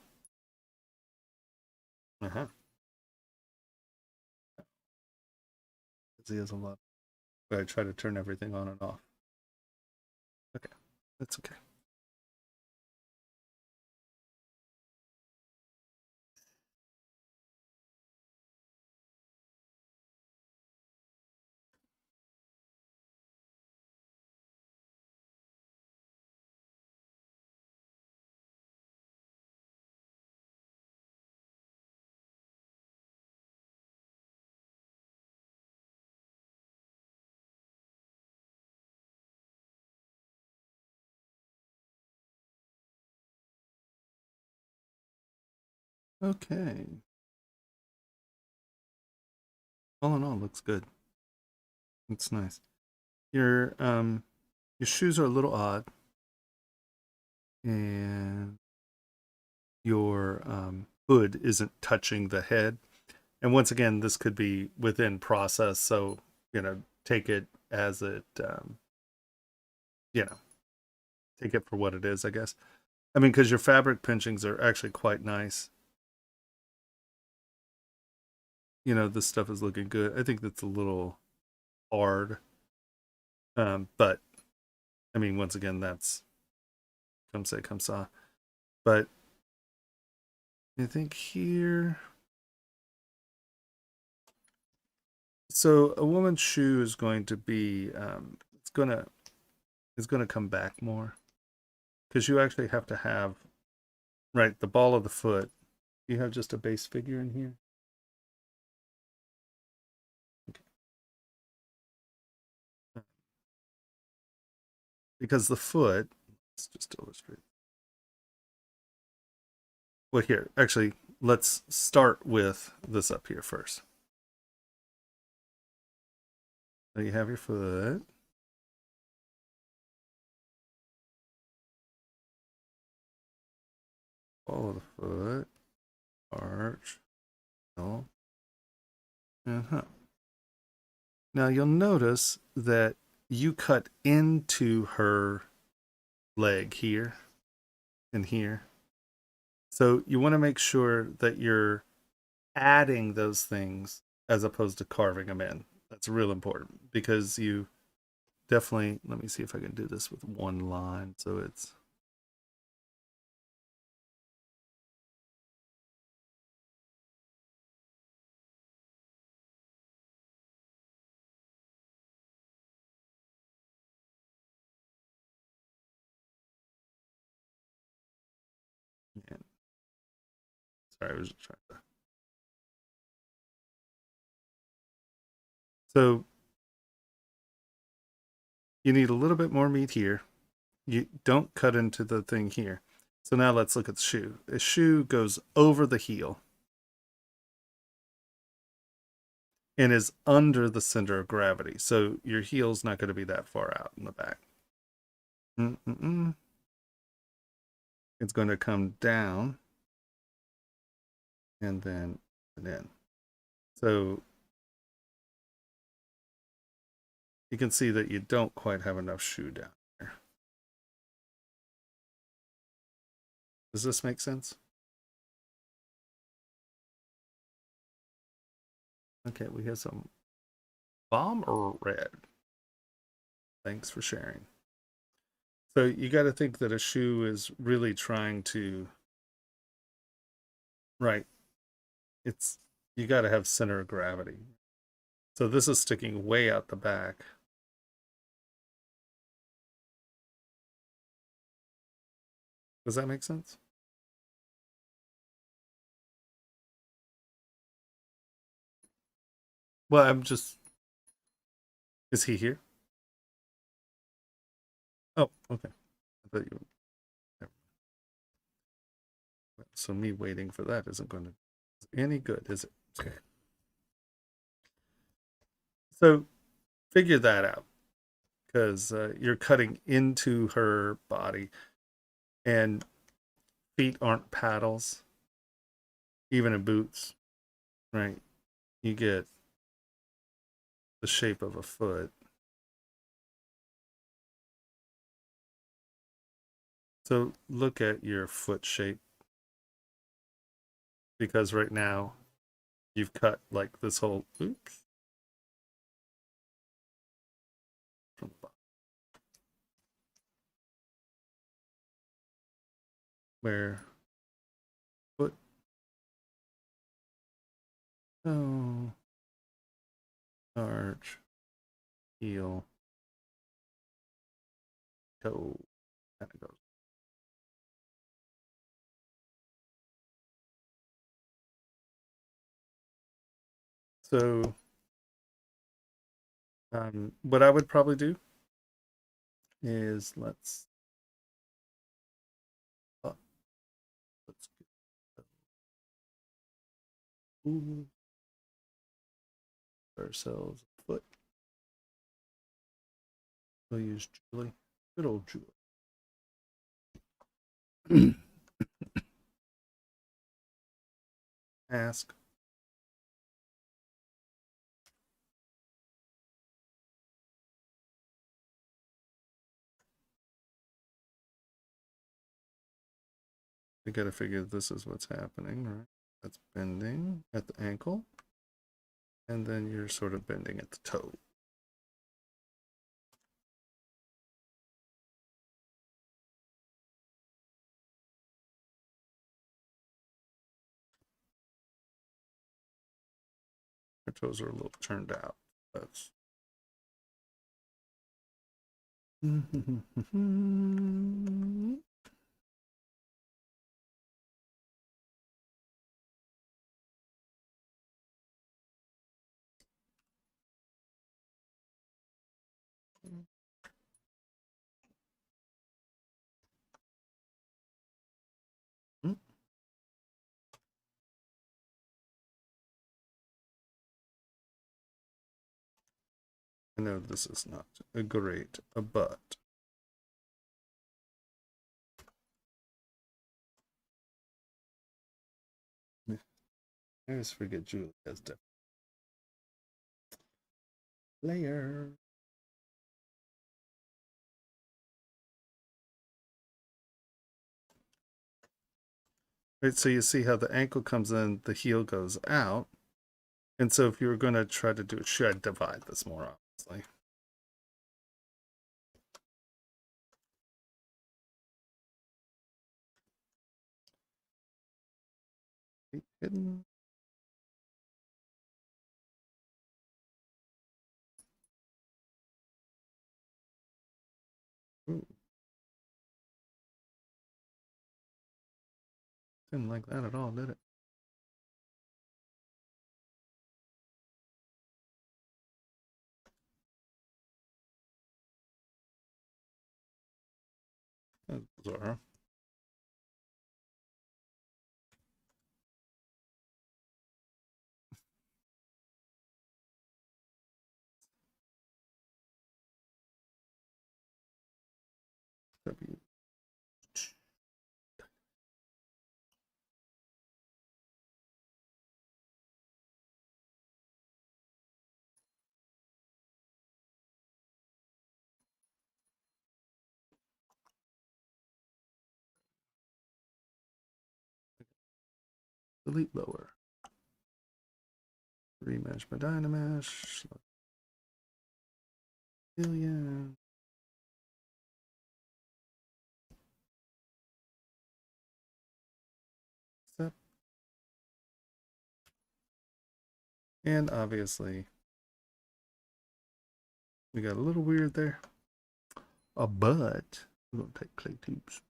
Uh-huh. He has a lot. But I try to turn everything on and off. Okay. That's okay. Okay. All in all, looks good. It's nice. Your shoes are a little odd, and your hood isn't touching the head. And once again, this could be within process, so take it as it you know, take it for what it is, I guess. I mean, because your fabric pinchings are actually quite nice. This stuff is looking good. I think that's a little hard. But I mean, once again, that's come say, come saw. But I think here, so a woman's shoe is going to be, it's gonna come back more because you actually have to have, right, the ball of the foot. You have just a base figure in here. Okay. Because the foot, let's just illustrate. Well, here, actually, let's start with this up here first. So you have your foot. Ball of the foot. Arch. No. Uh-huh. Now you'll notice that you cut into her leg here and here. So you want to make sure that you're adding those things as opposed to carving them in. That's real important because you definitely, let me see if I can do this with one line. So it's, yeah. Sorry, I was just trying to. So you need a little bit more meat here. You don't cut into the thing here. So now let's look at the shoe. The shoe goes over the heel and is under the center of gravity. So your heel's not going to be that far out in the back. Mm-mm-mm. It's going to come down and then in. So you can see that you don't quite have enough shoe down here. Does this make sense? Okay, we have some bomb or red. Thanks for sharing. So you got to think that a shoe is really trying to, right, it's, you got to have center of gravity. So this is sticking way out the back. Does that make sense? Well, I'm just. Is he here? Oh, okay. I thought you. So me waiting for that isn't going to be any good, is it? So figure that out because you're cutting into her body, and feet aren't paddles, even in boots, right? You get the shape of a foot. So look at your foot shape because right now you've cut like this whole oops from the bottom where foot oh arch heel toe kind of goes. So what I would probably do is uh, let's get ourselves a foot. We'll use Julie, good old Julie. Ask. We got to figure this is what's happening, right? That's bending at the ankle, and then you're sort of bending at the toe. Her toes are a little turned out. That's I know this is not a great, but I always forget Julie has different layer. Right, so you see how the ankle comes in, the heel goes out. And so if you were going to try to do it, should I divide this more obviously? Hidden. Ooh. Didn't like that at all, did it? That's bizarre. W. Delete lower. Remesh by Dynamesh. Billion. Step. And obviously, we got a little weird there. But we're going to take clay tubes.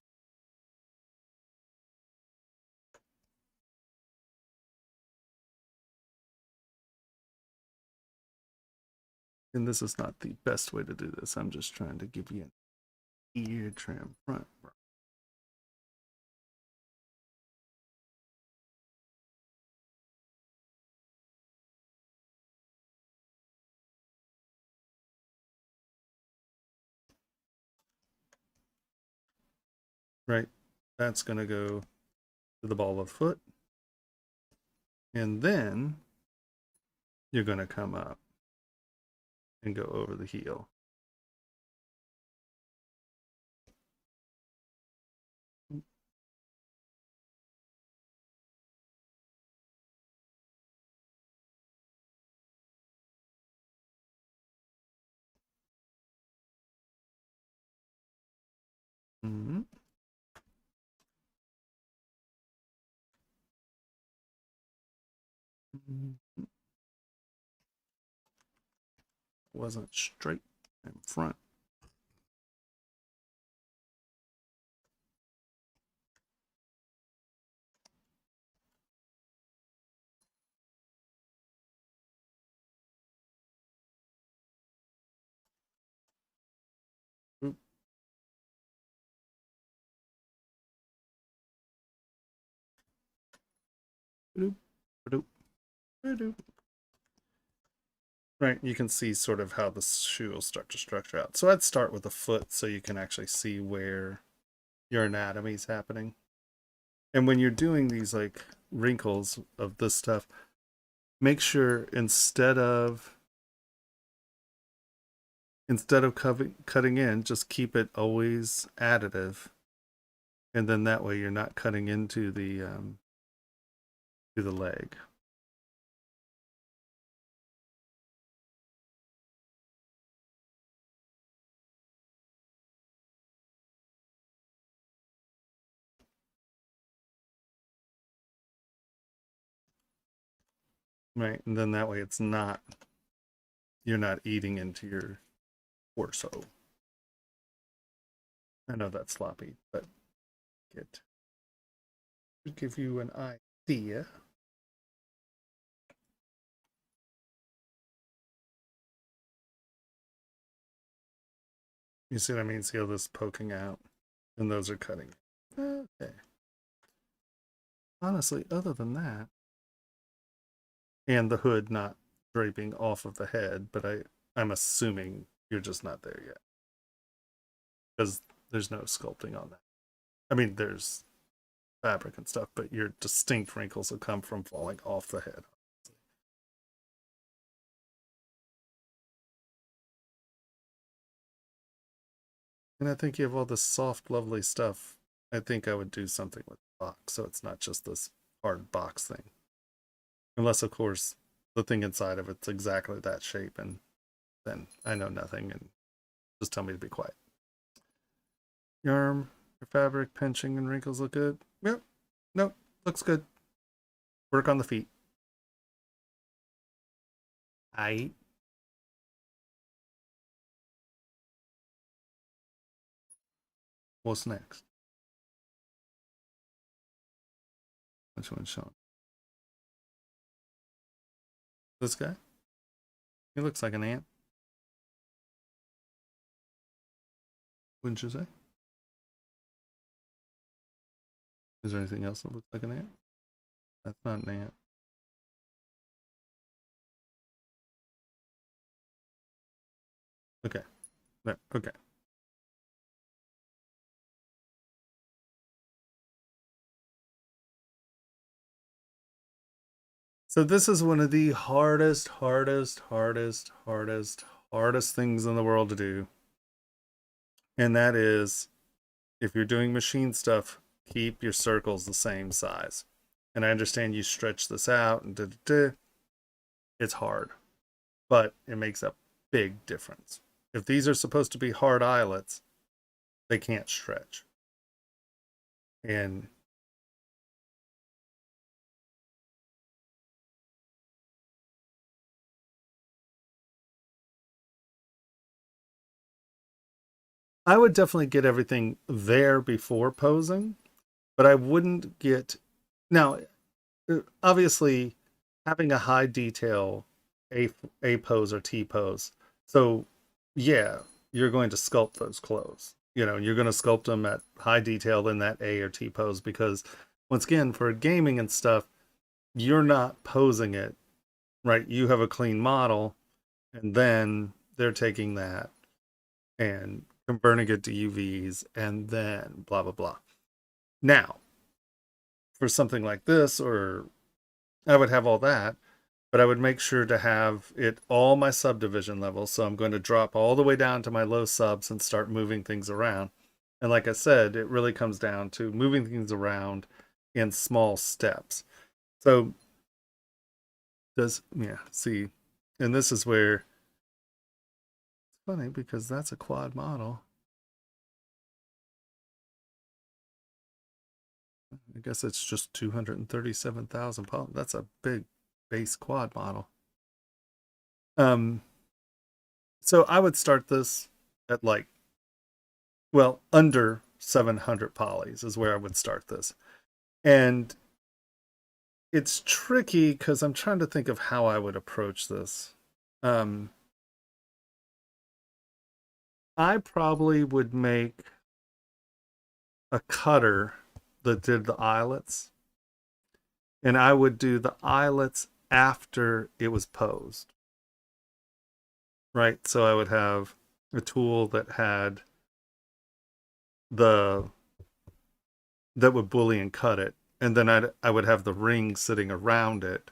And this is not the best way to do this. I'm just trying to give you an ear trim front. Right, that's going to go to the ball of the foot. And then you're going to come up and go over the heel. Mm-hmm. Wasn't straight in front. Oop. Ba-doop, ba-doop, ba-doop. Right, you can see sort of how the shoe will start to structure out. So I'd start with the foot so you can actually see where your anatomy is happening. And when you're doing these like wrinkles of this stuff, make sure instead of cutting in, just keep it always additive. And then that way you're not cutting into the leg. Right, and then that way it's not, you're not eating into your torso. I know that's sloppy, but it should give you an idea. You see what I mean? See how this is poking out? And those are cutting. Okay. Honestly, other than that, and the hood not draping off of the head, but I'm assuming you're just not there yet. Because there's no sculpting on that. I mean, there's fabric and stuff, but your distinct wrinkles will come from falling off the head. And I think you have all this soft, lovely stuff. I think I would do something with the box, so it's not just this hard box thing. Unless, of course, the thing inside of it's exactly that shape, and then I know nothing, and just tell me to be quiet. Your arm, your fabric, pinching, and wrinkles look good? Yep. Nope. Looks good. Work on the feet. What's next? Which one's showing? This guy? He looks like an ant. Wouldn't you say? Is there anything else that looks like an ant? That's not an ant. Okay. There. Okay. So this is one of the hardest things in the world to do. And that is, if you're doing machine stuff, keep your circles the same size. And I understand you stretch this out and it's hard, but it makes a big difference. If these are supposed to be hard eyelets, they can't stretch. And I would definitely get everything there before posing, but I wouldn't get, now, obviously having a high detail A pose or T pose So, yeah, you're going to sculpt those clothes. You know, you're going to sculpt them at high detail in that A or T pose because, once again, for gaming and stuff, you're not posing it, right? You have a clean model, and then they're taking that and converting it to UVs, and then blah, blah, blah. Now, for something like this, or I would have all that, but I would make sure to have it all my subdivision levels. So I'm going to drop all the way down to my low subs and start moving things around. And like I said, it really comes down to moving things around in small steps. So see, and this is where it's funny because that's a quad model. I guess it's just 237,000 pounds. That's a big base quad model. So I would start this at like, well, under 700 polys is where I would start this. And it's tricky because I'm trying to think of how I would approach this. I probably would make a cutter that did the eyelets, and I would do the eyelets after it was posed. Right? So I would have a tool that had the that would Boolean cut it, and then I would have the ring sitting around it,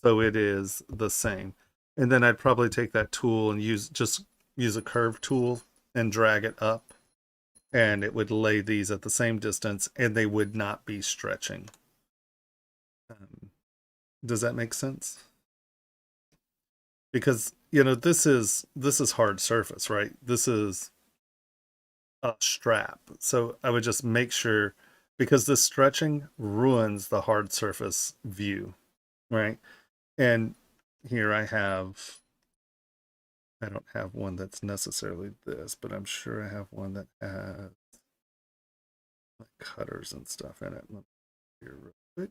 so it is the same. And then I'd probably take that tool and use a curve tool and drag it up, and it would lay these at the same distance, and they would not be stretching. Does that make sense? Because this is hard surface, right? This is a strap. So I would just make sure, because this stretching ruins the hard surface view, right? And here I don't have one that's necessarily this, but I'm sure I have one that has like cutters and stuff in it. Let me here real quick.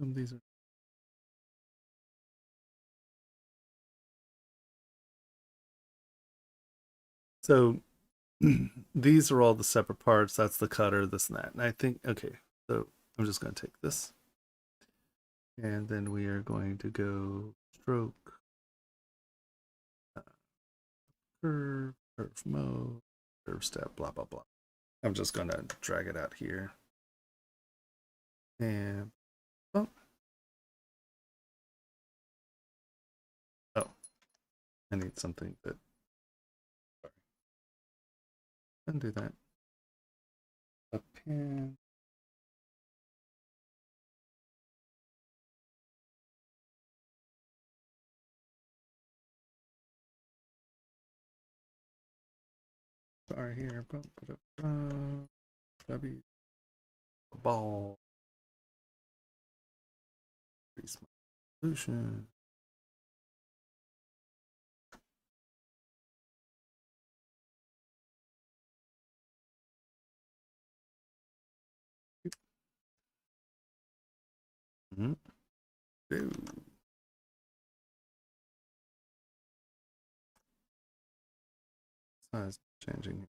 And these are so these are all the separate parts. That's the cutter, this and that. And I think, okay, so I'm just going to take this, and then we are going to go stroke, curve mode, curve step, blah, blah, blah. I'm just going to drag it out here. And, oh, I need something that, sorry, undo that. A pin. Sorry, here. W. Ball. Solution. Mm-hmm. Size changing.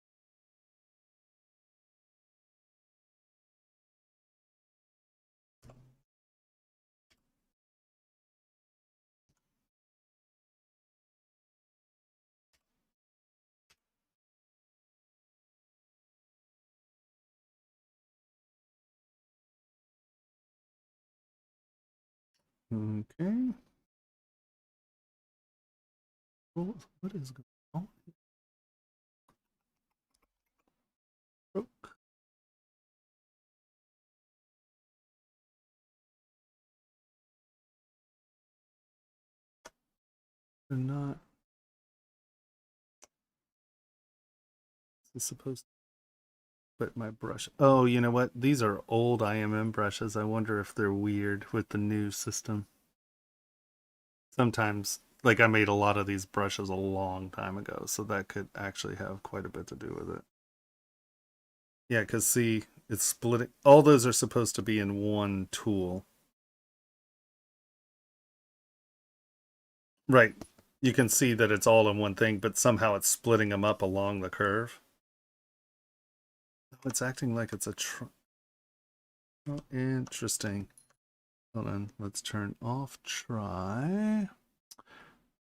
Okay. What is going on? Stroke. They're not. This is supposed to put my brush. Oh, you know what? These are old IMM brushes. I wonder if they're weird with the new system. Sometimes, like I made a lot of these brushes a long time ago, so that could actually have quite a bit to do with it. Yeah, because see, it's splitting. All those are supposed to be in one tool. Right. You can see that it's all in one thing, but somehow it's splitting them up along the curve. Oh, it's acting like it's a oh, interesting. Hold on. Let's turn off try.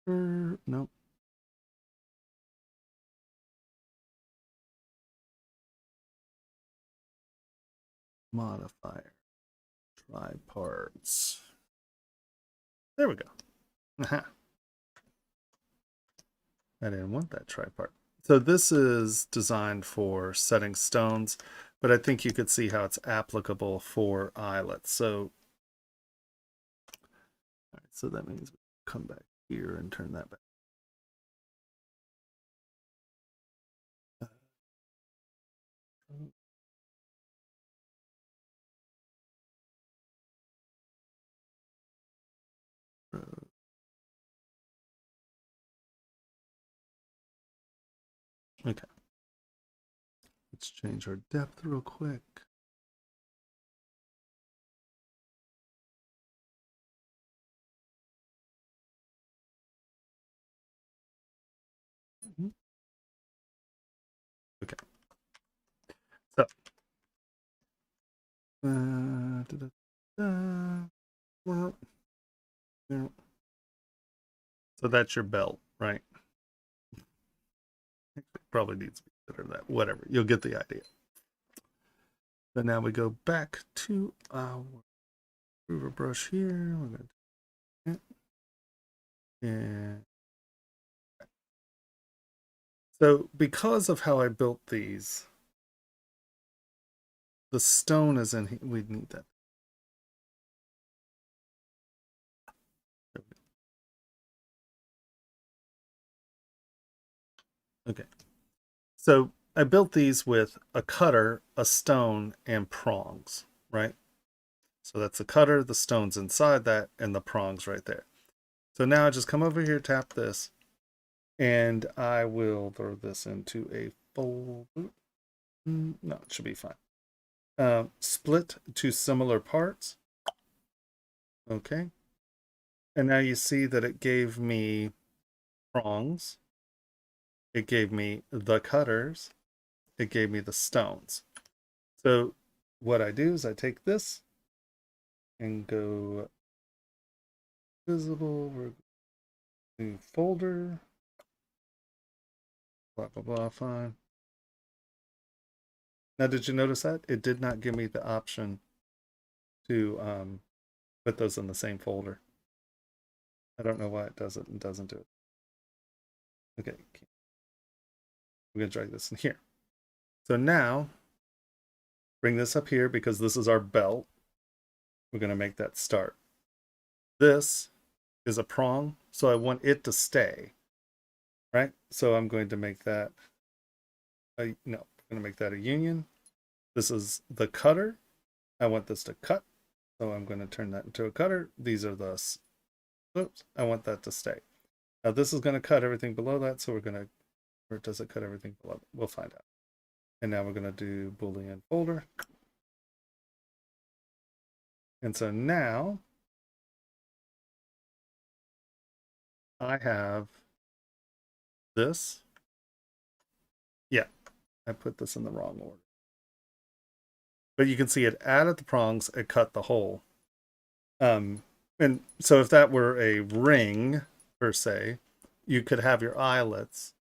Nope. Modifier. Try parts. There we go. I didn't want that try part. So this is designed for setting stones, but I think you could see how it's applicable for eyelets. So, all right, so that means we come back here and turn that back. Okay. Let's change our depth real quick. Okay. So, well, yeah. So that's your belt, right? It probably needs to be better than that. Whatever. You'll get the idea. So now we go back to our mover brush here. We're going to do it. And so because of how I built these, the stone is in here. We need that. Okay. So I built these with a cutter, a stone, and prongs, right? So that's the cutter, the stone's inside that, and the prongs right there. So now I just come over here, tap this, and I will throw this into a folder. No, it should be fine. Split to similar parts. Okay. And now you see that it gave me prongs. It gave me the cutters. It gave me the stones. So what I do is I take this and go visible, new folder, blah, blah, blah, fine. Now, did you notice that? It did not give me the option to put those in the same folder. I don't know why it does it and doesn't do it. Okay, we're going to drag this in here. So now, bring this up here because this is our belt. We're going to make that start. This is a prong, so I want it to stay, right? So I'm going to make that, no, I'm going to make that a union. This is the cutter. I want this to cut, so I'm going to turn that into a cutter. These are the, oops, I want that to stay. Now this is going to cut everything below that, so we're going to, or does it cut everything below? We'll find out. And now we're going to do Boolean folder. And so now I have this. Yeah, I put this in the wrong order. But you can see it added the prongs, it cut the hole. And so if that were a ring, per se, you could have your eyelets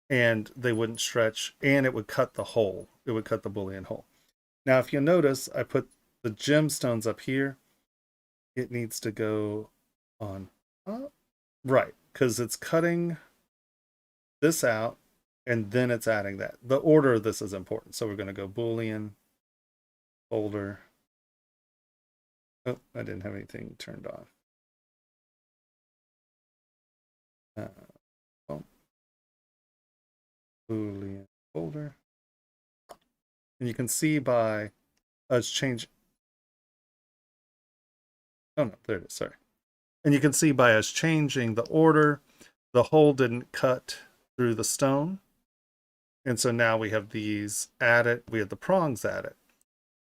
and they wouldn't stretch and it would cut the hole. It would cut the Boolean hole. Now, if you notice, I put the gemstones up here. It needs to go on up. Right, because it's cutting this out and then it's adding that. The order of this is important. So we're going to go Boolean folder. Oh, I didn't have anything turned on. Boolean folder. And you can see by us change. Oh no, there it is. Sorry. And you can see by us changing the order, the hole didn't cut through the stone. And so now we have these added, we have the prongs added.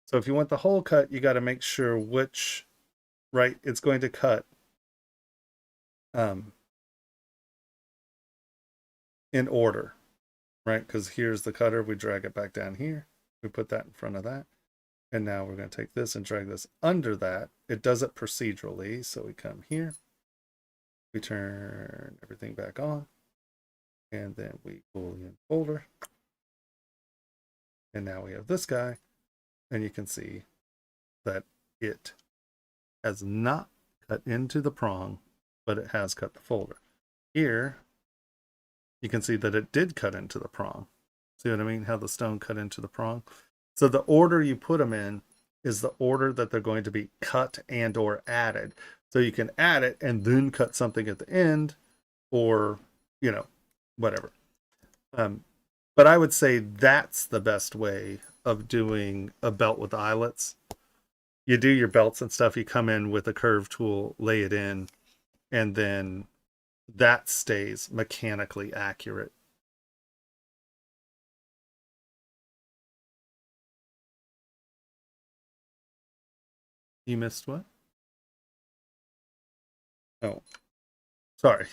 So if you want the whole cut, you got to make sure which, right, it's going to cut in order, right? Because here's the cutter, we drag it back down here, we put that in front of that. And now we're going to take this and drag this under that. It does it procedurally. So we come here, we turn everything back on, and then we boolean folder. And now we have this guy, and you can see that it has not cut into the prong, but it has cut the folder. Here, you can see that it did cut into the prong. See what I mean? How the stone cut into the prong. So the order you put them in is the order that they're going to be cut and or added. So you can add it and then cut something at the end, or, you know, whatever. But I would say that's the best way of doing a belt with eyelets. You do your belts and stuff, you come in with a curve tool, lay it in, and then that stays mechanically accurate. You missed what? Oh, sorry.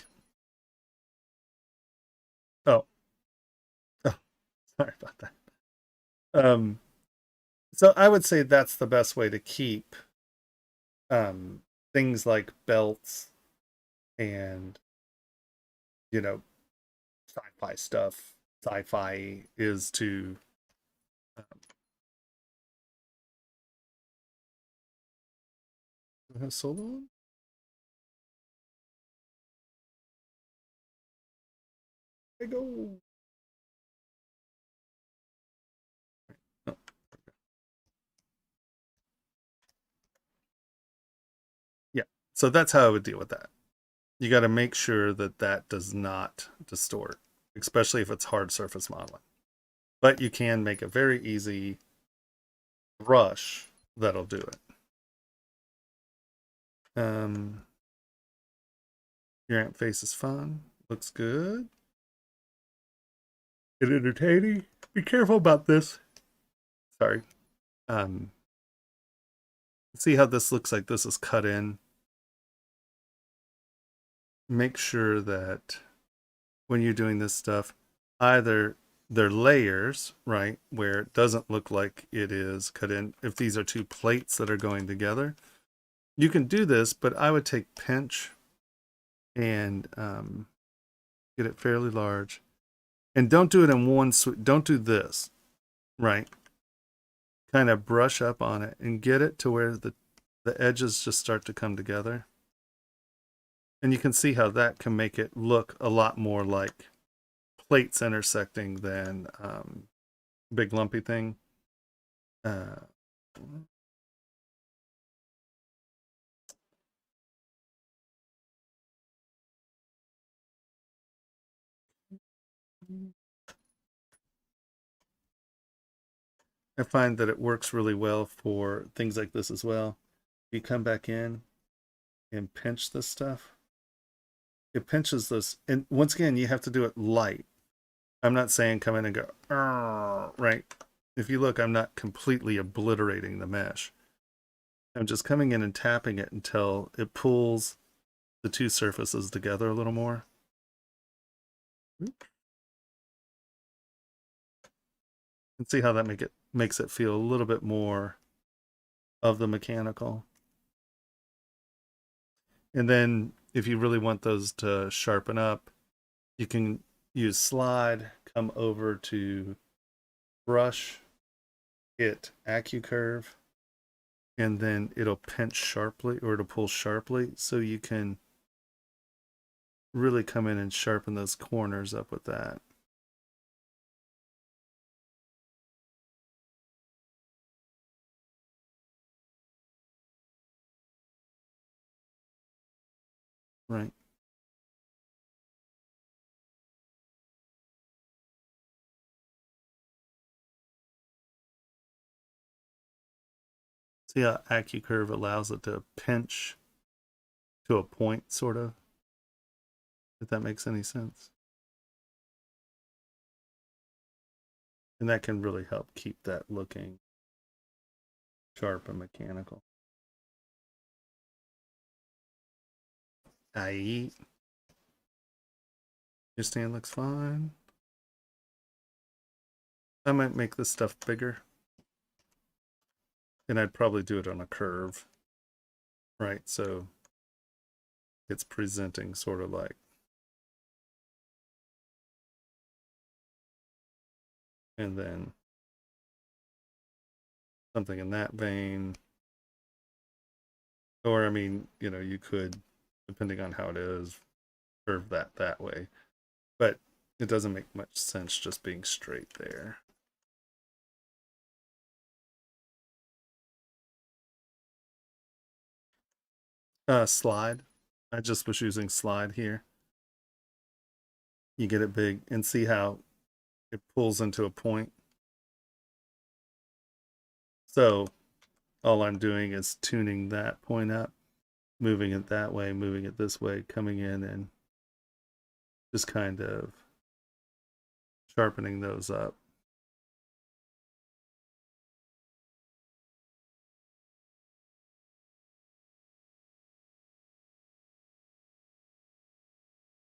Oh, oh, sorry about that. So I would say that's the best way to keep things like belts and, you know, sci-fi stuff. Sci-fi is to has solo on? I go. Oh. Yeah, so that's how I would deal with that. You got to make sure that that does not distort, especially if it's hard surface modeling. But you can make a very easy brush that'll do it. Your ant face is fun. Looks good. And entertaining. Be careful about this. Sorry. See how this looks like this is cut in? Make sure that when you're doing this stuff, either they're layers, right, where it doesn't look like it is cut in. If these are two plates that are going together, you can do this, but I would take pinch and get it fairly large. And don't do it in one sweep. Don't do this, right? Kind of brush up on it and get it to where the edges just start to come together. And you can see how that can make it look a lot more like plates intersecting than big lumpy thing. I find that it works really well for things like this as well. You come back in and pinch this stuff. It pinches this, and once again, you have to do it light. I'm not saying come in and go, right? If you look, I'm not completely obliterating the mesh. I'm just coming in and tapping it until it pulls the two surfaces together a little more. And see how that makes it feel a little bit more of the mechanical. And then if you really want those to sharpen up, you can use slide, come over to brush, hit AccuCurve, and then it'll pinch sharply or it'll pull sharply, so you can really come in and sharpen those corners up with that. Right. See how AccuCurve allows it to pinch to a point, sort of, if that makes any sense. And that can really help keep that looking sharp and mechanical. Your stand looks fine. I might make this stuff bigger. And I'd probably do it on a curve. Right, so it's presenting sort of like. And then something in that vein. Or, I mean, you know, you could, depending on how it is, curve that way. But it doesn't make much sense just being straight there. Slide. I just was using slide here. You get it big and see how it pulls into a point. So all I'm doing is tuning that point up, moving it that way, moving it this way, coming in and just kind of sharpening those up.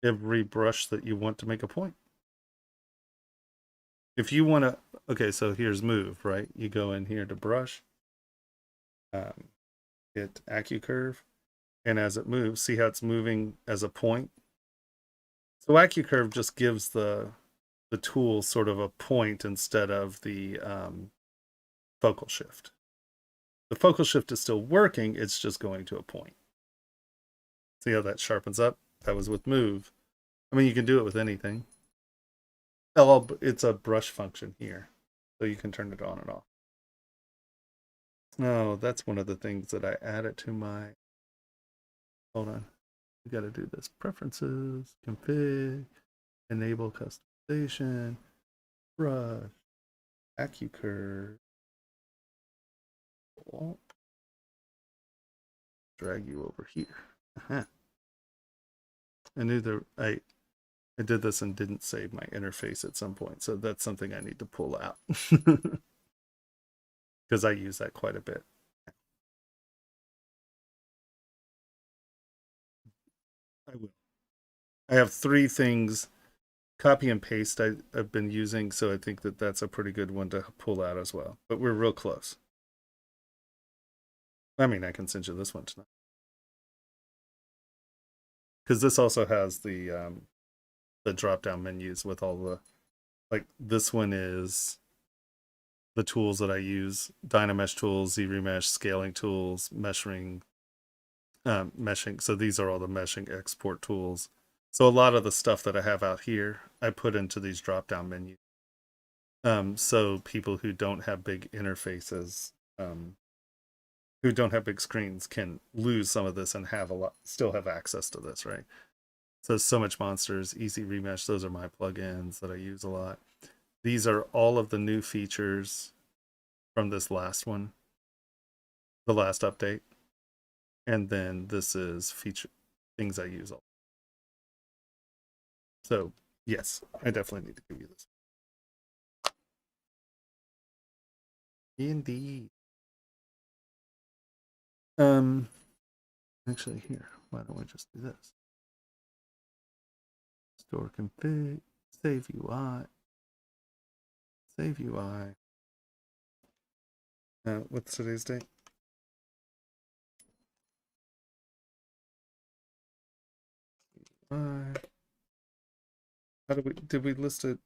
Every brush that you want to make a point. If you want to, okay, so here's move, right? You go in here to brush, hit AccuCurve, and as it moves, see how it's moving as a point? So AccuCurve just gives the tool sort of a point instead of the focal shift. The focal shift is still working, it's just going to a point. See how that sharpens up? That was with move. I mean, you can do it with anything. Oh, it's a brush function here, so you can turn it on and off. Oh, that's one of the things that I added to my, hold on, we got to do this. Preferences, config, enable customization, brush, AccuCurve. Drag you over here. I knew I did this and didn't save my interface at some point, so that's something I need to pull out because I use that quite a bit. I will. I have 3 things, copy and paste I've been using, so I think that that's a pretty good one to pull out as well. But we're real close. I mean, I can send you this one tonight. Because this also has the drop-down menus with all the, like this one is the tools that I use: Dynamesh tools, ZBrush scaling tools, meshing. So these are all the meshing export tools. So a lot of the stuff that I have out here, I put into these drop-down menus. So people who don't have big interfaces, who don't have big screens, can lose some of this and have still have access to this, right? So much monsters, easy remesh. Those are my plugins that I use a lot. These are all of the new features from this last one, the last update. And then this is feature things I use all. So yes, I definitely need to give you this. Indeed. Actually here, why don't we just do this? Store config, save UI, save UI. What's today's date? How did we list it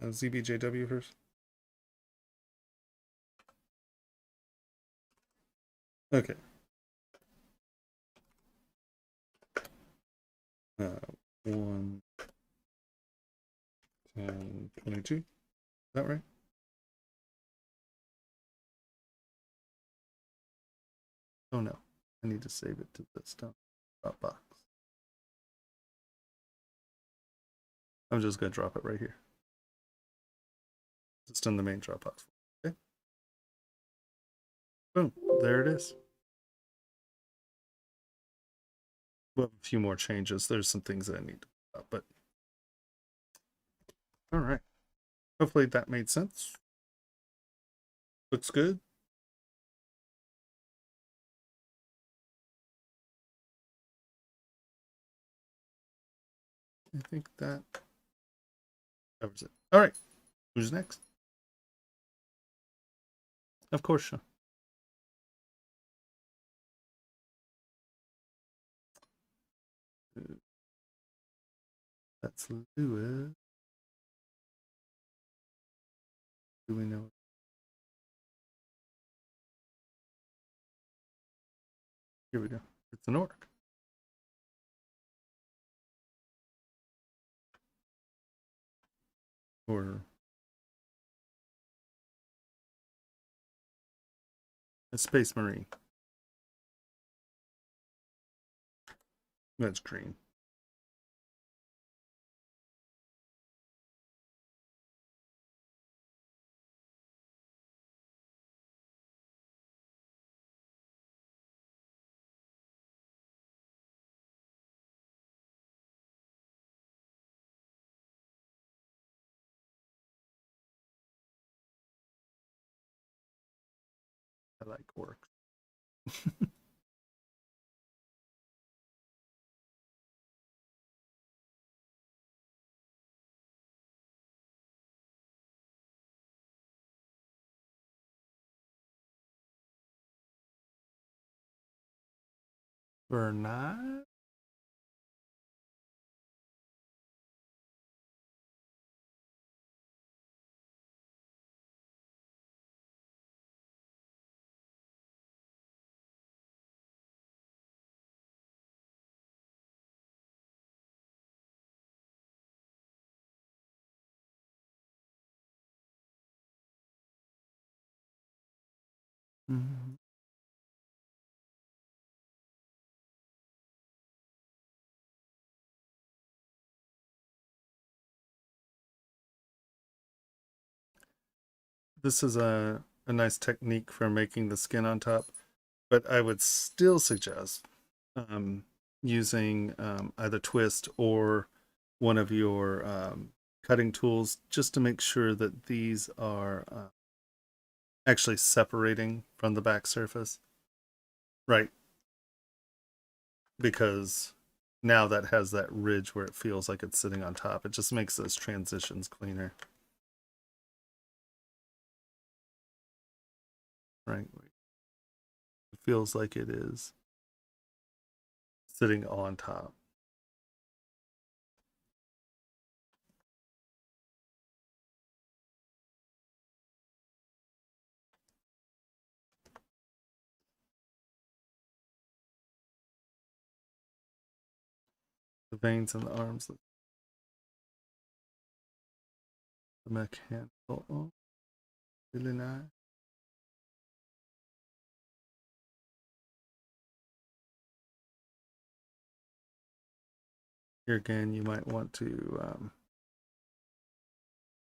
ZBJW first? Okay. 1 10 22. Is that right? Oh no, I need to save it to this Dropbox. I'm just gonna drop it right here. Just in the main Dropbox. Okay. Boom, there it is. We'll have a few more changes. There's some things that I need to put up, but all right. Hopefully that made sense. Looks good. I think that covers it. All right. Who's next? Of course, Sean. Let's do it. Do we know? Here we go. It's an orc. Or a space marine. That's green. I like orcs. Bernard? Mm-hmm. This is a nice technique for making the skin on top, but I would still suggest using either twist or one of your cutting tools just to make sure that these are actually separating from the back surface. Right. Because now that has that ridge where it feels like it's sitting on top. It just makes those transitions cleaner. Right. It feels like it is sitting on top. The veins in the arms look mechanical. Oh, really nice. Here again, you might want to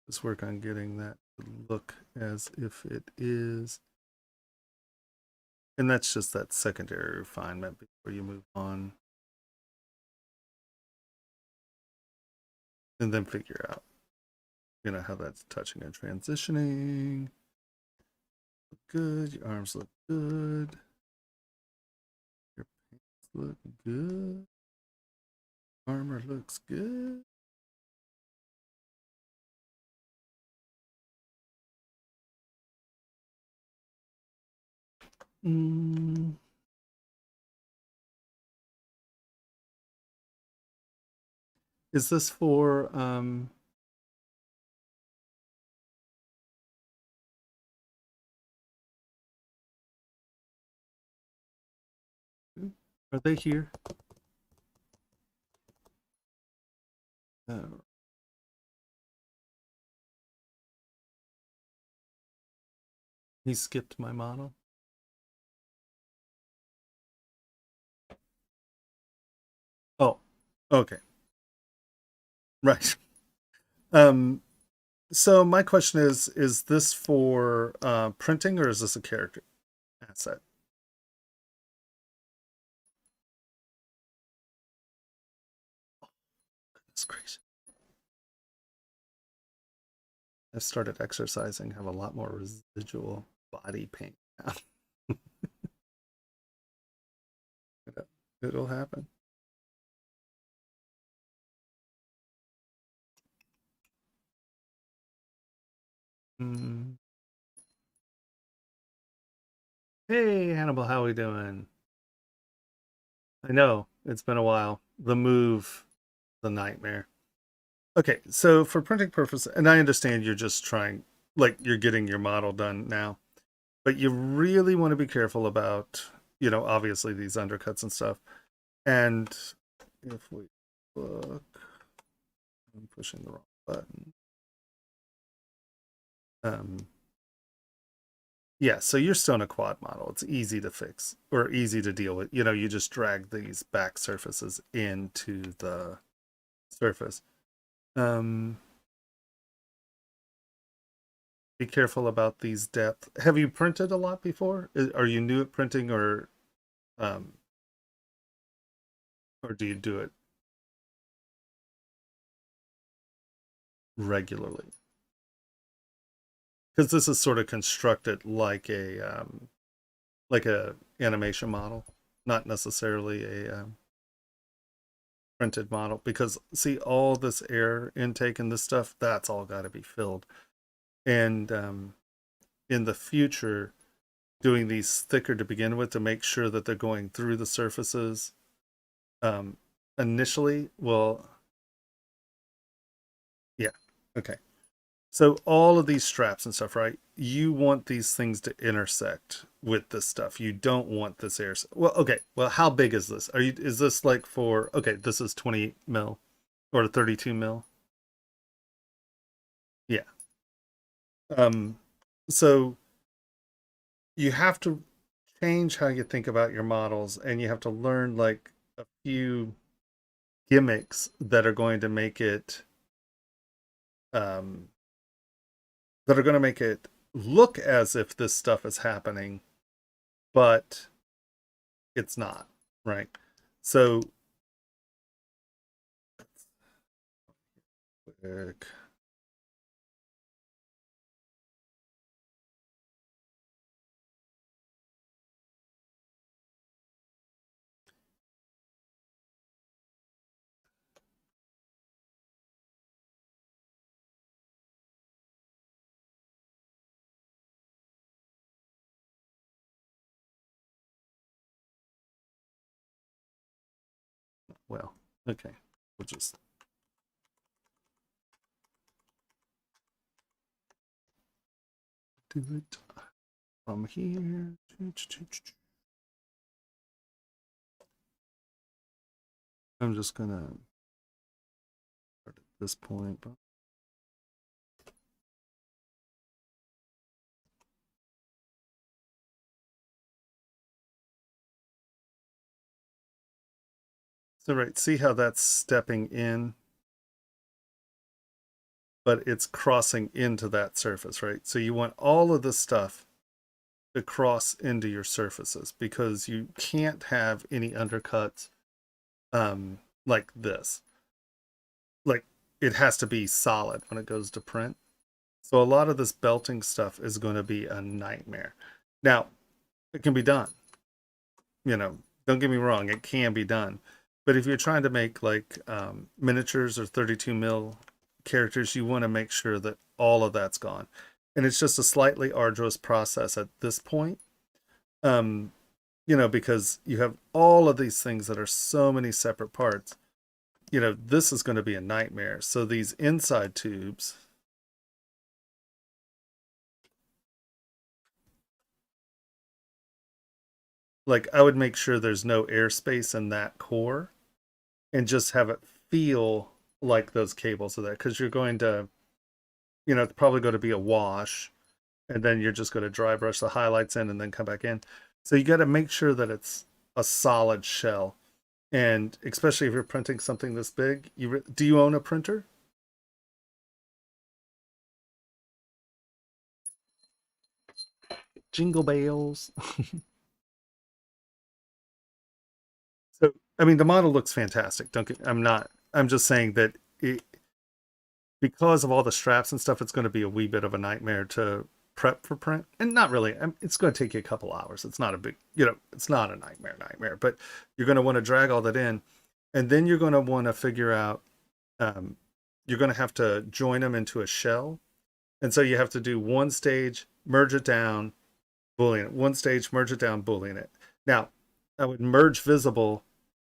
just work on getting that to look as if it is. And that's just that secondary refinement before you move on. And then figure out, how that's touching and transitioning. Look good. Your arms look good. Your pants look good. Armor looks good. Mm. Is this for are they here? Oh. He skipped my model. Oh, okay. Right. Um, so my question is this for printing or is this a character asset? Goodness gracious. I started exercising, have a lot more residual body pain now. It'll happen. Mm. Hey, Hannibal, how we doing? I know it's been a while. The move, the nightmare. Okay, so for printing purposes, and I understand you're just trying, like you're getting your model done now, but you really want to be careful about, obviously these undercuts and stuff. And if we look, I'm pushing the wrong button. Yeah, so you're still in a quad model. It's easy to fix or easy to deal with. You just drag these back surfaces into the surface. Be careful about these depth. Have you printed a lot before? Are you new at printing, um, or do you do it regularly? Because this is sort of constructed like a animation model, not necessarily a printed model. Because see, all this air intake and this stuff, that's all got to be filled. And in the future, doing these thicker to begin with to make sure that they're going through the surfaces initially will, yeah, okay. So all of these straps and stuff, right? You want these things to intersect with this stuff. You don't want this air. Well, okay. Well, how big is this? Is this like for, okay, this is 20 mil or 32 mil? Yeah. Um, so you have to change how you think about your models, and you have to learn like a few gimmicks that are going to make it um that are going to make it look as if this stuff is happening, but it's not, right? So quick. Well, okay. We'll just do it from here. I'm just gonna start at this point, but so right, see how that's stepping in, but it's crossing into that surface, right? So you want all of this stuff to cross into your surfaces, because you can't have any undercuts like this. Like, it has to be solid when it goes to print. So a lot of this belting stuff is going to be a nightmare. Now, it can be done. Don't get me wrong, it can be done. But if you're trying to make like miniatures or 32 mil characters, you want to make sure that all of that's gone. And it's just a slightly arduous process at this point. Because you have all of these things that are so many separate parts. This is going to be a nightmare. So these inside tubes, like I would make sure there's no airspace in that core and just have it feel like those cables are there, because you're going to, it's probably going to be a wash, and then you're just going to dry brush the highlights in and then come back in. So you got to make sure that it's a solid shell. And especially if you're printing something this big, do you own a printer? Jingle bells. So, I mean, the model looks fantastic. I'm just saying that because of all the straps and stuff, it's going to be a wee bit of a nightmare to prep for print. And not really. It's going to take you a couple hours. It's not a big, it's not a nightmare, but you're going to want to drag all that in. And then you're going to want to figure out, you're going to have to join them into a shell. And so you have to do one stage, merge it down, boolean it. One stage, merge it down, boolean it. Now, I would merge visible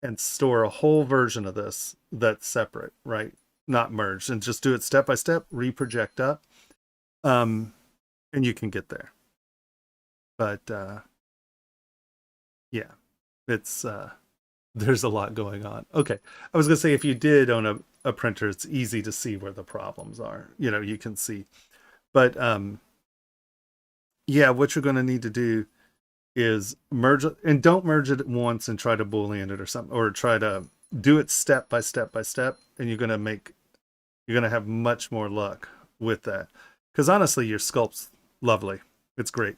and store a whole version of this that's separate, right? Not merged, and just do it step by step, reproject up, and you can get there. But yeah, it's there's a lot going on. Okay, I was gonna say, if you did own a printer, it's easy to see where the problems are. You can see. But yeah, what you're going to need to do is merge it, and don't merge it at once and try to boolean it or something, or try to do it step by step by step, and you're going to have much more luck with that. Because honestly, your sculpt's lovely. It's great.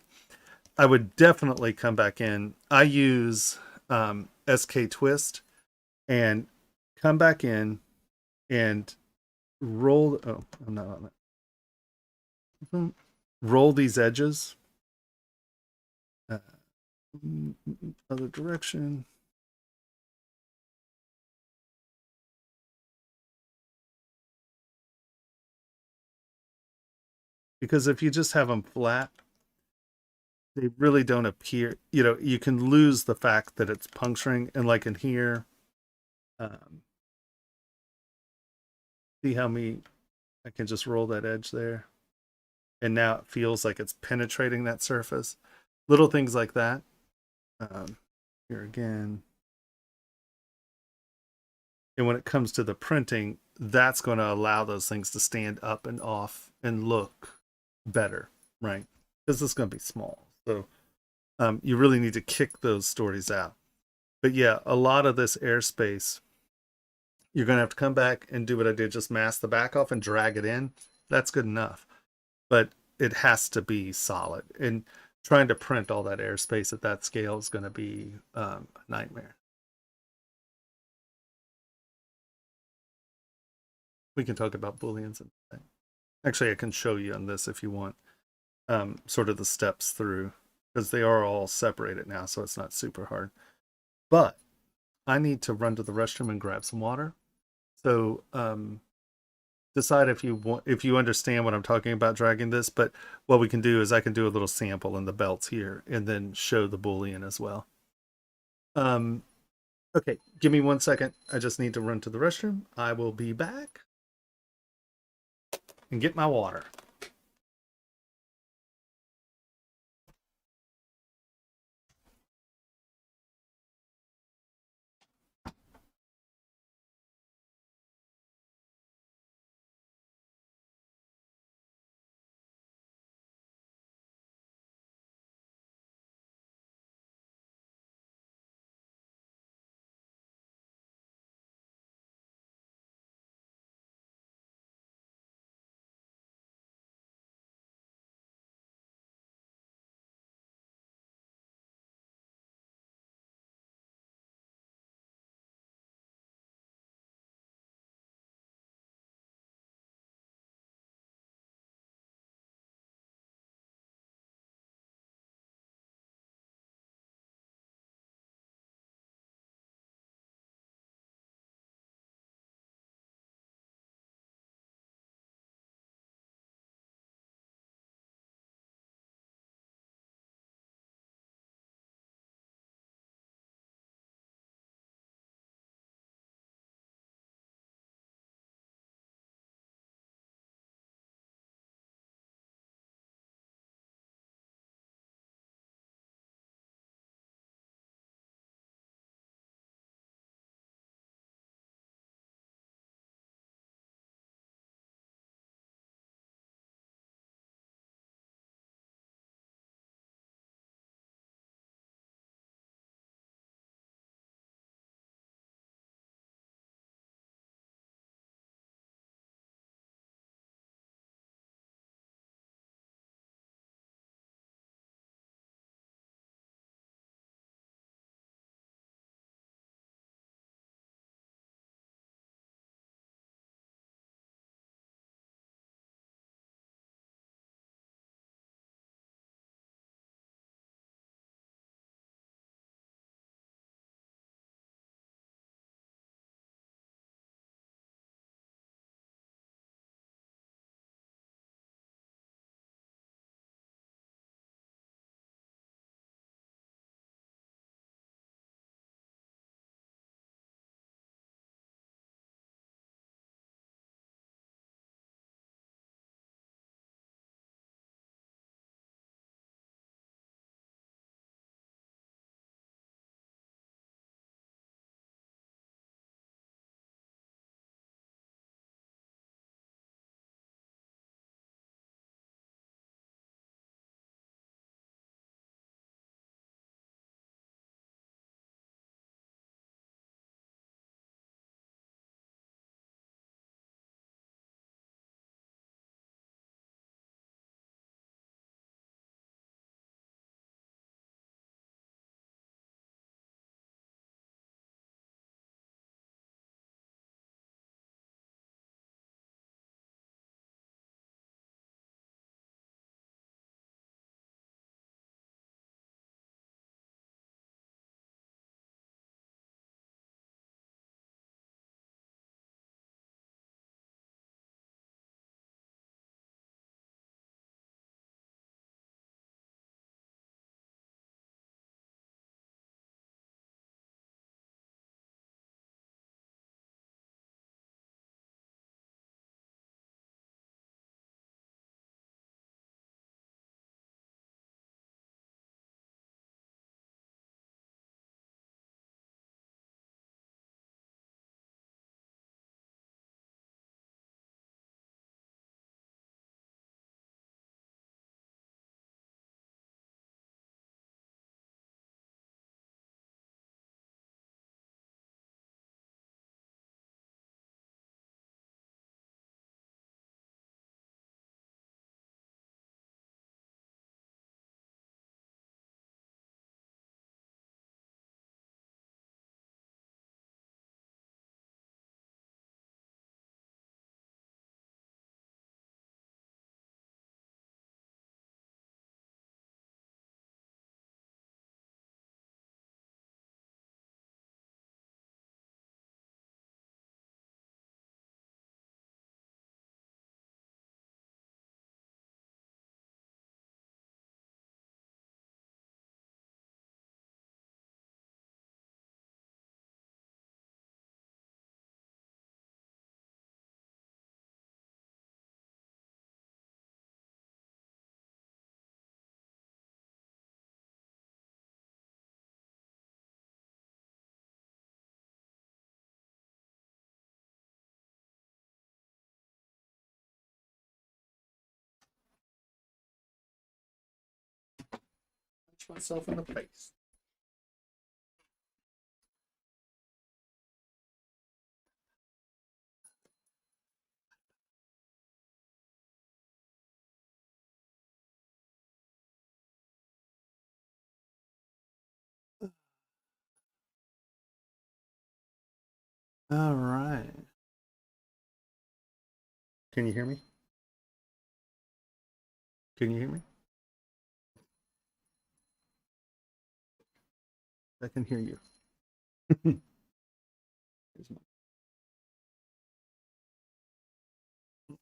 I would definitely come back in. I use SK Twist, and come back in and roll. Oh, I'm not on that. Roll these edges. Other direction. Because if you just have them flat, they really don't appear, you can lose the fact that it's puncturing. And like in here, see how I can just roll that edge there. And now it feels like it's penetrating that surface. Little things like that. Here again. And when it comes to the printing, that's going to allow those things to stand up and off and look better, right? Because it's going to be small. So you really need to kick those stories out. But yeah, a lot of this airspace, you're going to have to come back and do what I did, just mask the back off and drag it in. That's good enough. But it has to be solid. And trying to print all that airspace at that scale is going to be a nightmare. We can talk about booleans and actually I can show you on this if you want, sort of the steps through, because they are all separated now, so it's not super hard. But I need to run to the restroom and grab some water. So decide if you understand what I'm talking about dragging this. But what we can do is I can do a little sample in the belts here and then show the boolean as well. Okay, give me 1 second. I just need to run to the restroom. I will be back and get my water. punch myself in the face. All right. Can you hear me? Can you hear me? I can hear you.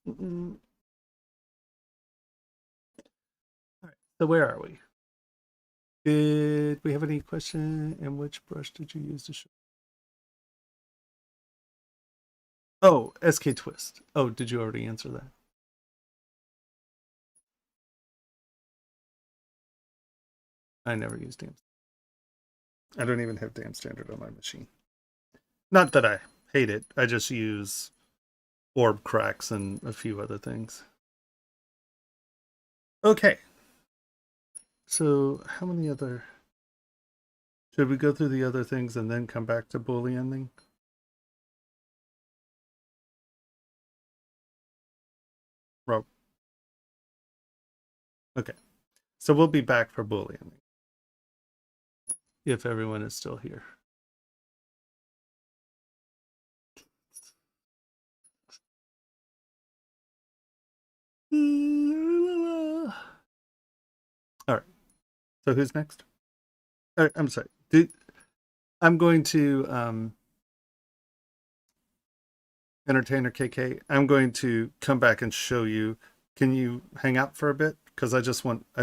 All right. So where are we? Did we have any question? And which brush did you use to show? Oh, SK Twist. Oh, did you already answer that? I never use damn. I don't even have damn standard on my machine. Not that I hate it. I just use orb cracks and a few other things. Okay. So how many other... Should we go through the other things and then come back to Booleaning? Rob. Okay. So we'll be back for Booleaning. If everyone is still here. All right. So who's next? I'm sorry. I'm going to Entertainer KK. I'm going to come back and show you. Can you hang out for a bit? Because I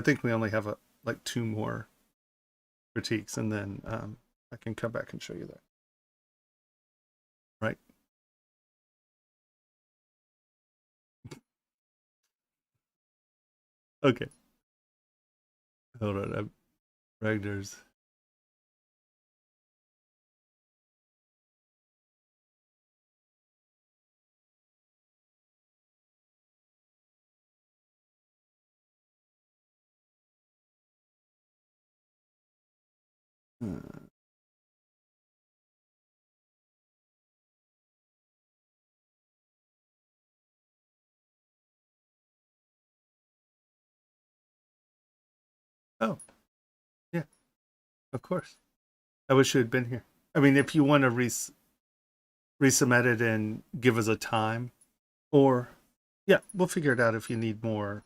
think we only have like 2 more critiques, and then I can come back and show you that. Right? Okay. Hold on. Ragnar's. Oh, yeah, of course. I wish you had been here. I mean, if you want to resubmit it and give us a time, or yeah, we'll figure it out if you need more,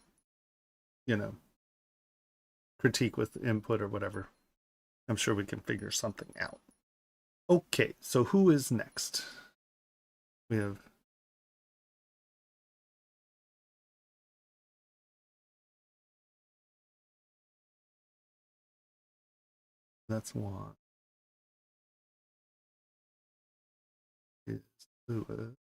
critique with input or whatever. I'm sure we can figure something out. Okay, so who is next? We have... That's one. Is Lewis.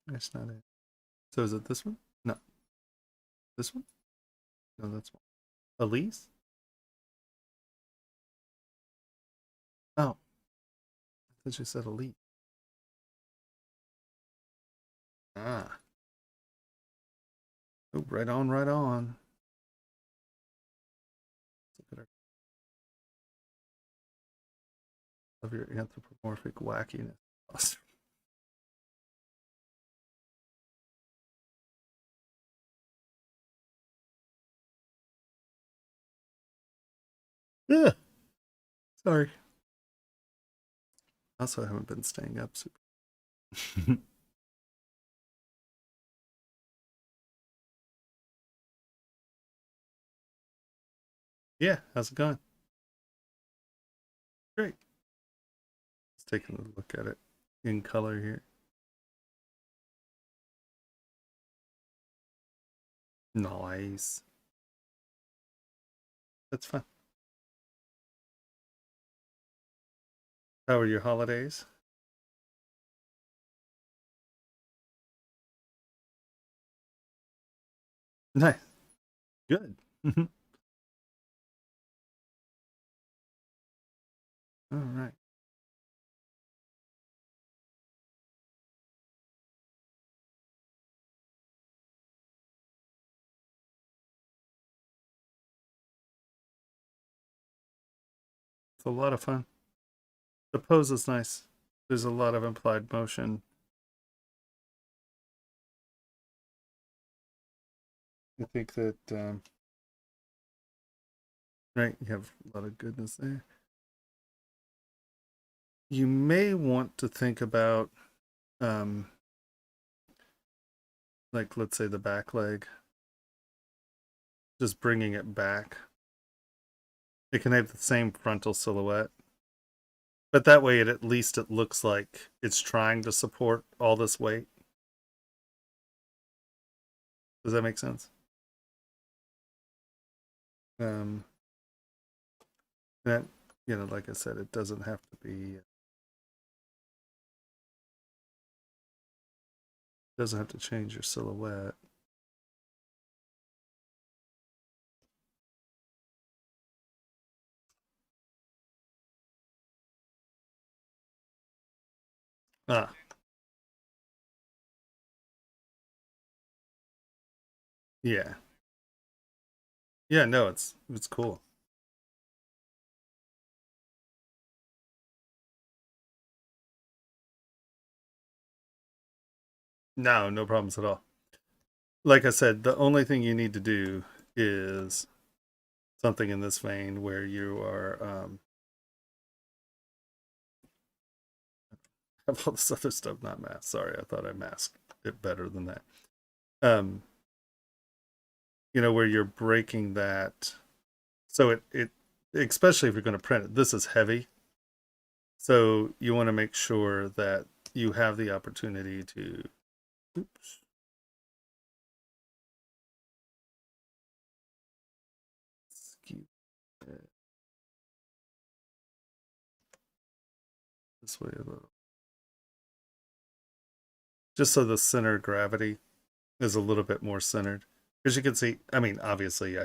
That's not it. So is it this one? No. This one? No, that's one. Elise? Oh. I thought you said Elite. Ah. Oh, right on, right on. Look at her. Of your anthropomorphic wackiness. Awesome. Yeah. Sorry. Also, I haven't been staying up super. Yeah, how's it going? Great. Let's take a look at it in color here. Nice. That's fun. How are your holidays? Nice. Good. All right. It's a lot of fun. The pose is nice. There's a lot of implied motion. I think that, right, you have a lot of goodness there. You may want to think about, like, let's say the back leg, just bringing it back. It can have the same frontal silhouette, but that way at least it looks like it's trying to support all this weight. Does that make sense? That, you know, like I said, it doesn't have to be, doesn't have to change your silhouette. Ah, yeah. Yeah, no, it's cool. No, no problems at all. Like I said, the only thing you need to do is something in this vein where you are have all this other stuff not masked. Sorry, I thought I masked it better than that. Um, you know, where you're breaking that, so it especially if you're going to print it, this is heavy. So you want to make sure that you have the opportunity to, oops. Skew it this way a little. Just so the center of gravity is a little bit more centered. As you can see, I mean, obviously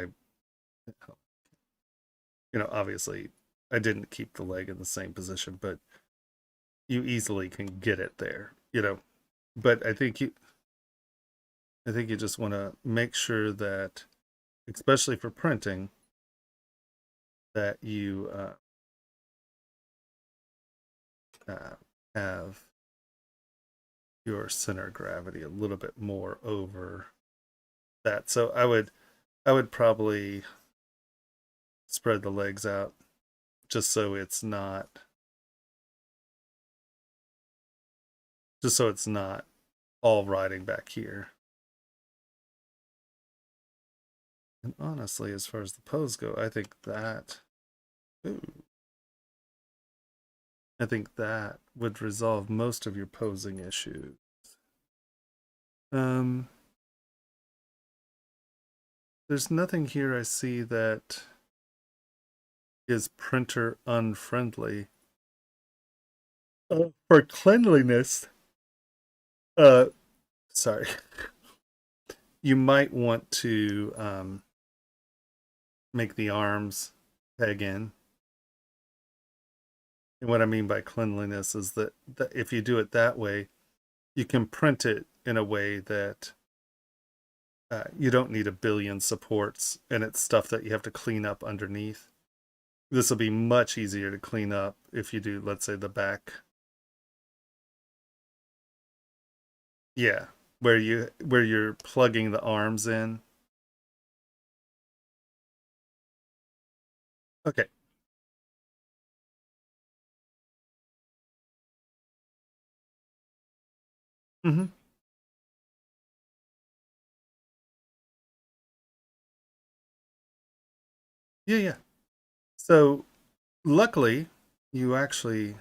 obviously I didn't keep the leg in the same position, but you easily can get it there, you know. But I think you just want to make sure that, especially for printing, that you have your center of gravity a little bit more over that. So I would probably spread the legs out just so it's not all riding back here. And honestly, as far as the pose go, I think that ooh, I think that would resolve most of your posing issues. Um, there's nothing here I see that is printer unfriendly. For cleanliness, uh, sorry, you might want to make the arms peg in. And what I mean by cleanliness is that if you do it that way, you can print it in a way that you don't need a billion supports and it's stuff that you have to clean up underneath. This will be much easier to clean up if you do, let's say, the back. Yeah, where you're plugging the arms in. Okay. Mm-hmm. Yeah, yeah. So luckily, you actually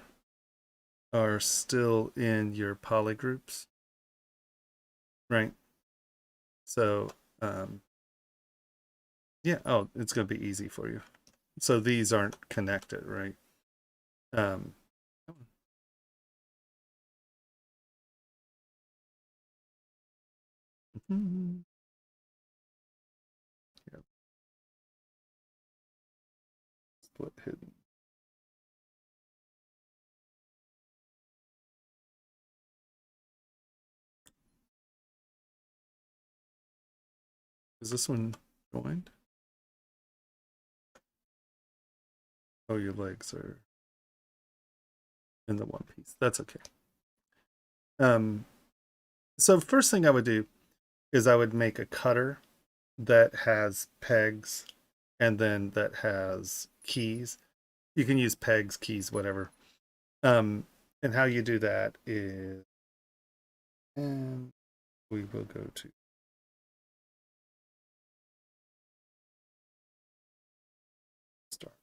are still in your poly groups, right? So yeah, oh, it's gonna be easy for you. So these aren't connected, right? Um, mhm. Yep, split hidden. Is this one joined? Oh, your legs are in the one piece. That's okay. So first thing I would do is I would make a cutter that has pegs and then that has keys. You can use pegs, keys, whatever. And how you do that is, and we will go to start.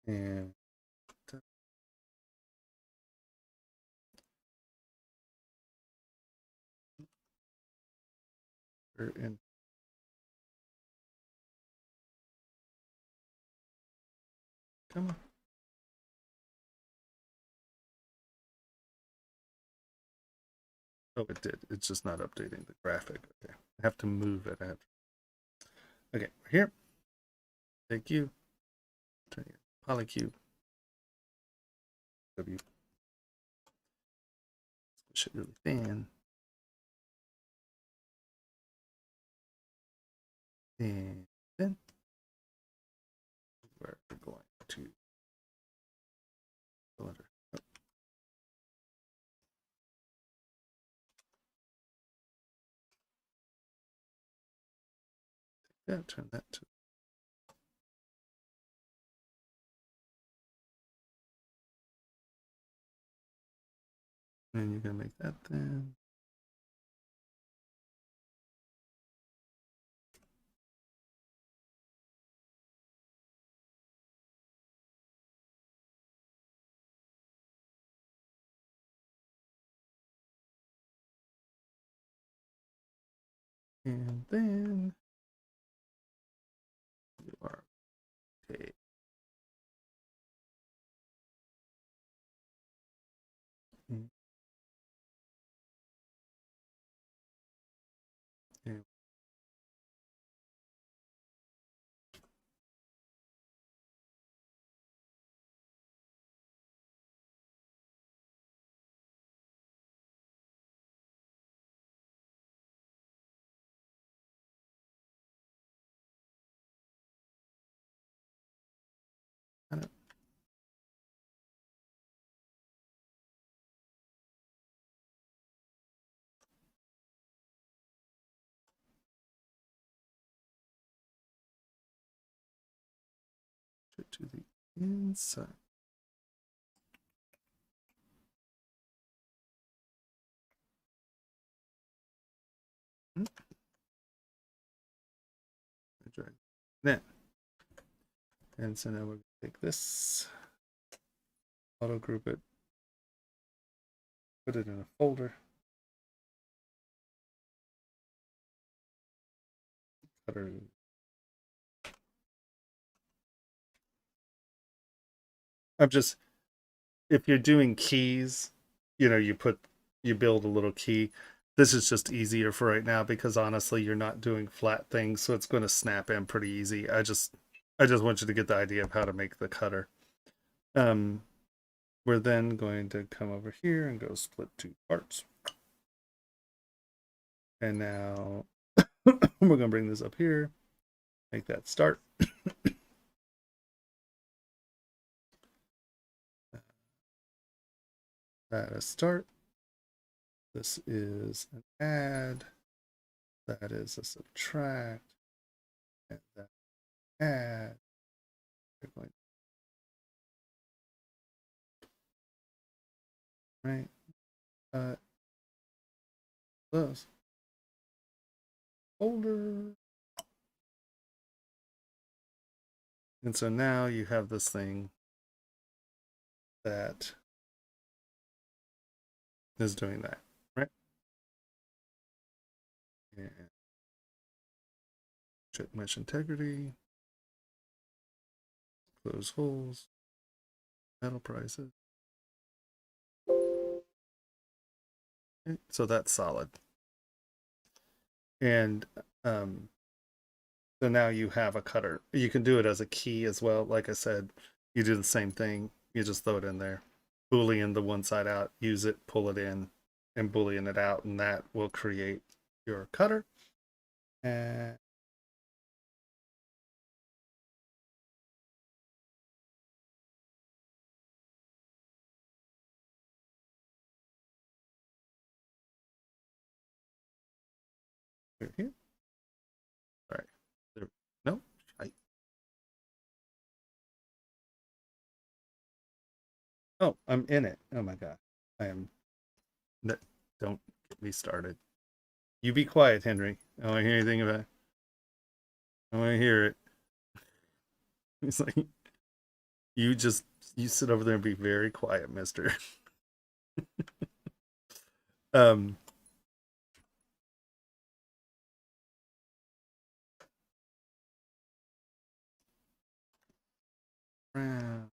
And we're in. Come on. Oh, it did. It's just not updating the graphic. Okay. I have to move it. Okay, we're here. Take you. Turn your polycube. W. Push it really thin. And then we're going to cylinder. Oh. Yeah, turn that to. And you're going to make that then. And then you are okay. And to the inside. Drag that. And so now we're going to take this, auto group it, put it in a folder. Cutter. I'm just, if you're doing keys, you build a little key. This is just easier for right now because honestly, you're not doing flat things, so it's going to snap in pretty easy. I just want you to get the idea of how to make the cutter. We're then going to come over here and go split two parts. And now we're going to bring this up here, make that start. That is start. This is an add. That is a subtract. And that add. Right. Close. Folder. And so now you have this thing that is doing that, right? And check mesh integrity. Close holes. Metal prices. Okay, so that's solid. And so now you have a cutter. You can do it as a key as well. Like I said, you do the same thing. You just throw it in there. Boolean the one side out, use it, pull it in, and Boolean it out, and that will create your cutter. And Right here. All right. There. No. Oh, I'm in it. Oh my god. I am. Don't get me started. You be quiet, Henry. I don't want to hear anything about it. I want to hear it. It's like you just you sit over there and be very quiet, mister. um round,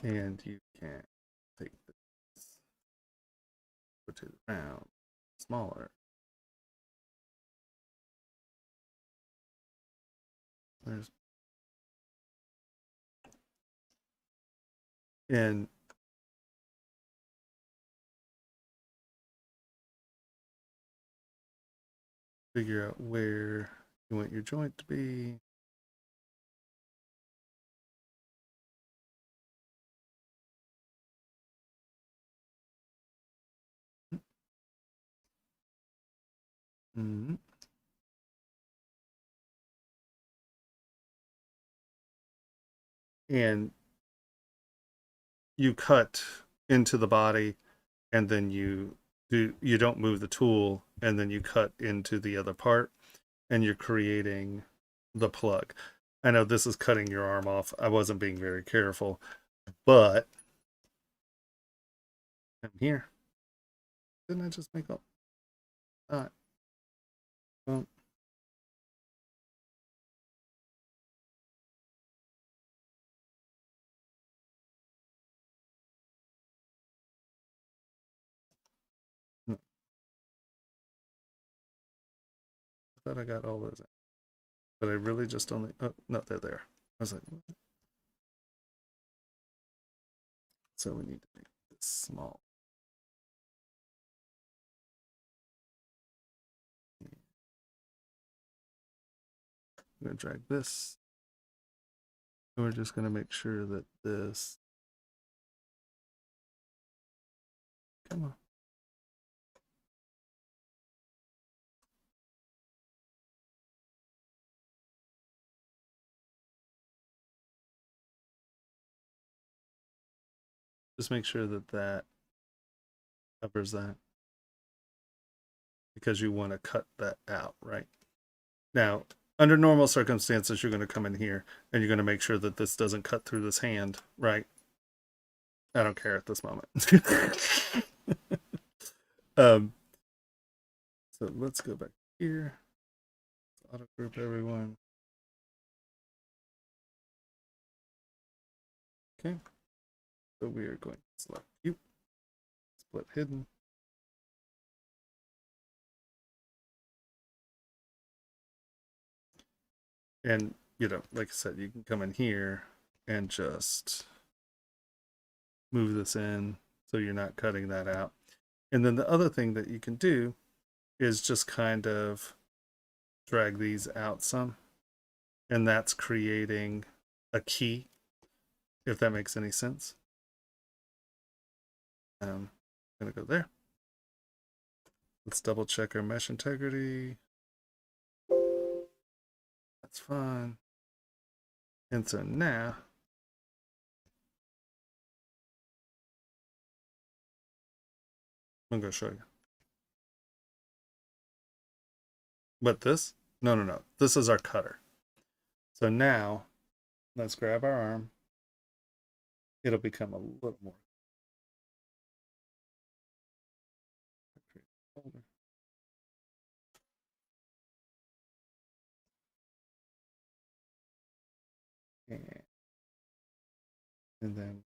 and you can take this, put it round, smaller. There's and figure out where you want your joint to be. Mm-hmm. And you cut into the body, and then you don't move the tool, and then you cut into the other part, and you're creating the plug. I know this is cutting your arm off. I wasn't being very careful, but I'm here. Didn't I just make up? Well, no, I thought I got all those, but I really just only. Oh no, they're there. I was like, so we need to make this small. I'm gonna drag this. And we're just gonna make sure that this. Come on. Just make sure that that covers that, because you want to cut that out, right? Now, under normal circumstances, you're going to come in here and you're going to make sure that this doesn't cut through this hand, right? I don't care at this moment. um, so let's go back here. Auto group everyone. Okay. So we are going to select you, split hidden. And, you know, like I said, you can come in here and just move this in so you're not cutting that out. And then the other thing that you can do is just kind of drag these out some. And that's creating a key, if that makes any sense. I'm going to go there. Let's double check our mesh integrity. That's fine. And so now I'm going to show you. But this? No, no, no. This is our cutter. So now let's grab our arm. It'll become a little more. And then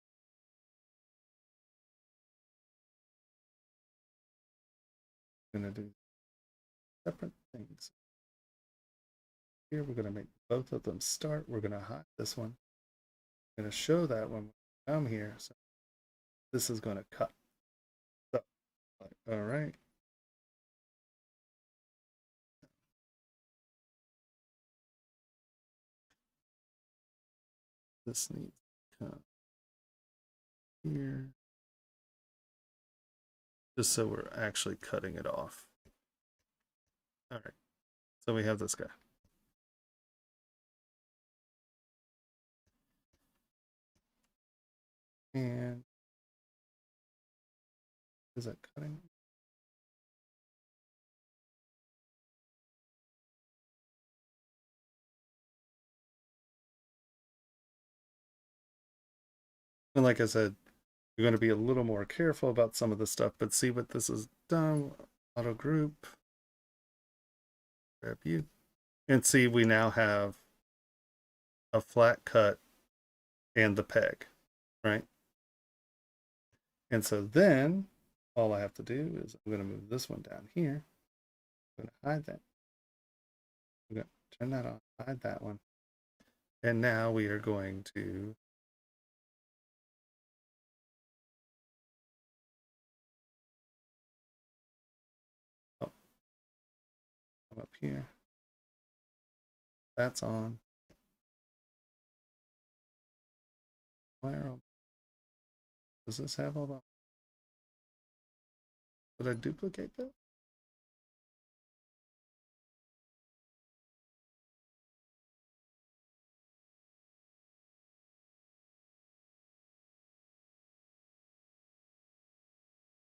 I'm going to do separate things. Here we're going to make both of them start. We're going to hide this one. I'm going to show that when we come here. So this is going to cut. So, all right. This needs to come here. Just so we're actually cutting it off. All right. So we have this guy. And is that cutting? And like I said, you're going to be a little more careful about some of the stuff, but see what this is done. Auto group. Grab you. And see, we now have a flat cut and the peg, right? And so then all I have to do is I'm going to move this one down here. I'm going to hide that. I'm going to turn that on, hide that one. And now we are going to come up here. That's on. Where does this have all the? Did I duplicate that?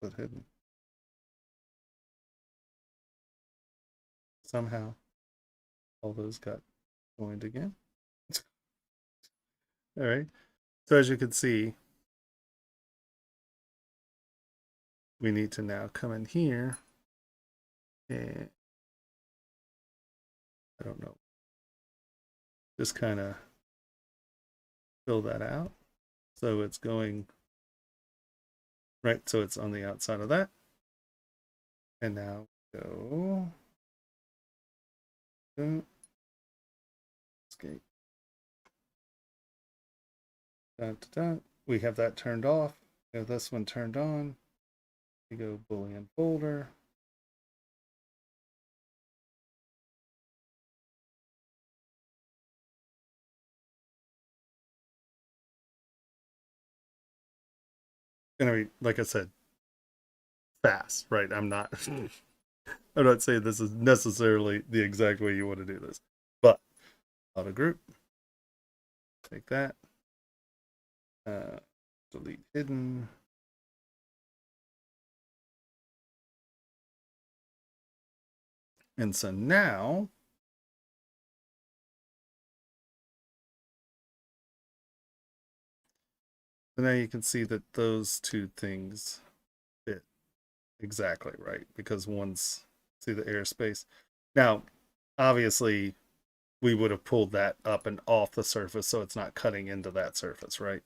But hidden. Somehow all those got joined again. All right. So as you can see, we need to now come in here and I don't know, just kind of fill that out. So it's going right. So it's on the outside of that. And now go. Escape. Dun, dun, dun. We have that turned off. We have this one turned on. We go Boolean folder. Gonna be, like I said, fast, right? I'm not saying this is necessarily the exact way you want to do this, but auto group, take that, delete hidden. And so now you can see that those two things fit exactly right because one's, see the airspace. Now, obviously, we would have pulled that up and off the surface so it's not cutting into that surface, right?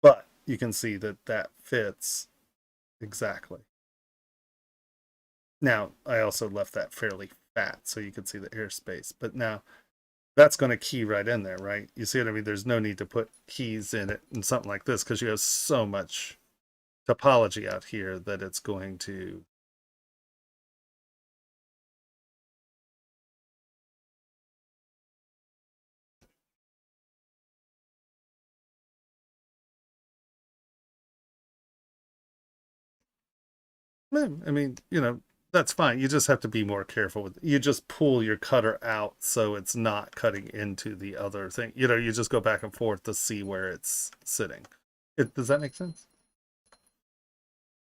But you can see that that fits exactly. Now, I also left that fairly fat so you can see the airspace, but now that's going to key right in there, right? You see what I mean? There's no need to put keys in it and something like this because you have so much topology out here that it's going to. I mean, you know, that's fine. You just have to be more careful with. You just pull your cutter out so it's not cutting into the other thing. You know, you just go back and forth to see where it's sitting. Does that make sense?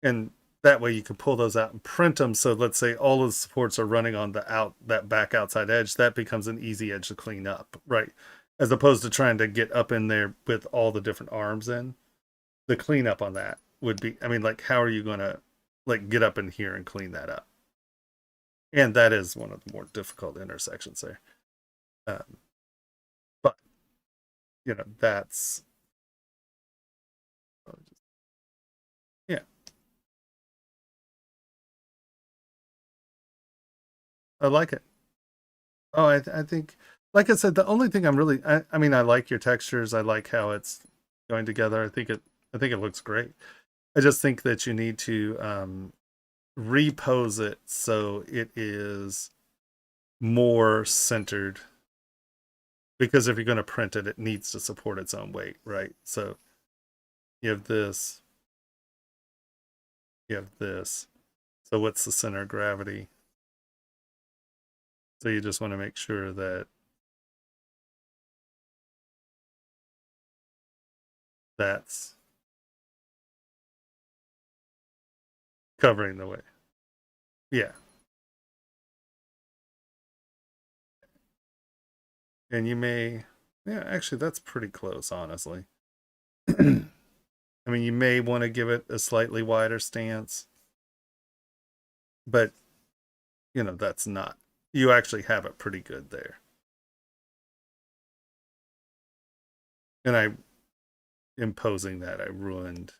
And that way you can pull those out and print them. So let's say all of the supports are running on that back outside edge. That becomes an easy edge to clean up, right? As opposed to trying to get up in there with all the different arms in. The cleanup on that would be, I mean, like, how are you going to like get up in here and clean that up? And that is one of the more difficult intersections there. But, you know, that's, yeah. I like it. Oh, I think, like I said, the only thing I'm really, I mean, I like your textures. I like how it's going together. I think it looks great. I just think that you need to repose it so it is more centered. Because if you're going to print it, it needs to support its own weight, right? So you have this, you have this. So what's the center of gravity? So you just want to make sure that that's covering the way. Yeah. And you may, yeah, actually, that's pretty close, honestly. I mean, you may want to give it a slightly wider stance, but, you know, that's not, you actually have it pretty good there. And I, imposing that, I ruined,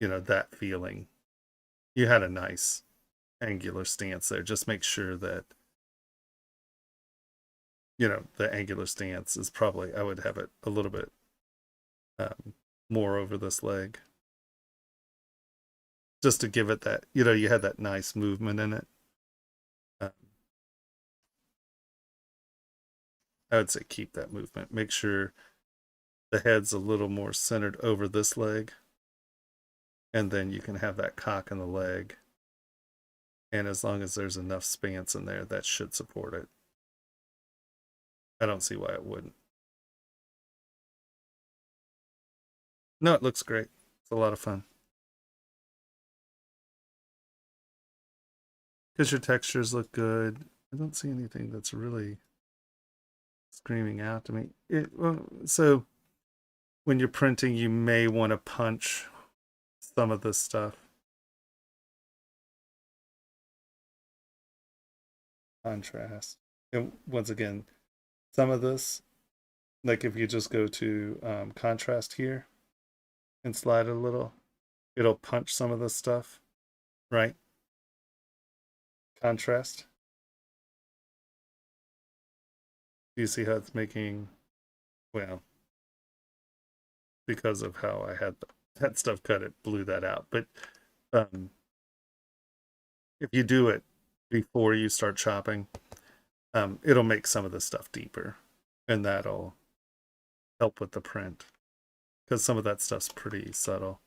you know, that feeling. You had a nice angular stance there. Just make sure that, you know, the angular stance is probably, I would have it a little bit more over this leg. Just to give it that, you know, you had that nice movement in it. I would say keep that movement. Make sure the head's a little more centered over this leg. And then you can have that cock in the leg. And as long as there's enough spans in there, that should support it. I don't see why it wouldn't. No, it looks great. It's a lot of fun. Because your textures look good. I don't see anything that's really screaming out to me. So when you're printing, you may want to punch some of this stuff. Contrast. And once again, some of this, like if you just go to contrast here and slide it a little, it'll punch some of this stuff, right? Contrast. Do you see how it's making, well, because of how I had that stuff cut, it blew that out. But if you do it before you start chopping, it'll make some of the stuff deeper, and that'll help with the print because some of that stuff's pretty subtle.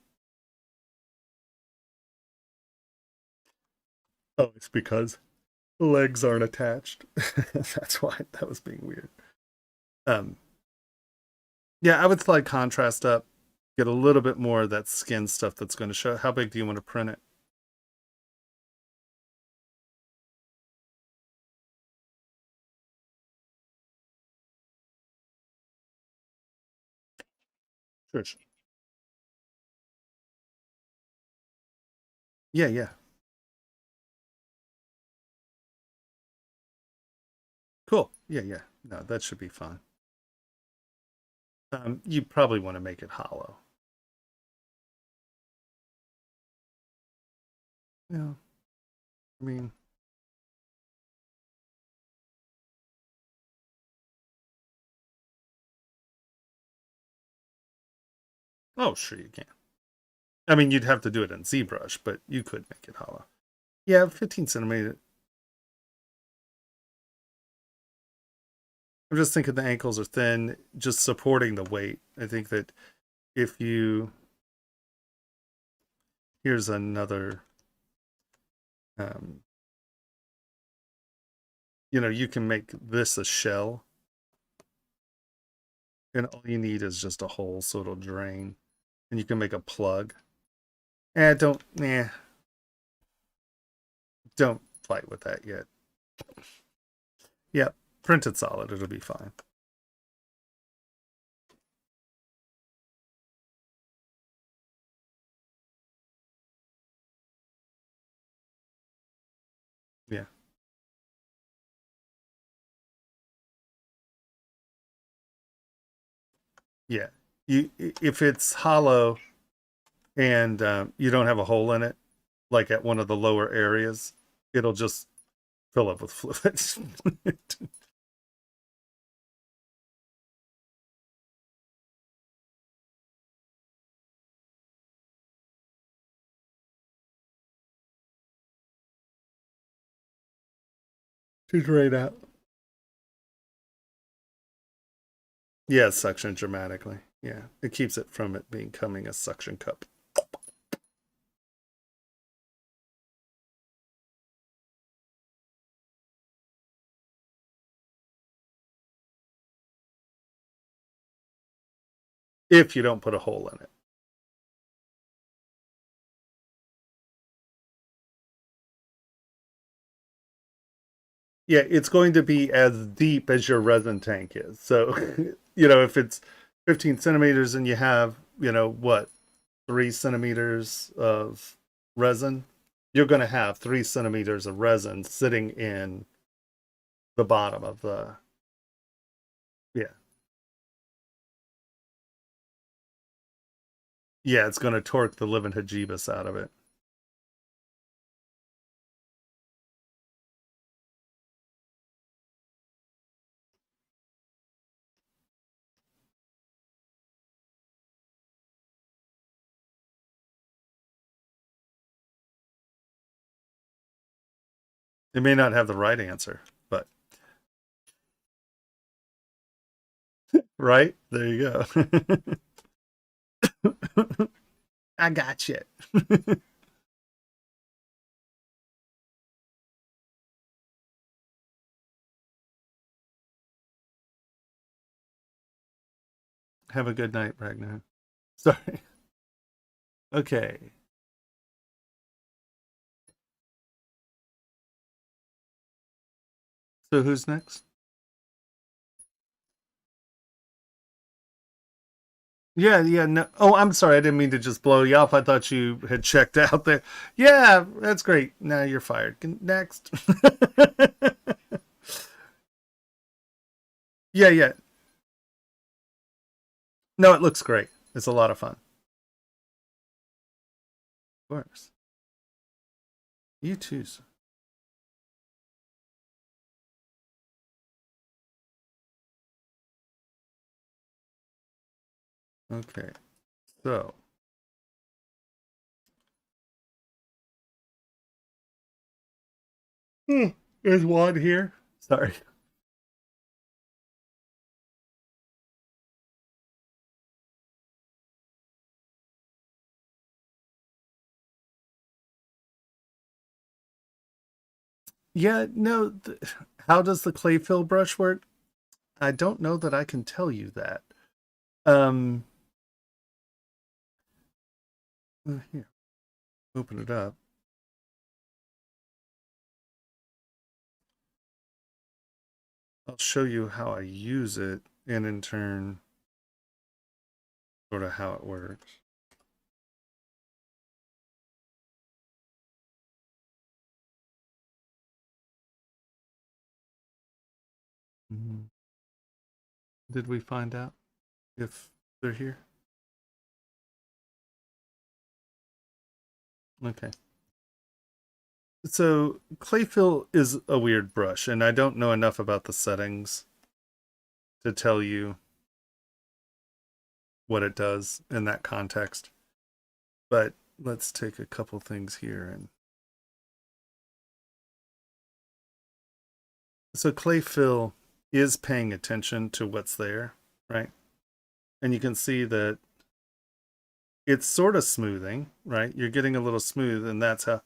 Oh, it's because the legs aren't attached. That's why that was being weird. Yeah, I would slide contrast up, get a little bit more of that skin stuff that's going to show. How big do you want to print it? Sure. Yeah, yeah. Cool. Yeah, yeah. No, that should be fine. You probably want to make it hollow. Yeah. I mean, oh, sure you can. I mean, you'd have to do it in ZBrush, but you could make it hollow. Yeah, 15 centimeter. I'm just thinking the ankles are thin, just supporting the weight. I think that if you, here's another, you know, you can make this a shell, and all you need is just a hole so it'll drain, and you can make a plug. Don't fight with that yet. Yeah, print it solid, it'll be fine. Yeah. Yeah. If it's hollow and you don't have a hole in it, like at one of the lower areas, it'll just fill up with fluid. To drain out. Yeah, suction dramatically. Yeah, it keeps it from it becoming a suction cup. if you don't put a hole in it. Yeah, it's going to be as deep as your resin tank is. So, if it's 15 centimeters and you have, what, 3 centimeters of resin, you're going to have 3 centimeters of resin sitting in the bottom of the, yeah. Yeah, it's going to torque the living hajibus out of it. It may not have the right answer, but right? There you go. I got you. Have a good night, Ragnar. Sorry. Okay. So who's next? Yeah, yeah, no. Oh, I'm sorry. I didn't mean to just blow you off. I thought you had checked out there. Yeah, that's great. Now you're fired. Next. Yeah, yeah. No, it looks great. It's a lot of fun. Of course. You too. Okay. So, there's one here. Sorry. Yeah, no. How does the clay fill brush work? I don't know that I can tell you that. Um, Here, open it up. I'll show you how I use it, and in turn, sort of how it works. Mhm. Did we find out if they're here? Okay. So Clayfill is a weird brush, and I don't know enough about the settings to tell you what it does in that context. But let's take a couple things here. And so Clayfill is paying attention to what's there, right? And you can see that it's sort of smoothing, right? You're getting a little smooth, and that's how.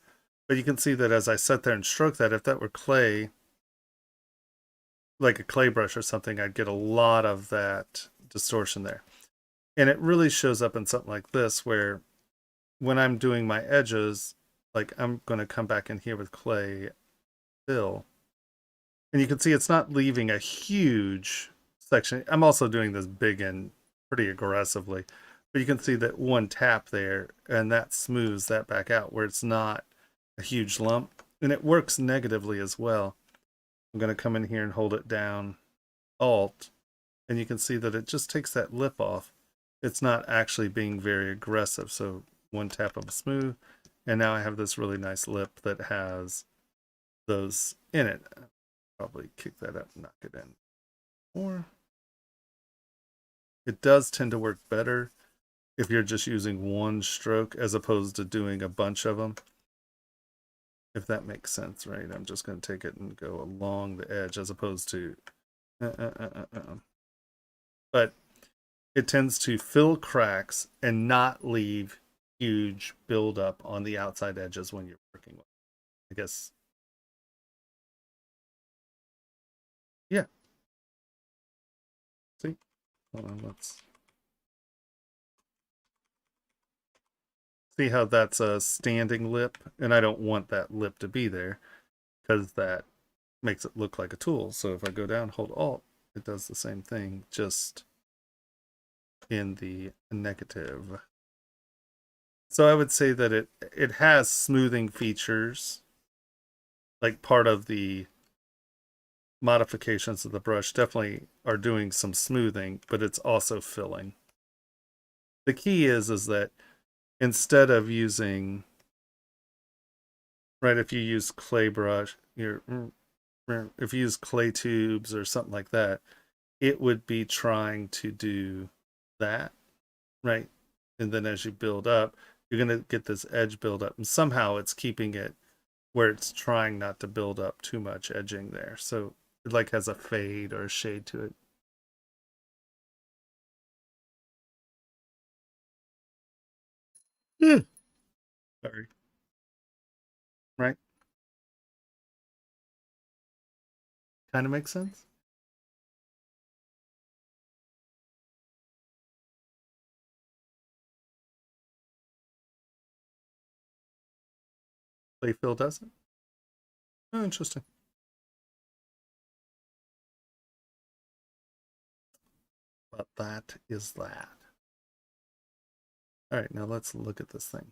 But you can see that as I sit there and stroke that, if that were clay, like a clay brush or something, I'd get a lot of that distortion there. And it really shows up in something like this, where when I'm doing my edges, like I'm going to come back in here with clay fill, and you can see it's not leaving a huge section. I'm also doing this big and pretty aggressively, but you can see that one tap there, and that smooths that back out where it's not a huge lump, and it works negatively as well. I'm going to come in here and hold it down, Alt, and you can see that it just takes that lip off. It's not actually being very aggressive. So one tap of smooth, and now I have this really nice lip that has those in it. Probably kick that up and knock it in. Or it does tend to work better if you're just using one stroke as opposed to doing a bunch of them. If that makes sense, right? I'm just going to take it and go along the edge as opposed to but it tends to fill cracks and not leave huge buildup on the outside edges when you're working with it. I guess. Yeah. See? Hold on, let's See how that's a standing lip? And I don't want that lip to be there because that makes it look like a tool. So if I go down, hold Alt, it does the same thing, just in the negative. So I would say that it has smoothing features, like part of the modifications of the brush definitely are doing some smoothing, but it's also filling. The key is that instead of using, right, if you use clay brush, if you use clay tubes or something like that, it would be trying to do that, right? And then as you build up, you're going to get this edge build up, and somehow it's keeping it where it's trying not to build up too much edging there. So it like has a fade or a shade to it. Yeah. Sorry. Right? Kind of makes sense. Playfield doesn't. Oh, interesting. But that is that. All right, now let's look at this thing.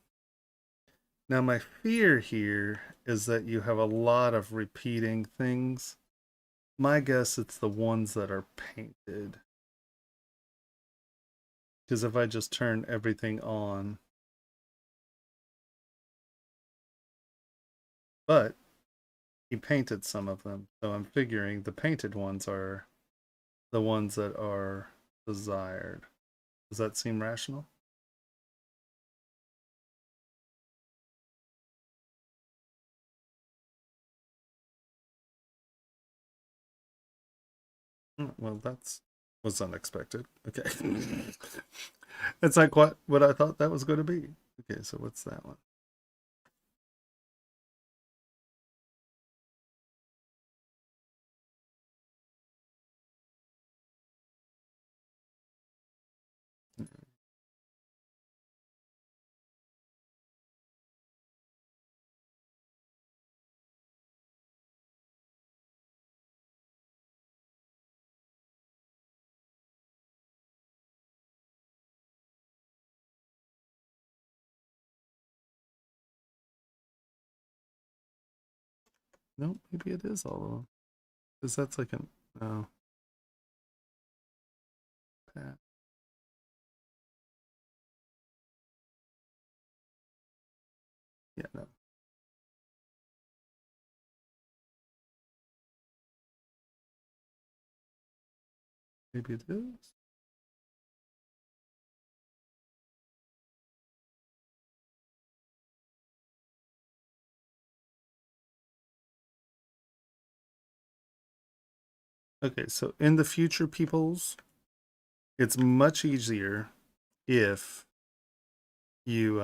Now, my fear here is that you have a lot of repeating things. My guess it's the ones that are painted. Because if I just turn everything on, but he painted some of them. So I'm figuring the painted ones are the ones that are desired. Does that seem rational? Well, that's was unexpected. Okay. It's not quite what I thought that was going to be. Okay, so what's that one? Nope, maybe it is all of them. Because that's like an no. Pat. Yeah, no. Maybe it is. Okay, so in the future, peoples, it's much easier if you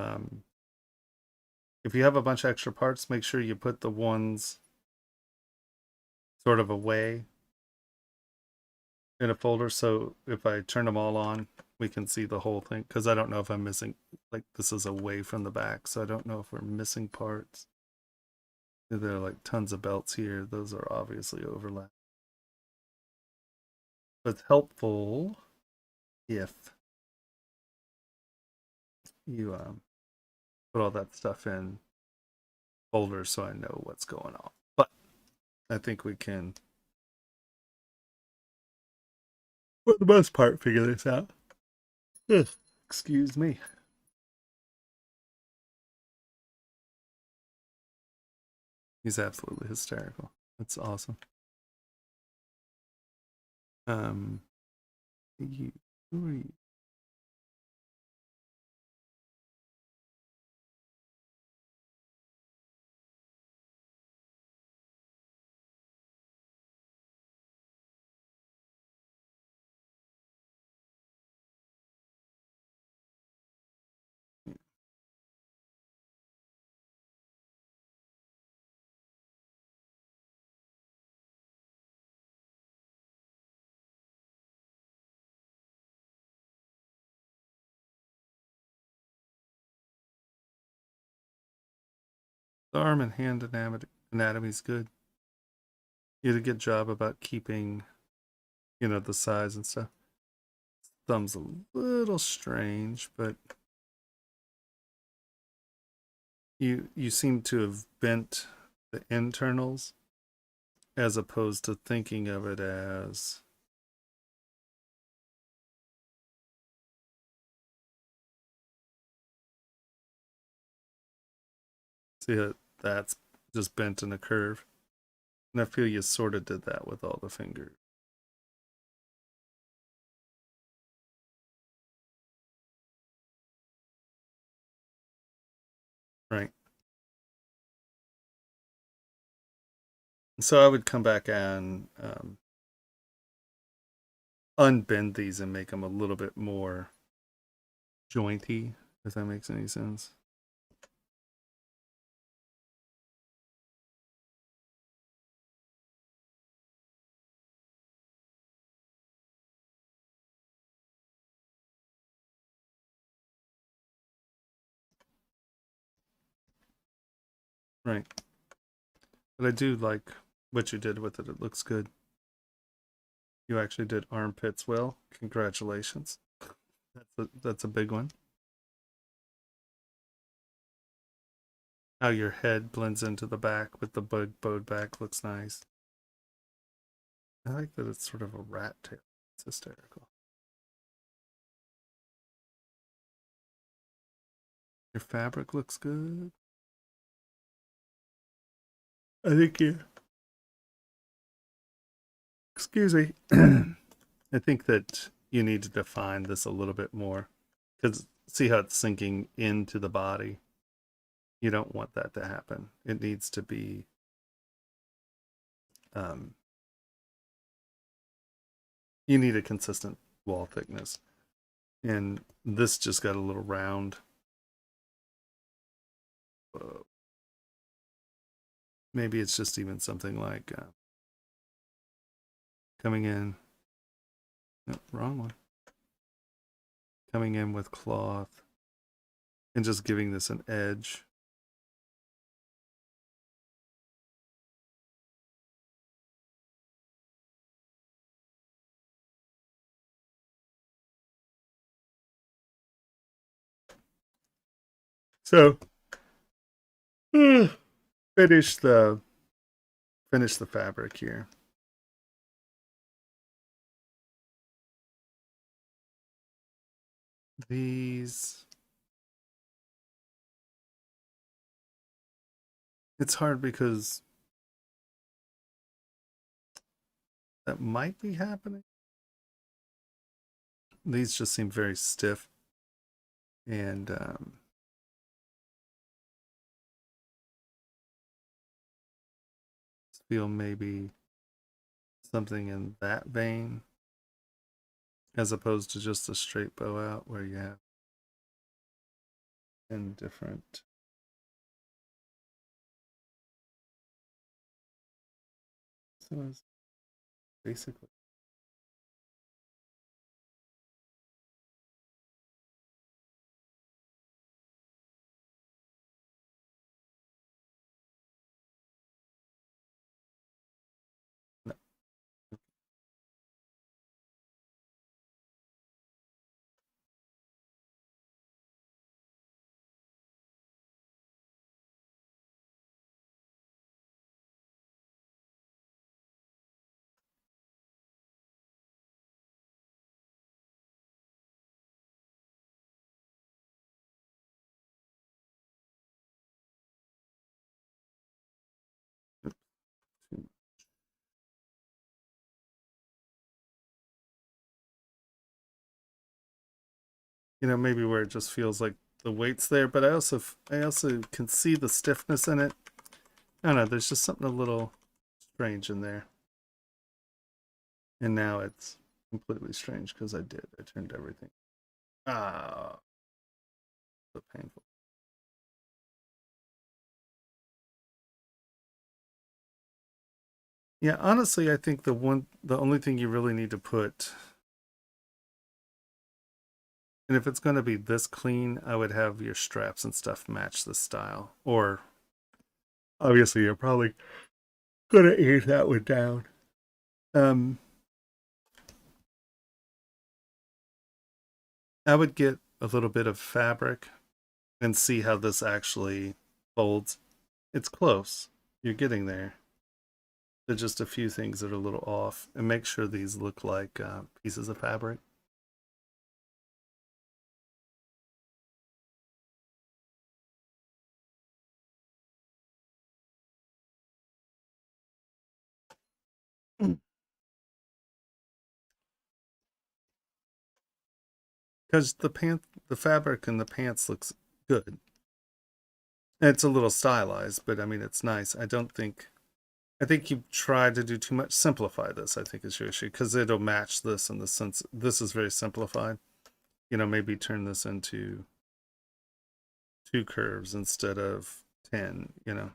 if you have a bunch of extra parts, make sure you put the ones sort of away in a folder. So if I turn them all on, we can see the whole thing. Because I don't know if I'm missing, like this is away from the back, so I don't know if we're missing parts. There are like tons of belts here. Those are obviously overlap. But it's helpful if you put all that stuff in folders so I know what's going on. But I think we can, for the most part, figure this out. Ugh, excuse me. He's absolutely hysterical. That's awesome. Um, you, who are you? The arm and hand anatomy is good. You did a good job about keeping, the size and stuff. Thumb's a little strange, but you seem to have bent the internals as opposed to thinking of it as see that's just bent in a curve. And I feel you sort of did that with all the fingers. Right. So I would come back and unbend these and make them a little bit more jointy, if that makes any sense. Right. But I do like what you did with it. It looks good. You actually did armpits well. Congratulations. That's a big one. How your head blends into the back with the bowed back looks nice. I like that it's sort of a rat tail. It's hysterical. Your fabric looks good. I think you. Excuse me. I think that you need to define this a little bit more because see how it's sinking into the body. You don't want that to happen. It needs to be. You need a consistent wall thickness, and this just got a little round. Maybe it's just even something like coming in. No, wrong one. Coming in with cloth and just giving this an edge. So finish the fabric here. These, it's hard because that might be happening. These just seem very stiff and feel maybe something in that vein as opposed to just a straight bow out where you have in different so it's basically no. Maybe where it just feels like the weight's there, but I also can see the stiffness in it. I don't know, there's just something a little strange in there. And now it's completely strange because I turned everything. Ah, so painful. Yeah, honestly, I think the only thing you really need to put, and if it's going to be this clean, I would have your straps and stuff match the style, or Obviously, you're probably gonna eat that one down. Um, I would get a little bit of fabric and see how this actually folds. It's close. You're getting there. There's just a few things that are a little off, and make sure these look like pieces of fabric. Because the fabric in the pants looks good. It's a little stylized, but I mean, it's nice. I think you tried to do too much. Simplify this, I think, is your issue, because it'll match this in the sense this is very simplified. You know, maybe turn this into 2 curves instead of 10, you know.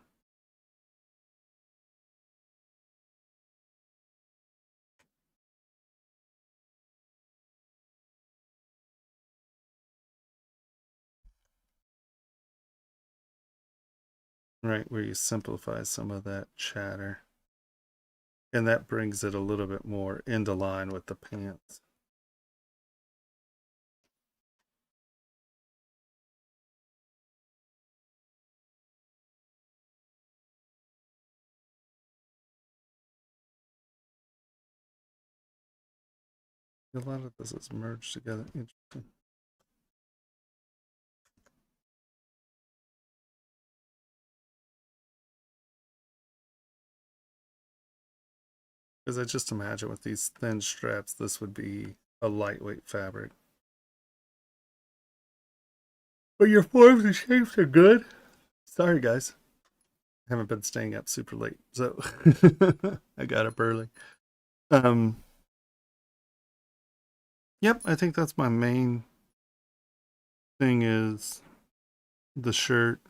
Right, where you simplify some of that chatter. And that brings it a little bit more into line with the pants. A lot of this is merged together. Interesting. Because I just imagine with these thin straps, this would be a lightweight fabric. But your forms and shapes are good. Sorry, guys. I haven't been staying up super late, so I got up early. Yep, I think that's my main thing is the shirt.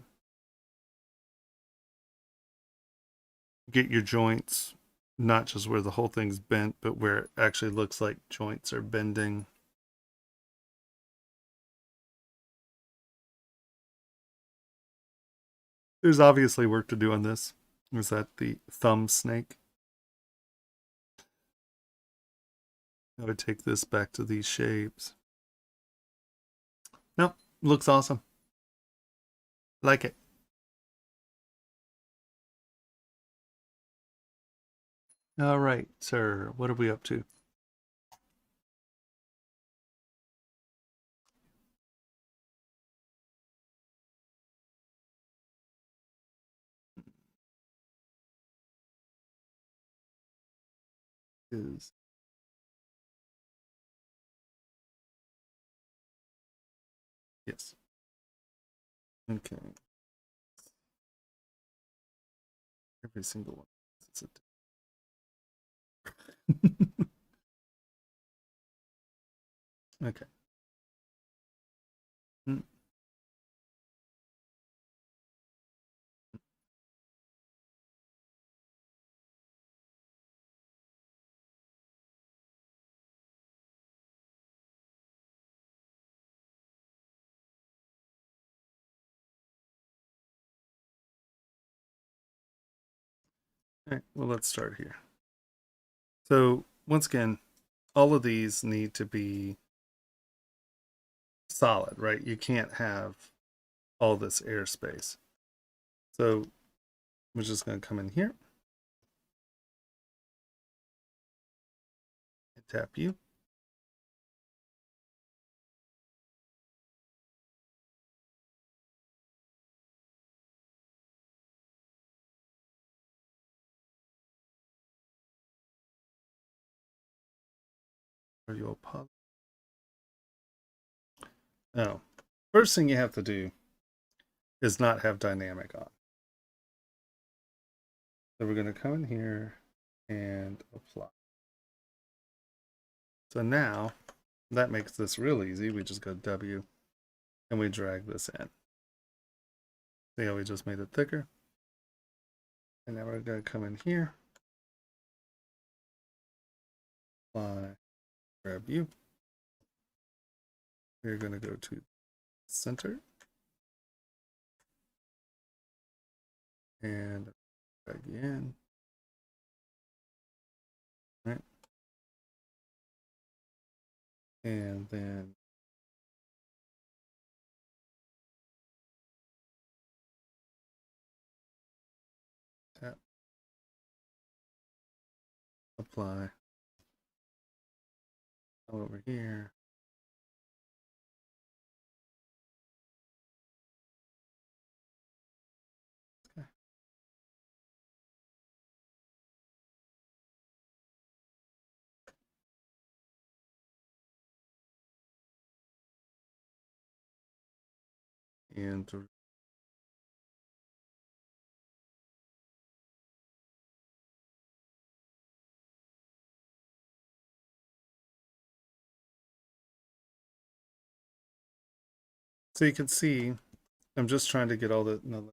Get your joints, not just where the whole thing's bent, but where it actually looks like joints are bending. There's obviously work to do on this. Is that the thumb snake? I would take this back to these shapes. Nope, looks awesome. Like it. All right, sir. What are we up to? Is yes. Okay. Every single one. Okay. Mm. All right, well, let's start here. So once again, all of these need to be solid, right? You can't have all this airspace. So we're just going to come in here and tap you. Or you'll pop. Oh, first thing you have to do is not have dynamic on. So we're going to come in here and apply. So now that makes this real easy. We just go W and we drag this in. See how we just made it thicker? And now we're going to come in here, apply, grab you. We're going to go to center And again. Right. And then tap, apply. Over here. Okay. And so you can see, I'm just trying to get all the, no,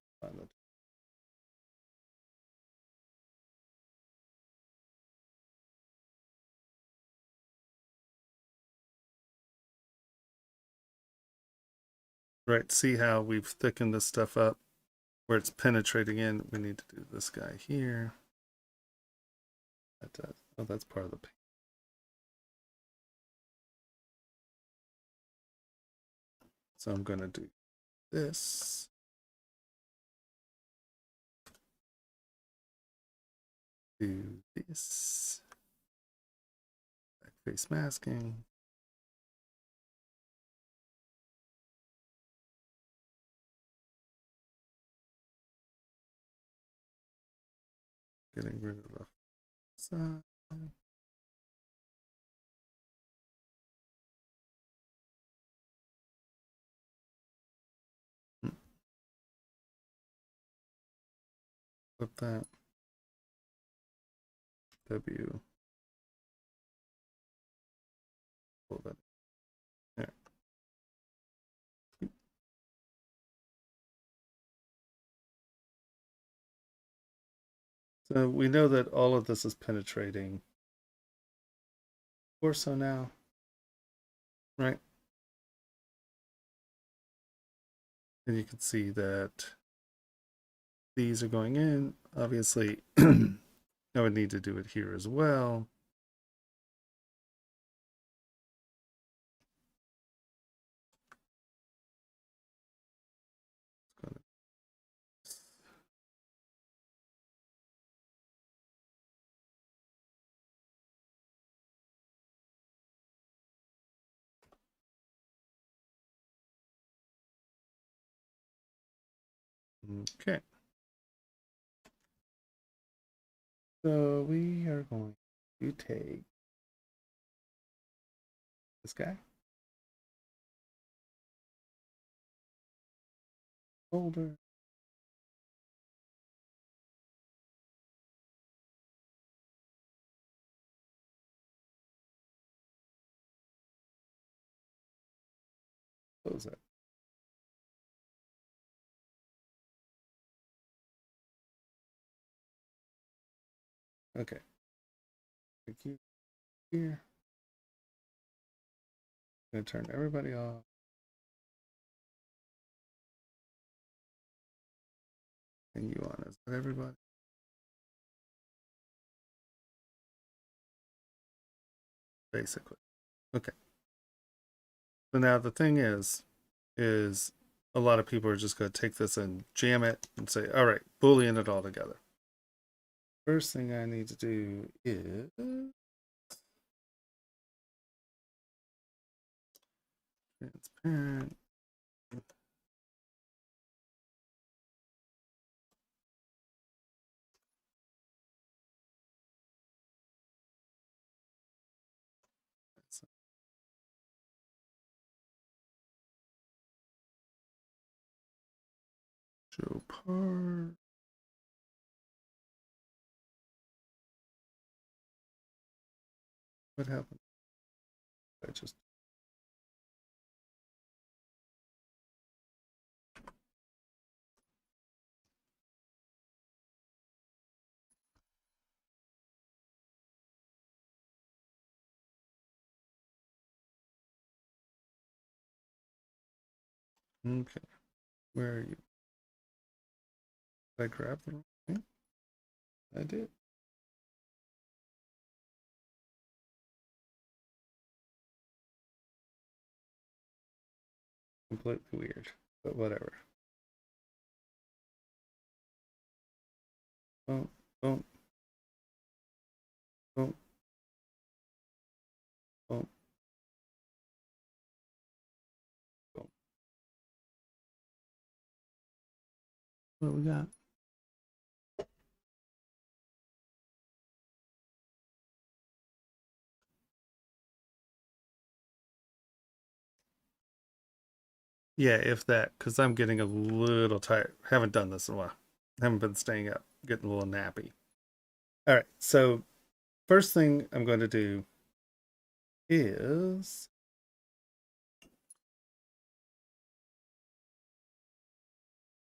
right, see how we've thickened this stuff up where it's penetrating in. We need to do this guy here. That does, oh, that's part of the paint. So I'm going to do this. Do this. Back face masking. Getting rid of the side. Flip that. W. Pull that. There. So we know that all of this is penetrating torso now, right? And you can see that these are going in. Obviously, I would need to do it here as well. Okay. So we are going to take this guy, folder, close that. Okay. Thank you. Here. I'm going to turn everybody off. And you on. Is that everybody? Basically. Okay. So now the thing is a lot of people are just going to take this and jam it and say, all right, Boolean it all together. First thing I need to do is transparent. Show part. What happened? I just okay. Where are you? Did I grab the wrong thing? I did. Completely weird, but whatever. Boom, boom, boom, boom, boom. What do we got? Yeah, if that, because I'm getting a little tired. Haven't done this in a while. Haven't been staying up, getting a little nappy. All right, so first thing I'm going to do is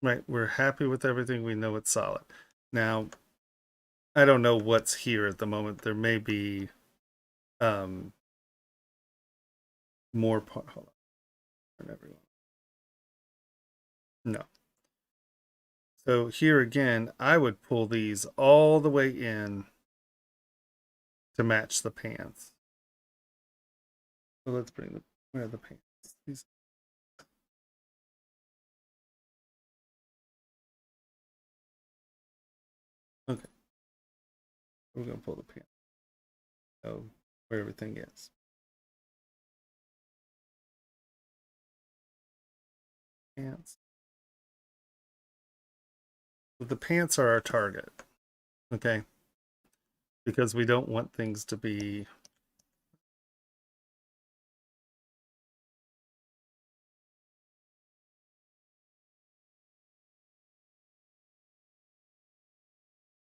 right, we're happy with everything. We know it's solid. Now, I don't know what's here at the moment. There may be more part. Hold on, everyone. No. So here again, I would pull these all the way in to match the pants. So let's bring the, where are the pants? These. Okay. We're going to pull the pants. So where everything is. Pants. So the pants are our target. Okay. Because we don't want things to be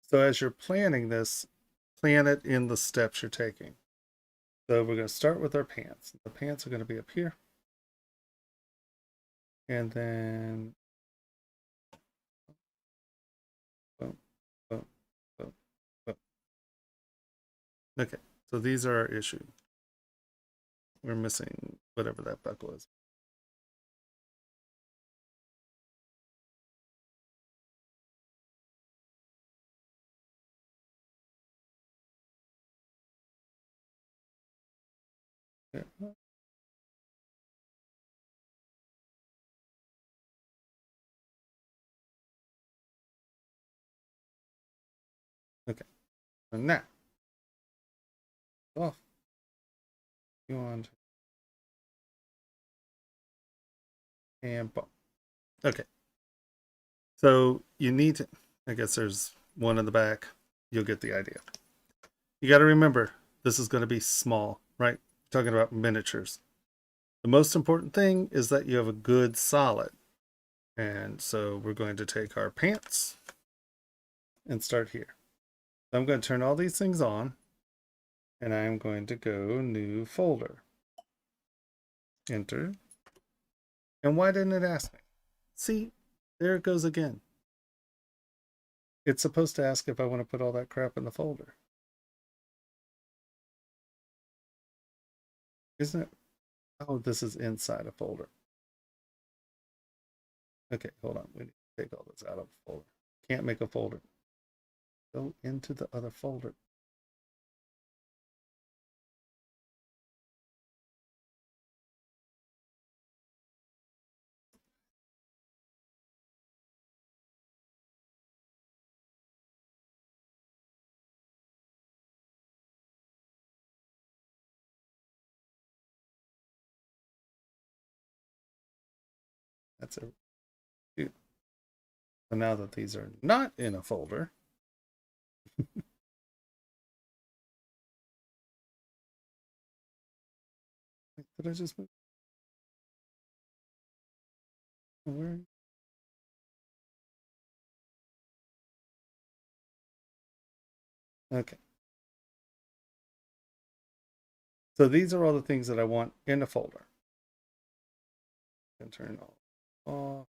so as you're planning this, plan it in the steps you're taking. So we're going to start with our pants. The pants are going to be up here. And then boom, boom, boom, boom. Okay, so these are our issue. We're missing whatever that buckle is. There. Okay, and now off. You want and boom. Okay, so you need to. I guess there's one in the back. You'll get the idea. You got to remember this is going to be small, right? We're talking about miniatures. The most important thing is that you have a good solid. And so we're going to take our pants and start here. So I'm going to turn all these things on and I'm going to go new folder. Enter. And why didn't it ask me? See, there it goes again. It's supposed to ask if I want to put all that crap in the folder. Isn't it? Oh, this is inside a folder. Okay, hold on. We need to take all this out of a folder. Can't make a folder. Go into the other folder. That's it. So now that these are not in a folder, did I just move? Where? Okay. So these are all the things that I want in a folder. And turn all off.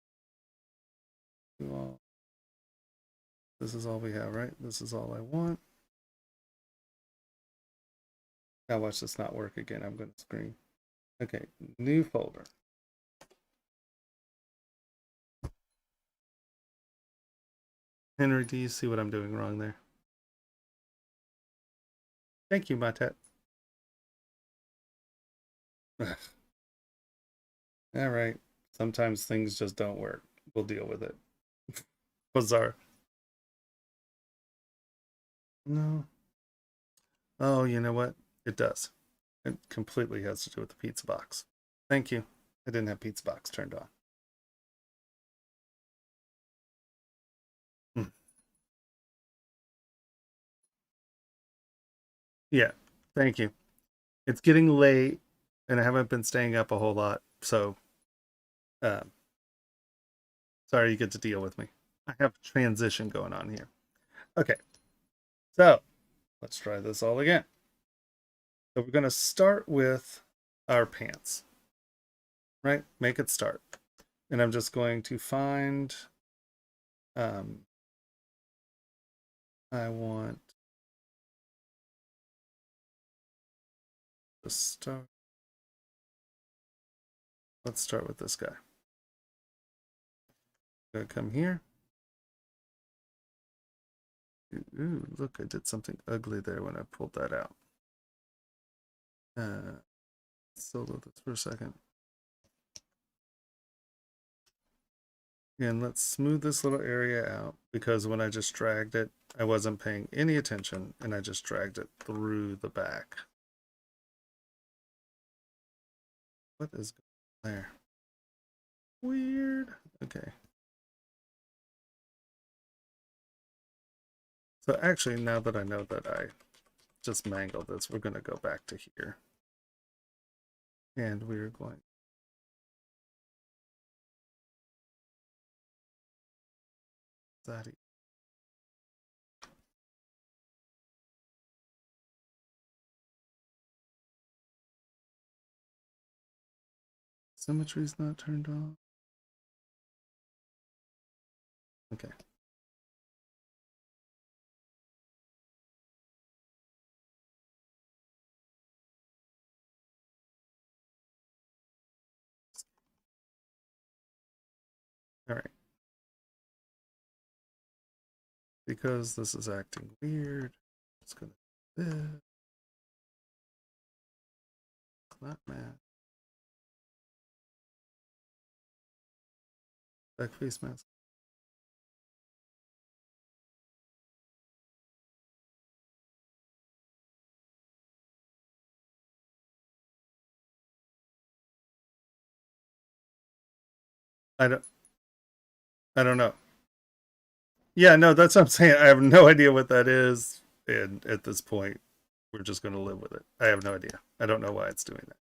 This is all we have, right? This is all I want. Now watch this not work again. I'm going to screen. Okay, new folder. Henry, do you see what I'm doing wrong there? Thank you, Matet. All right. Sometimes things just don't work. We'll deal with it. Bizarre. No. Oh, you know what? It does. It completely has to do with the pizza box. Thank you. I didn't have pizza box turned on. Hmm. Yeah. Thank you. It's getting late and I haven't been staying up a whole lot. So, um, sorry you get to deal with me. I have transition going on here. Okay. So, let's try this all again. So, we're going to start with our pants, right? Make it start. And I'm just going to find, um, I want to start. Let's start with this guy. I'm going to come here. Ooh, look, I did something ugly there when I pulled that out. Solo this for a second. And let's smooth this little area out because when I just dragged it, I wasn't paying any attention and I just dragged it through the back. What is going on there? Weird. Okay. So actually, now that I know that I just mangled this, we're going to go back to here. And we're going. That symmetry's not turned on. Okay. All right. Because this is acting weird, it's going to do this. Not mad. Back face mask. I don't know. Yeah, no, that's what I'm saying. I have no idea what that is. And at this point, we're just going to live with it. I have no idea. I don't know why it's doing that.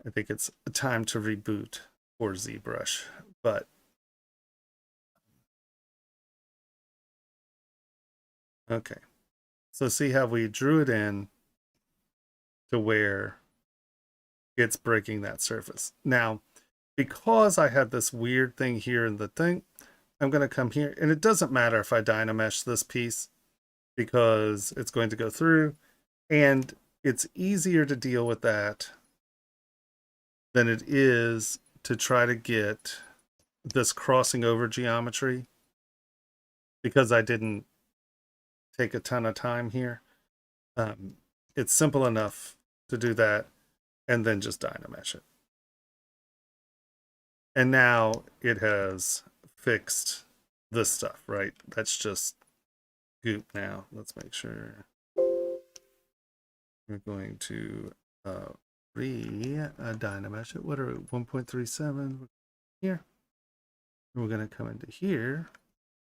I think it's time to reboot for ZBrush. But okay. So see how we drew it in to where it's breaking that surface. Now, because I had this weird thing here in the thing, I'm going to come here. And it doesn't matter if I Dynamesh this piece because it's going to go through. And it's easier to deal with that than it is to try to get this crossing over geometry because I didn't take a ton of time here. It's simple enough to do that and then just Dynamesh it. And now it has fixed this stuff, right? That's just goop now. Let's make sure. We're going to Dynamesh it. What are we, 1.37 here? And we're going to come into here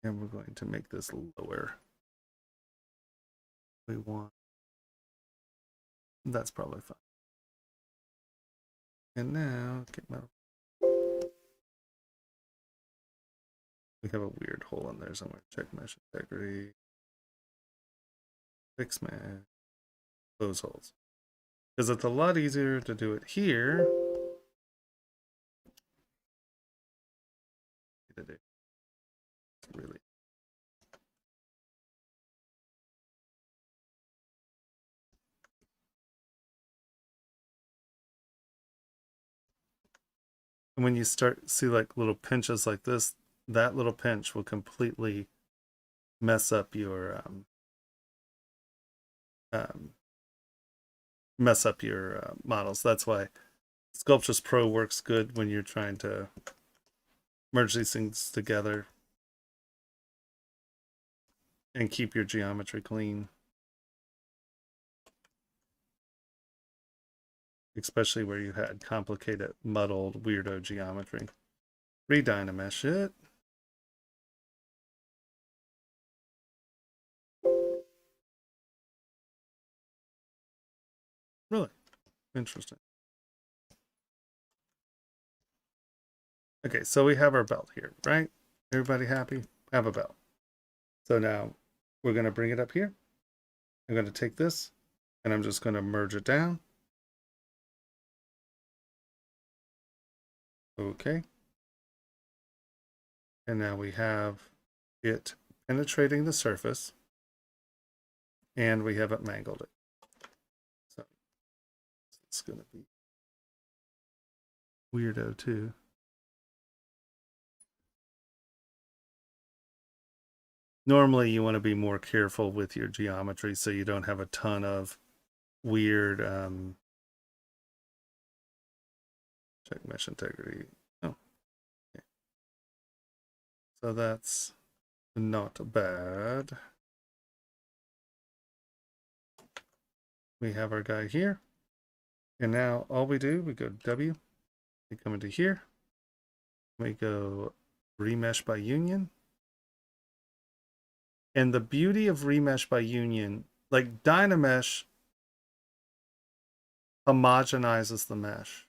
and we're going to make this lower. We want, that's probably fine. And now, get my, we have a weird hole in there somewhere. Check mesh integrity. Fix mesh. Close holes. Because it's a lot easier to do it here. It's really. And when you start see like little pinches like this, that little pinch will completely mess up your um, models. That's why Sculptris Pro works good when you're trying to merge these things together and keep your geometry clean. Especially where you had complicated, muddled, weirdo geometry. Redynamesh it. Really? Interesting. Okay, so we have our belt here, right? Everybody happy? Have a belt. So now we're going to bring it up here. I'm going to take this and I'm just going to merge it down. Okay. And now we have it penetrating the surface and we haven't mangled it. So it's going to be weirdo too. Normally you want to be more careful with your geometry so you don't have a ton of weird check mesh integrity. Oh, okay. So that's not bad. We have our guy here. And now all we do, we go W, we come into here, we go remesh by union. And the beauty of remesh by union, like Dynamesh homogenizes the mesh.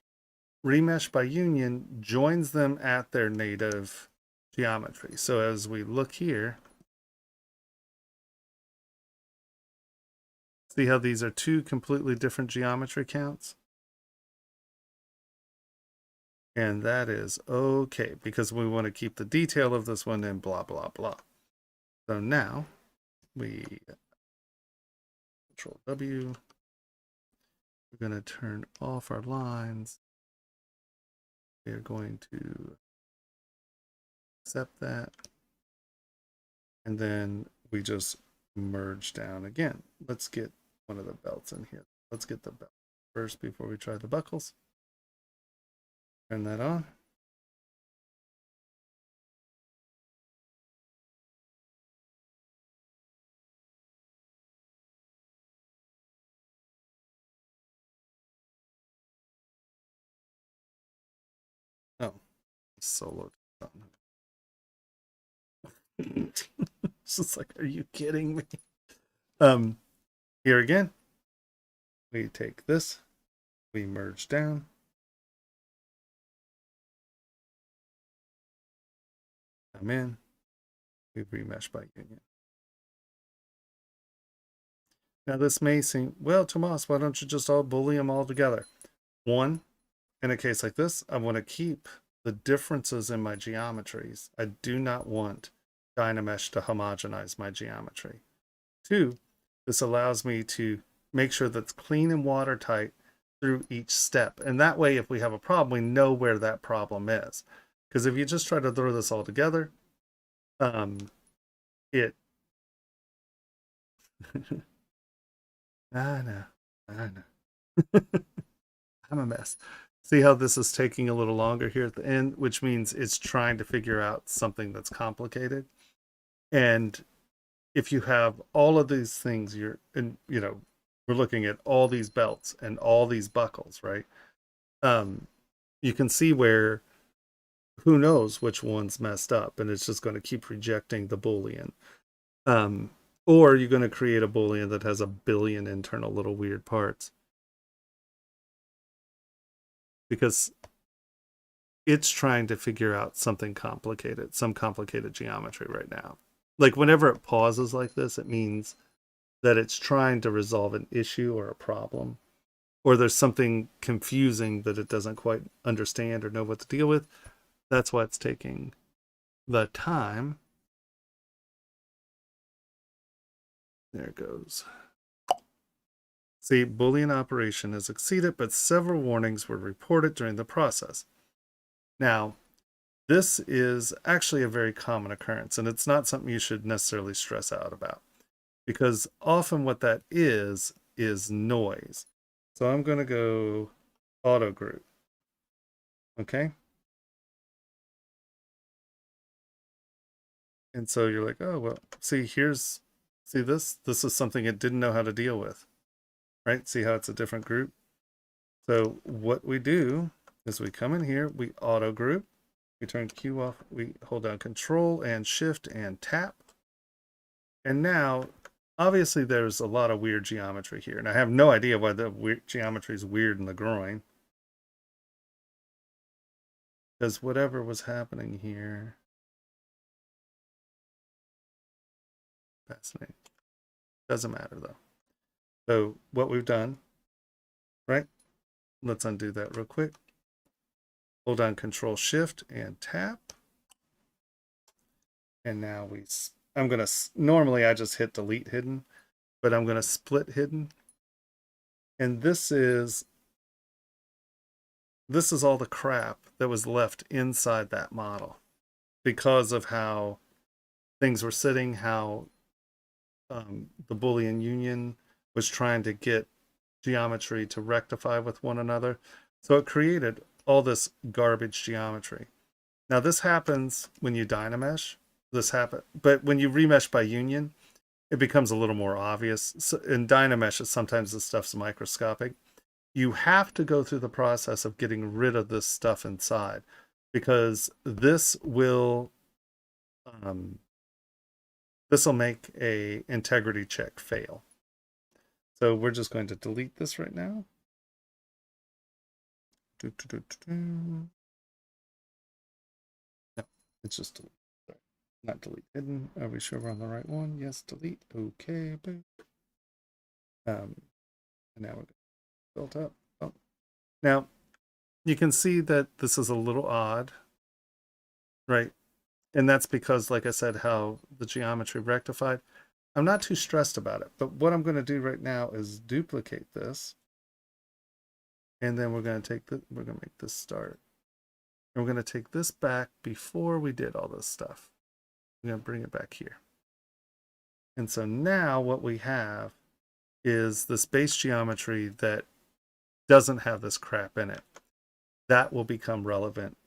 Remesh by union joins them at their native geometry. So as we look here, see how these are two completely different geometry counts? And that is okay, because we want to keep the detail of this one and blah, blah, blah. So now we Control W. We're going to turn off our lines. We are going to accept that. And then we just merge down again. Let's get one of the belts in here. Let's get the belt first before we try the buckles. Turn that on. Oh, solo. It's just like, are you kidding me? Here again, we take this, we merge down. Come in, we remesh by union. Now this may seem, well, Tomas, why don't you just all bully them all together? One, in a case like this, I want to keep the differences in my geometries. I do not want Dynamesh to homogenize my geometry. Two, this allows me to make sure that's clean and watertight through each step. And that way, if we have a problem, we know where that problem is. Because if you just try to throw this all together, it... I know. I'm a mess. See how this is taking a little longer here at the end, which means it's trying to figure out something that's complicated. And if you have all of these things, we're looking at all these belts and all these buckles, right? You can see where, who knows which one's messed up, and it's just going to keep rejecting the Boolean. Or you're going to create a Boolean that has a billion internal little weird parts. Because it's trying to figure out something complicated, some complicated geometry right now. Like whenever it pauses like this, it means that it's trying to resolve an issue or a problem, or there's something confusing that it doesn't quite understand or know what to deal with. That's why it's taking the time. There it goes. See, Boolean operation is exceeded, but several warnings were reported during the process. Now, this is actually a very common occurrence, and it's not something you should necessarily stress out about, because often what that is noise. So I'm going to go auto group. Okay. And so you're like, oh, well, see, see this? This is something it didn't know how to deal with, right? See how it's a different group? So what we do is we come in here, we auto group, we turn Q off, we hold down Control and Shift and tap. And now, obviously there's a lot of weird geometry here. And I have no idea why the weird geometry is weird in the groin. Because whatever was happening here, fascinating. Doesn't matter though. So what we've done, right? Let's undo that real quick. Hold down Control Shift and tap. And now I'm going to, normally I just hit delete hidden, but I'm going to split hidden. And this is all the crap that was left inside that model because of how things were sitting, how the Boolean union was trying to get geometry to rectify with one another. So it created all this garbage geometry. Now this happens when you dynamesh. But when you remesh by union, it becomes a little more obvious. So in dynamesh, sometimes the stuff's microscopic. You have to go through the process of getting rid of this stuff inside, because this will make a integrity check fail. So we're just going to delete this right now. No, it's just delete. Sorry. Not delete hidden. Are we sure we're on the right one? Yes, delete. Okay. And now we're built up. Oh. Now you can see that this is a little odd, right? And that's because, like I said, how the geometry rectified. I'm not too stressed about it, but what I'm going to do right now is duplicate this. And then we're going to make this start. And we're going to take this back before we did all this stuff. I'm going to bring it back here. And so now what we have is this base geometry that doesn't have this crap in it. That will become relevant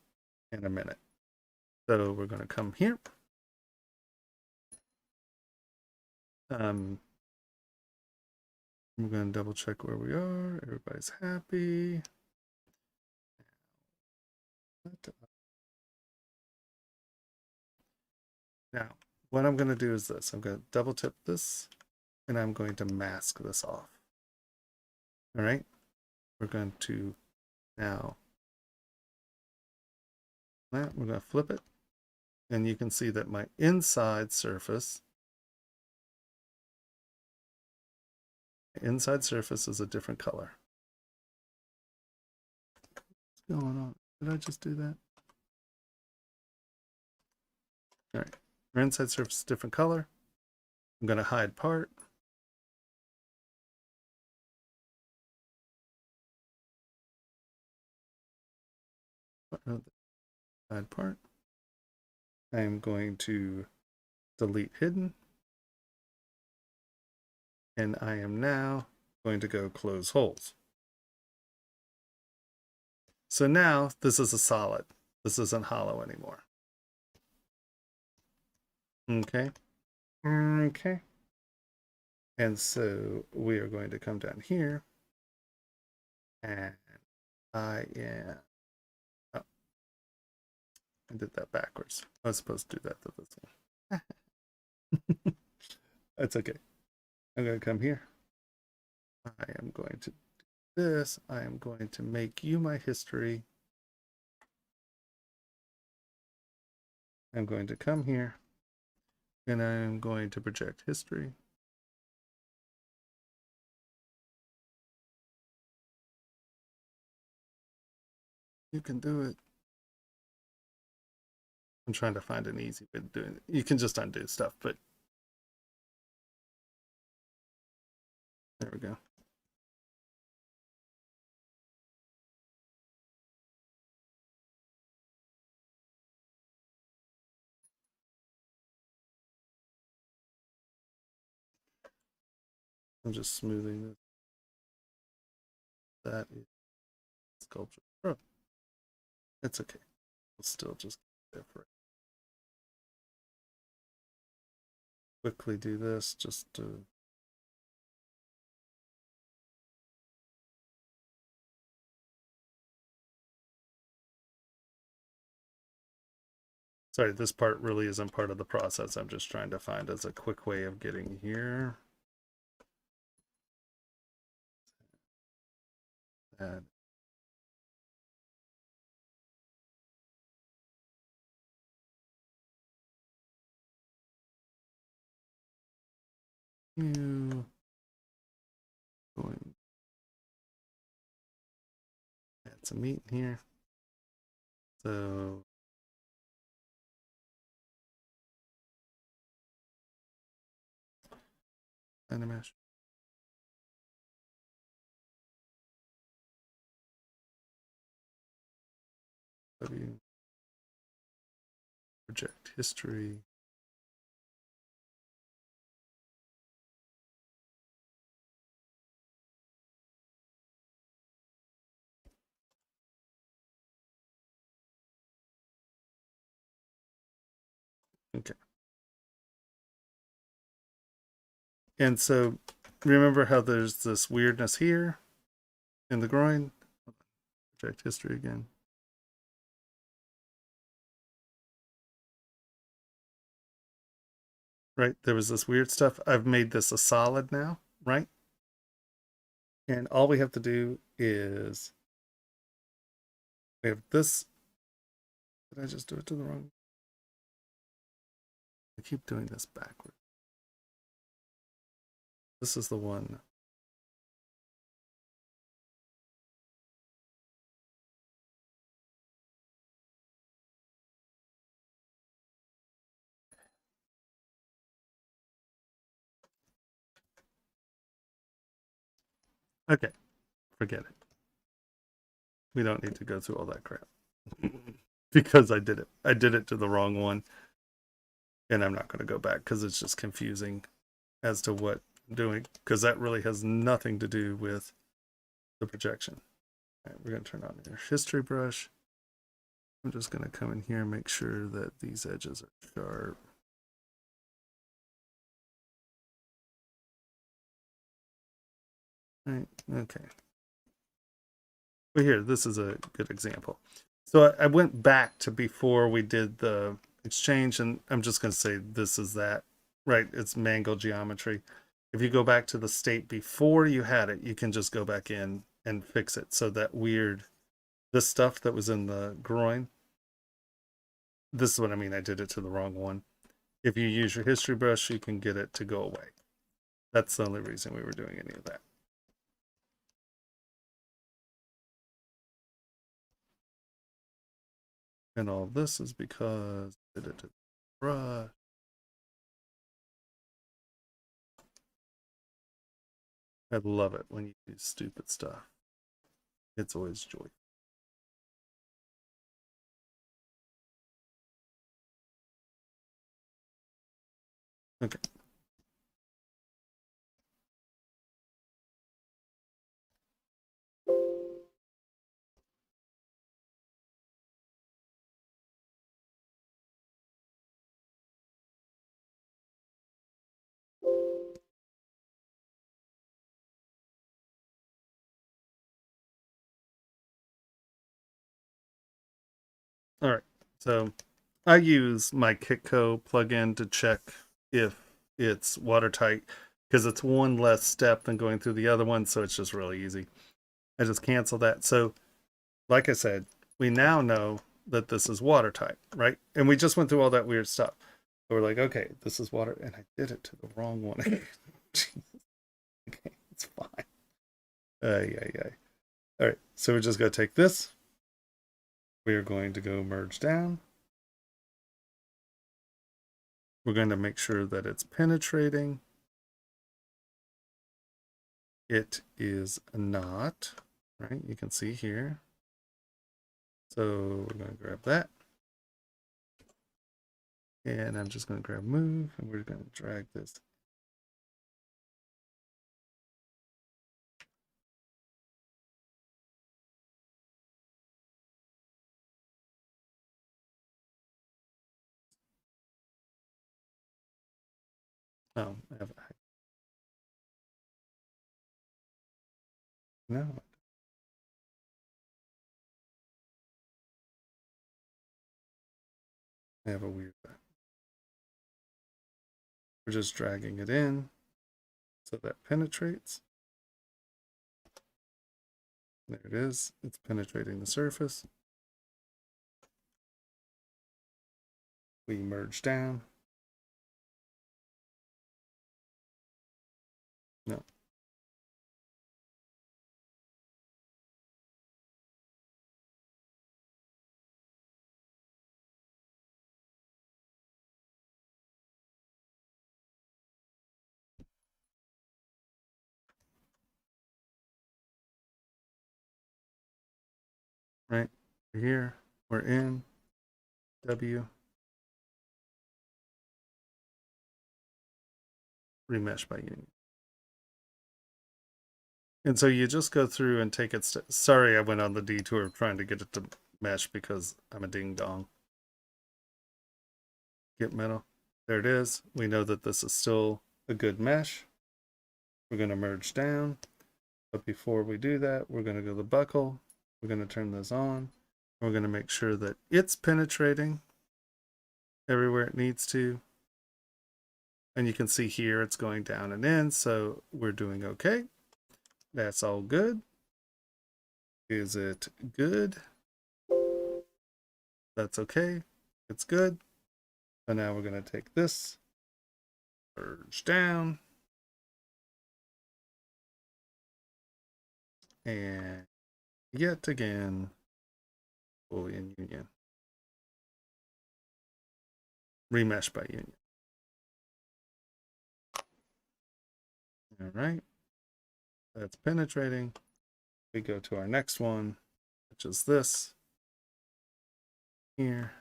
in a minute. So we're going to come here. We're going to double check where we are. Everybody's happy. Now, what I'm going to do is this. I'm going to double tip this, and I'm going to mask this off. All right. We're going to now, we're going to flip it. And you can see that my inside surface is a different color. What's going on? Did I just do that? All right. Our inside surface is a different color. I'm going to hide part. Hide part. I am going to delete hidden. And I am now going to go close holes. So now this is a solid. This isn't hollow anymore. Okay. Okay. And so we are going to come down here. And I am... Oh, I did that backwards. I was supposed to do that to this one. That's okay. I'm going to come here. I am going to do this. I am going to make you my history. I'm going to come here. And I'm going to project history. You can do it. I'm trying to find an easy way of doing it. You can just undo stuff, but there we go. I'm just smoothing this. That is sculpture. Oh, it's okay. We'll still just keep there for it. Quickly do this just to. Sorry, this part really isn't part of the process. I'm just trying to find as a quick way of getting here. And you going add some meat in here. So mesh. W project history. Okay. And so remember how there's this weirdness here in the groin? Project history again. Right? There was this weird stuff. I've made this a solid now, right? And all we have to do is we have this. Did I just do it to the wrong? I keep doing this backward. This is the one. Okay, forget it. We don't need to go through all that crap. Because I did it. I did it to the wrong one. And I'm not going to go back because it's just confusing as to what I'm doing. Because that really has nothing to do with the projection. All right, we're going to turn on your history brush. I'm just going to come in here and make sure that these edges are sharp. All right, okay. But here, this is a good example. So I went back to before we did the exchange, and I'm just going to say this is that, right? It's mangled geometry. If you go back to the state before you had it, you can just go back in and fix it. So that weird, this stuff that was in the groin, this is what I mean. I did it to the wrong one. If you use your history brush, you can get it to go away. That's the only reason we were doing any of that. And all this is because I did it to the brush. I love it when you do stupid stuff. It's always joy. Okay. All right. So I use my Kitco plugin to check if it's watertight because it's one less step than going through the other one. So it's just really easy. I just cancel that. So like I said, we now know that this is watertight, right? And we just went through all that weird stuff. So we're like, okay, this is water. And I did it to the wrong one. Okay, it's fine. Yeah. All right. So we're just going to take this. We are going to go merge down. We're going to make sure that it's penetrating. It is not, right? You can see here. So we're going to grab that. And I'm just going to grab move, and we're going to drag this. Oh, no. I have a weird. We're just dragging it in so that penetrates. There it is. It's penetrating the surface. We merge down. No. Right. We're here. We're in. W. Remesh by union. And so you just go through and take it. Sorry, I went on the detour of trying to get it to mesh because I'm a ding dong. Get metal. There it is. We know that this is still a good mesh. We're going to merge down. But before we do that, we're going to go to the buckle. We're going to turn this on. We're going to make sure that it's penetrating everywhere it needs to. And you can see here it's going down and in, so we're doing okay. That's all good. Is it good? That's okay. It's good. So now we're going to take this, merge down, and yet again, fully in union. Remesh by union. All right. That's penetrating. We go to our next one, which is this. Here,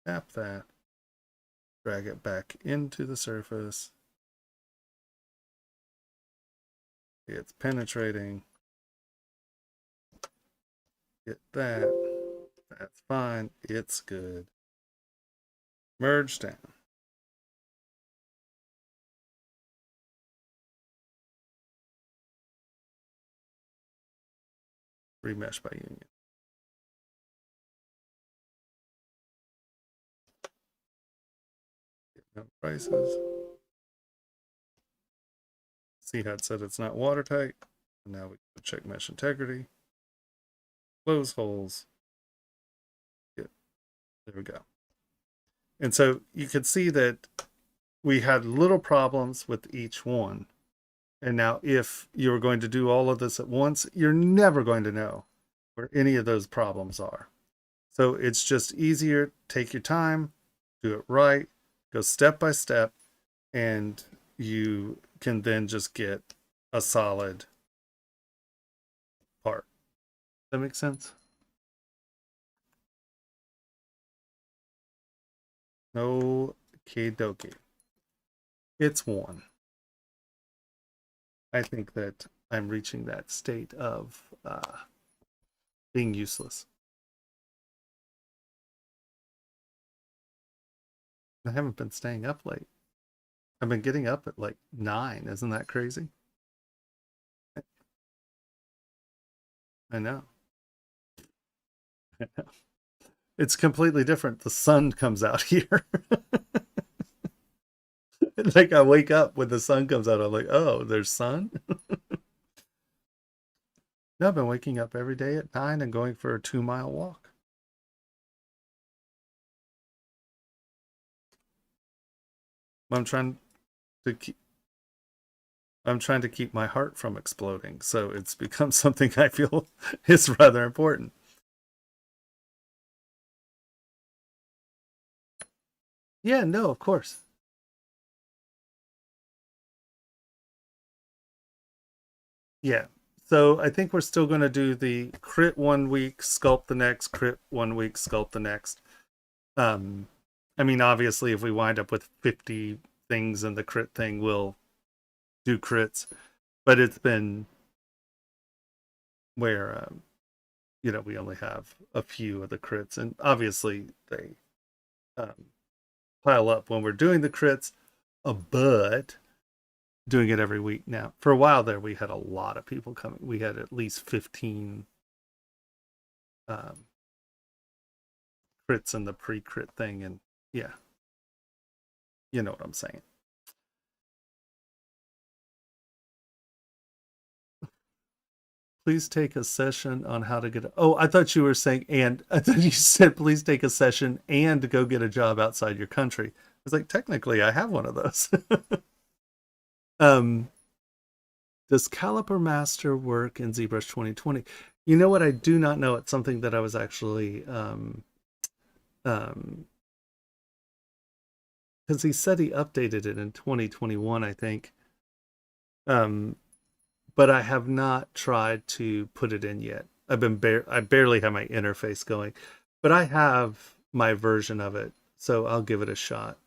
tap that, drag it back into the surface. It's penetrating. Get that. That's fine. It's good. Merge down. Remesh by union. Prices. See how it said it's not watertight. And now we check mesh integrity. Close holes. There we go. And so you can see that we had little problems with each one. And now if you're going to do all of this at once, you're never going to know where any of those problems are. So it's just easier. Take your time, do it right, go step by step, and you can then just get a solid part. Does that make sense? No kidoki. It's one. I think that I'm reaching that state of being useless. I haven't been staying up late. I've been getting up at like 9. Isn't that crazy? I know. It's completely different. The sun comes out here. Like I wake up when the sun comes out. I'm like, oh, there's sun. No, I've been waking up every day at 9 and going for a 2-mile walk. I'm trying to keep my heart from exploding, so it's become something I feel is rather important. Yeah, no, of course. Yeah. So I think we're still going to do the crit 1 week, sculpt the next, crit 1 week, sculpt the next. I mean, obviously, if we wind up with 50 things in the crit thing, we'll do crits. But it's been where, we only have a few of the crits. And obviously, they pile up when we're doing the crits. But doing it every week now. For a while there, we had a lot of people coming. We had at least 15 crits in the pre-crit thing, and yeah, you know what I'm saying. Please take a session on how to get. Oh, I thought you were saying, and I thought you said, please take a session and go get a job outside your country. I was like, technically, I have one of those. um, does Caliper Master work in ZBrush 2020? You know what? I do not know. It's something that I was actually, because he said he updated it in 2021, I think. But I have not tried to put it in yet. I barely have my interface going, but I have my version of it, so I'll give it a shot.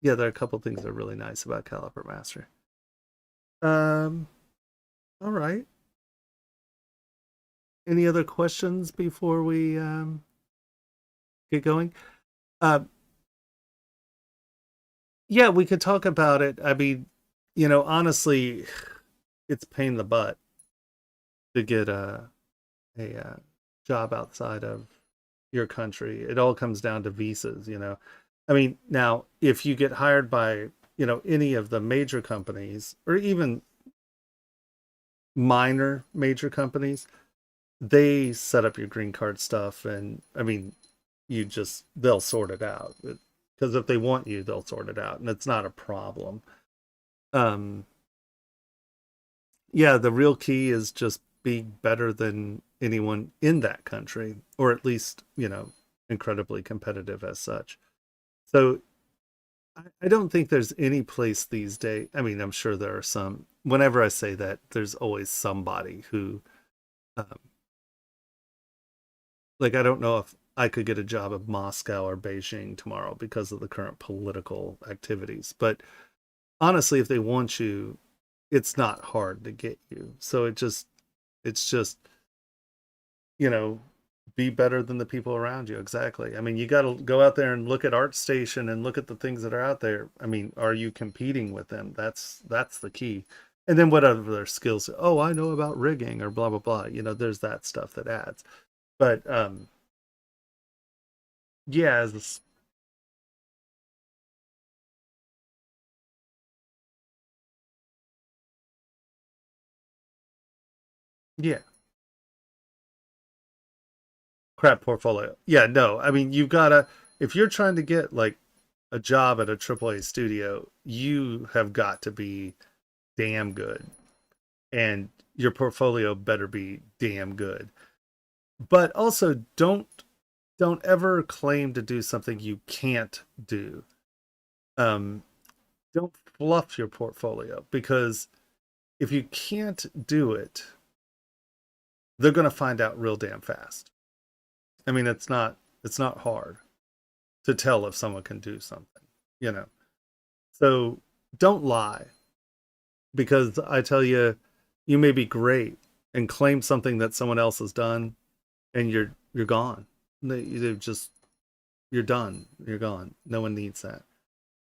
Yeah, there are a couple things that are really nice about Caliper Master. All right. Any other questions before we get going? Yeah, we could talk about it. I mean, honestly, it's pain in the butt to get a job outside of your country. It all comes down to visas, I mean, now if you get hired by, any of the major companies or even minor major companies, they set up your green card stuff, and I mean, they'll sort it out. Because if they want you, they'll sort it out, and it's not a problem. Yeah, the real key is just being better than anyone in that country, or at least, incredibly competitive as such. So I don't think there's any place these days. I mean, I'm sure there are some. Whenever I say that, there's always somebody who, um, like, I don't know if I could get a job at Moscow or Beijing tomorrow because of the current political activities. But honestly, if they want you, it's not hard to get you. So it's just, be better than the people around you. Exactly. I mean, you got to go out there and look at ArtStation and look at the things that are out there. I mean, are you competing with them? That's the key. And then what other skills? Oh, I know about rigging or blah blah blah. There's that stuff that adds. But yeah, yeah, crap portfolio. Yeah, no. I mean, you've got to, if you're trying to get like a job at a AAA studio, you have got to be damn good, and your portfolio better be damn good. But also, don't ever claim to do something you can't do. Um, don't fluff your portfolio, because if you can't do it, they're going to find out real damn fast. I mean, it's not hard to tell if someone can do something, you know. So don't lie, because I tell you, you may be great and claim something that someone else has done, and you're gone. They've just you're done. You're gone. No one needs that.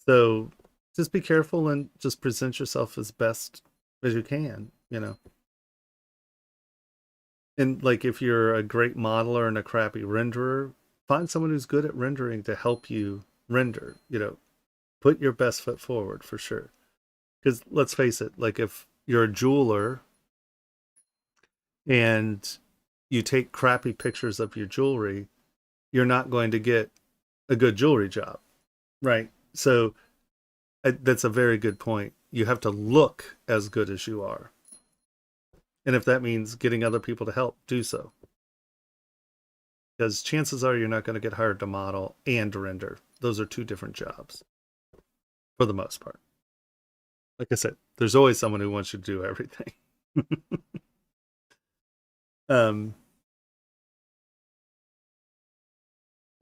So just be careful and just present yourself as best as you can, And like, if you're a great modeler and a crappy renderer, find someone who's good at rendering to help you render, put your best foot forward for sure. Because let's face it, like, if you're a jeweler and you take crappy pictures of your jewelry, you're not going to get a good jewelry job, right? So that's a very good point. You have to look as good as you are. And if that means getting other people to help, do so. Because chances are you're not going to get hired to model and render. Those are two different jobs for the most part. Like I said, there's always someone who wants you to do everything. um,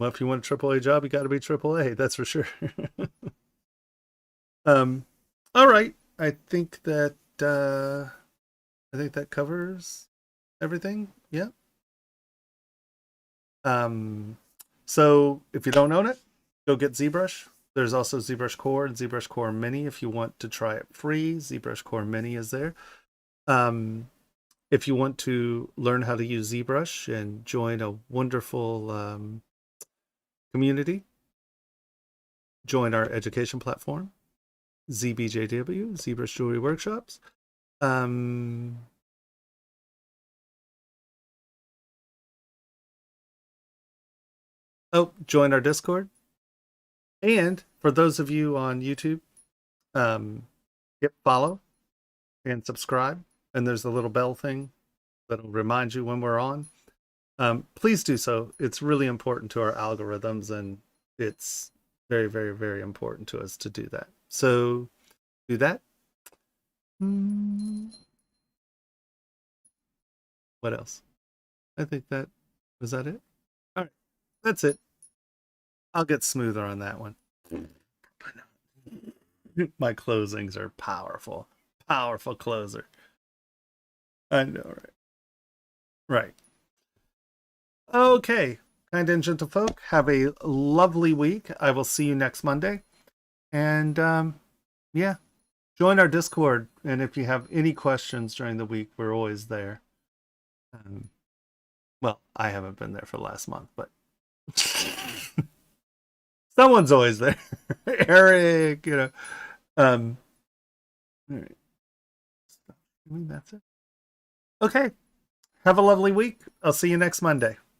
well, if you want a AAA job, you got to be AAA. That's for sure. All right. I think that covers everything. Yeah. So if you don't own it, go get ZBrush. There's also ZBrush Core and ZBrush Core Mini if you want to try it free. ZBrush Core Mini is there. If you want to learn how to use ZBrush and join a wonderful community, join our education platform, ZBJW, ZBrush Jewelry Workshops. Join our Discord. And for those of you on YouTube, hit follow and subscribe. And there's a little bell thing that'll remind you when we're on. Please do so. It's really important to our algorithms, and it's very, very, very important to us to do that. So do that. What else? I think was that it? All right, that's it. I'll get smoother on that one. My closings are powerful. Powerful closer. I know, right? Right. Okay, kind and gentle folk, have a lovely week. I will see you next Monday. And yeah, join our Discord. And if you have any questions during the week, we're always there. Well, I haven't been there for the last month, but someone's always there. Eric, you know. All right. That's it. Okay. Have a lovely week. I'll see you next Monday.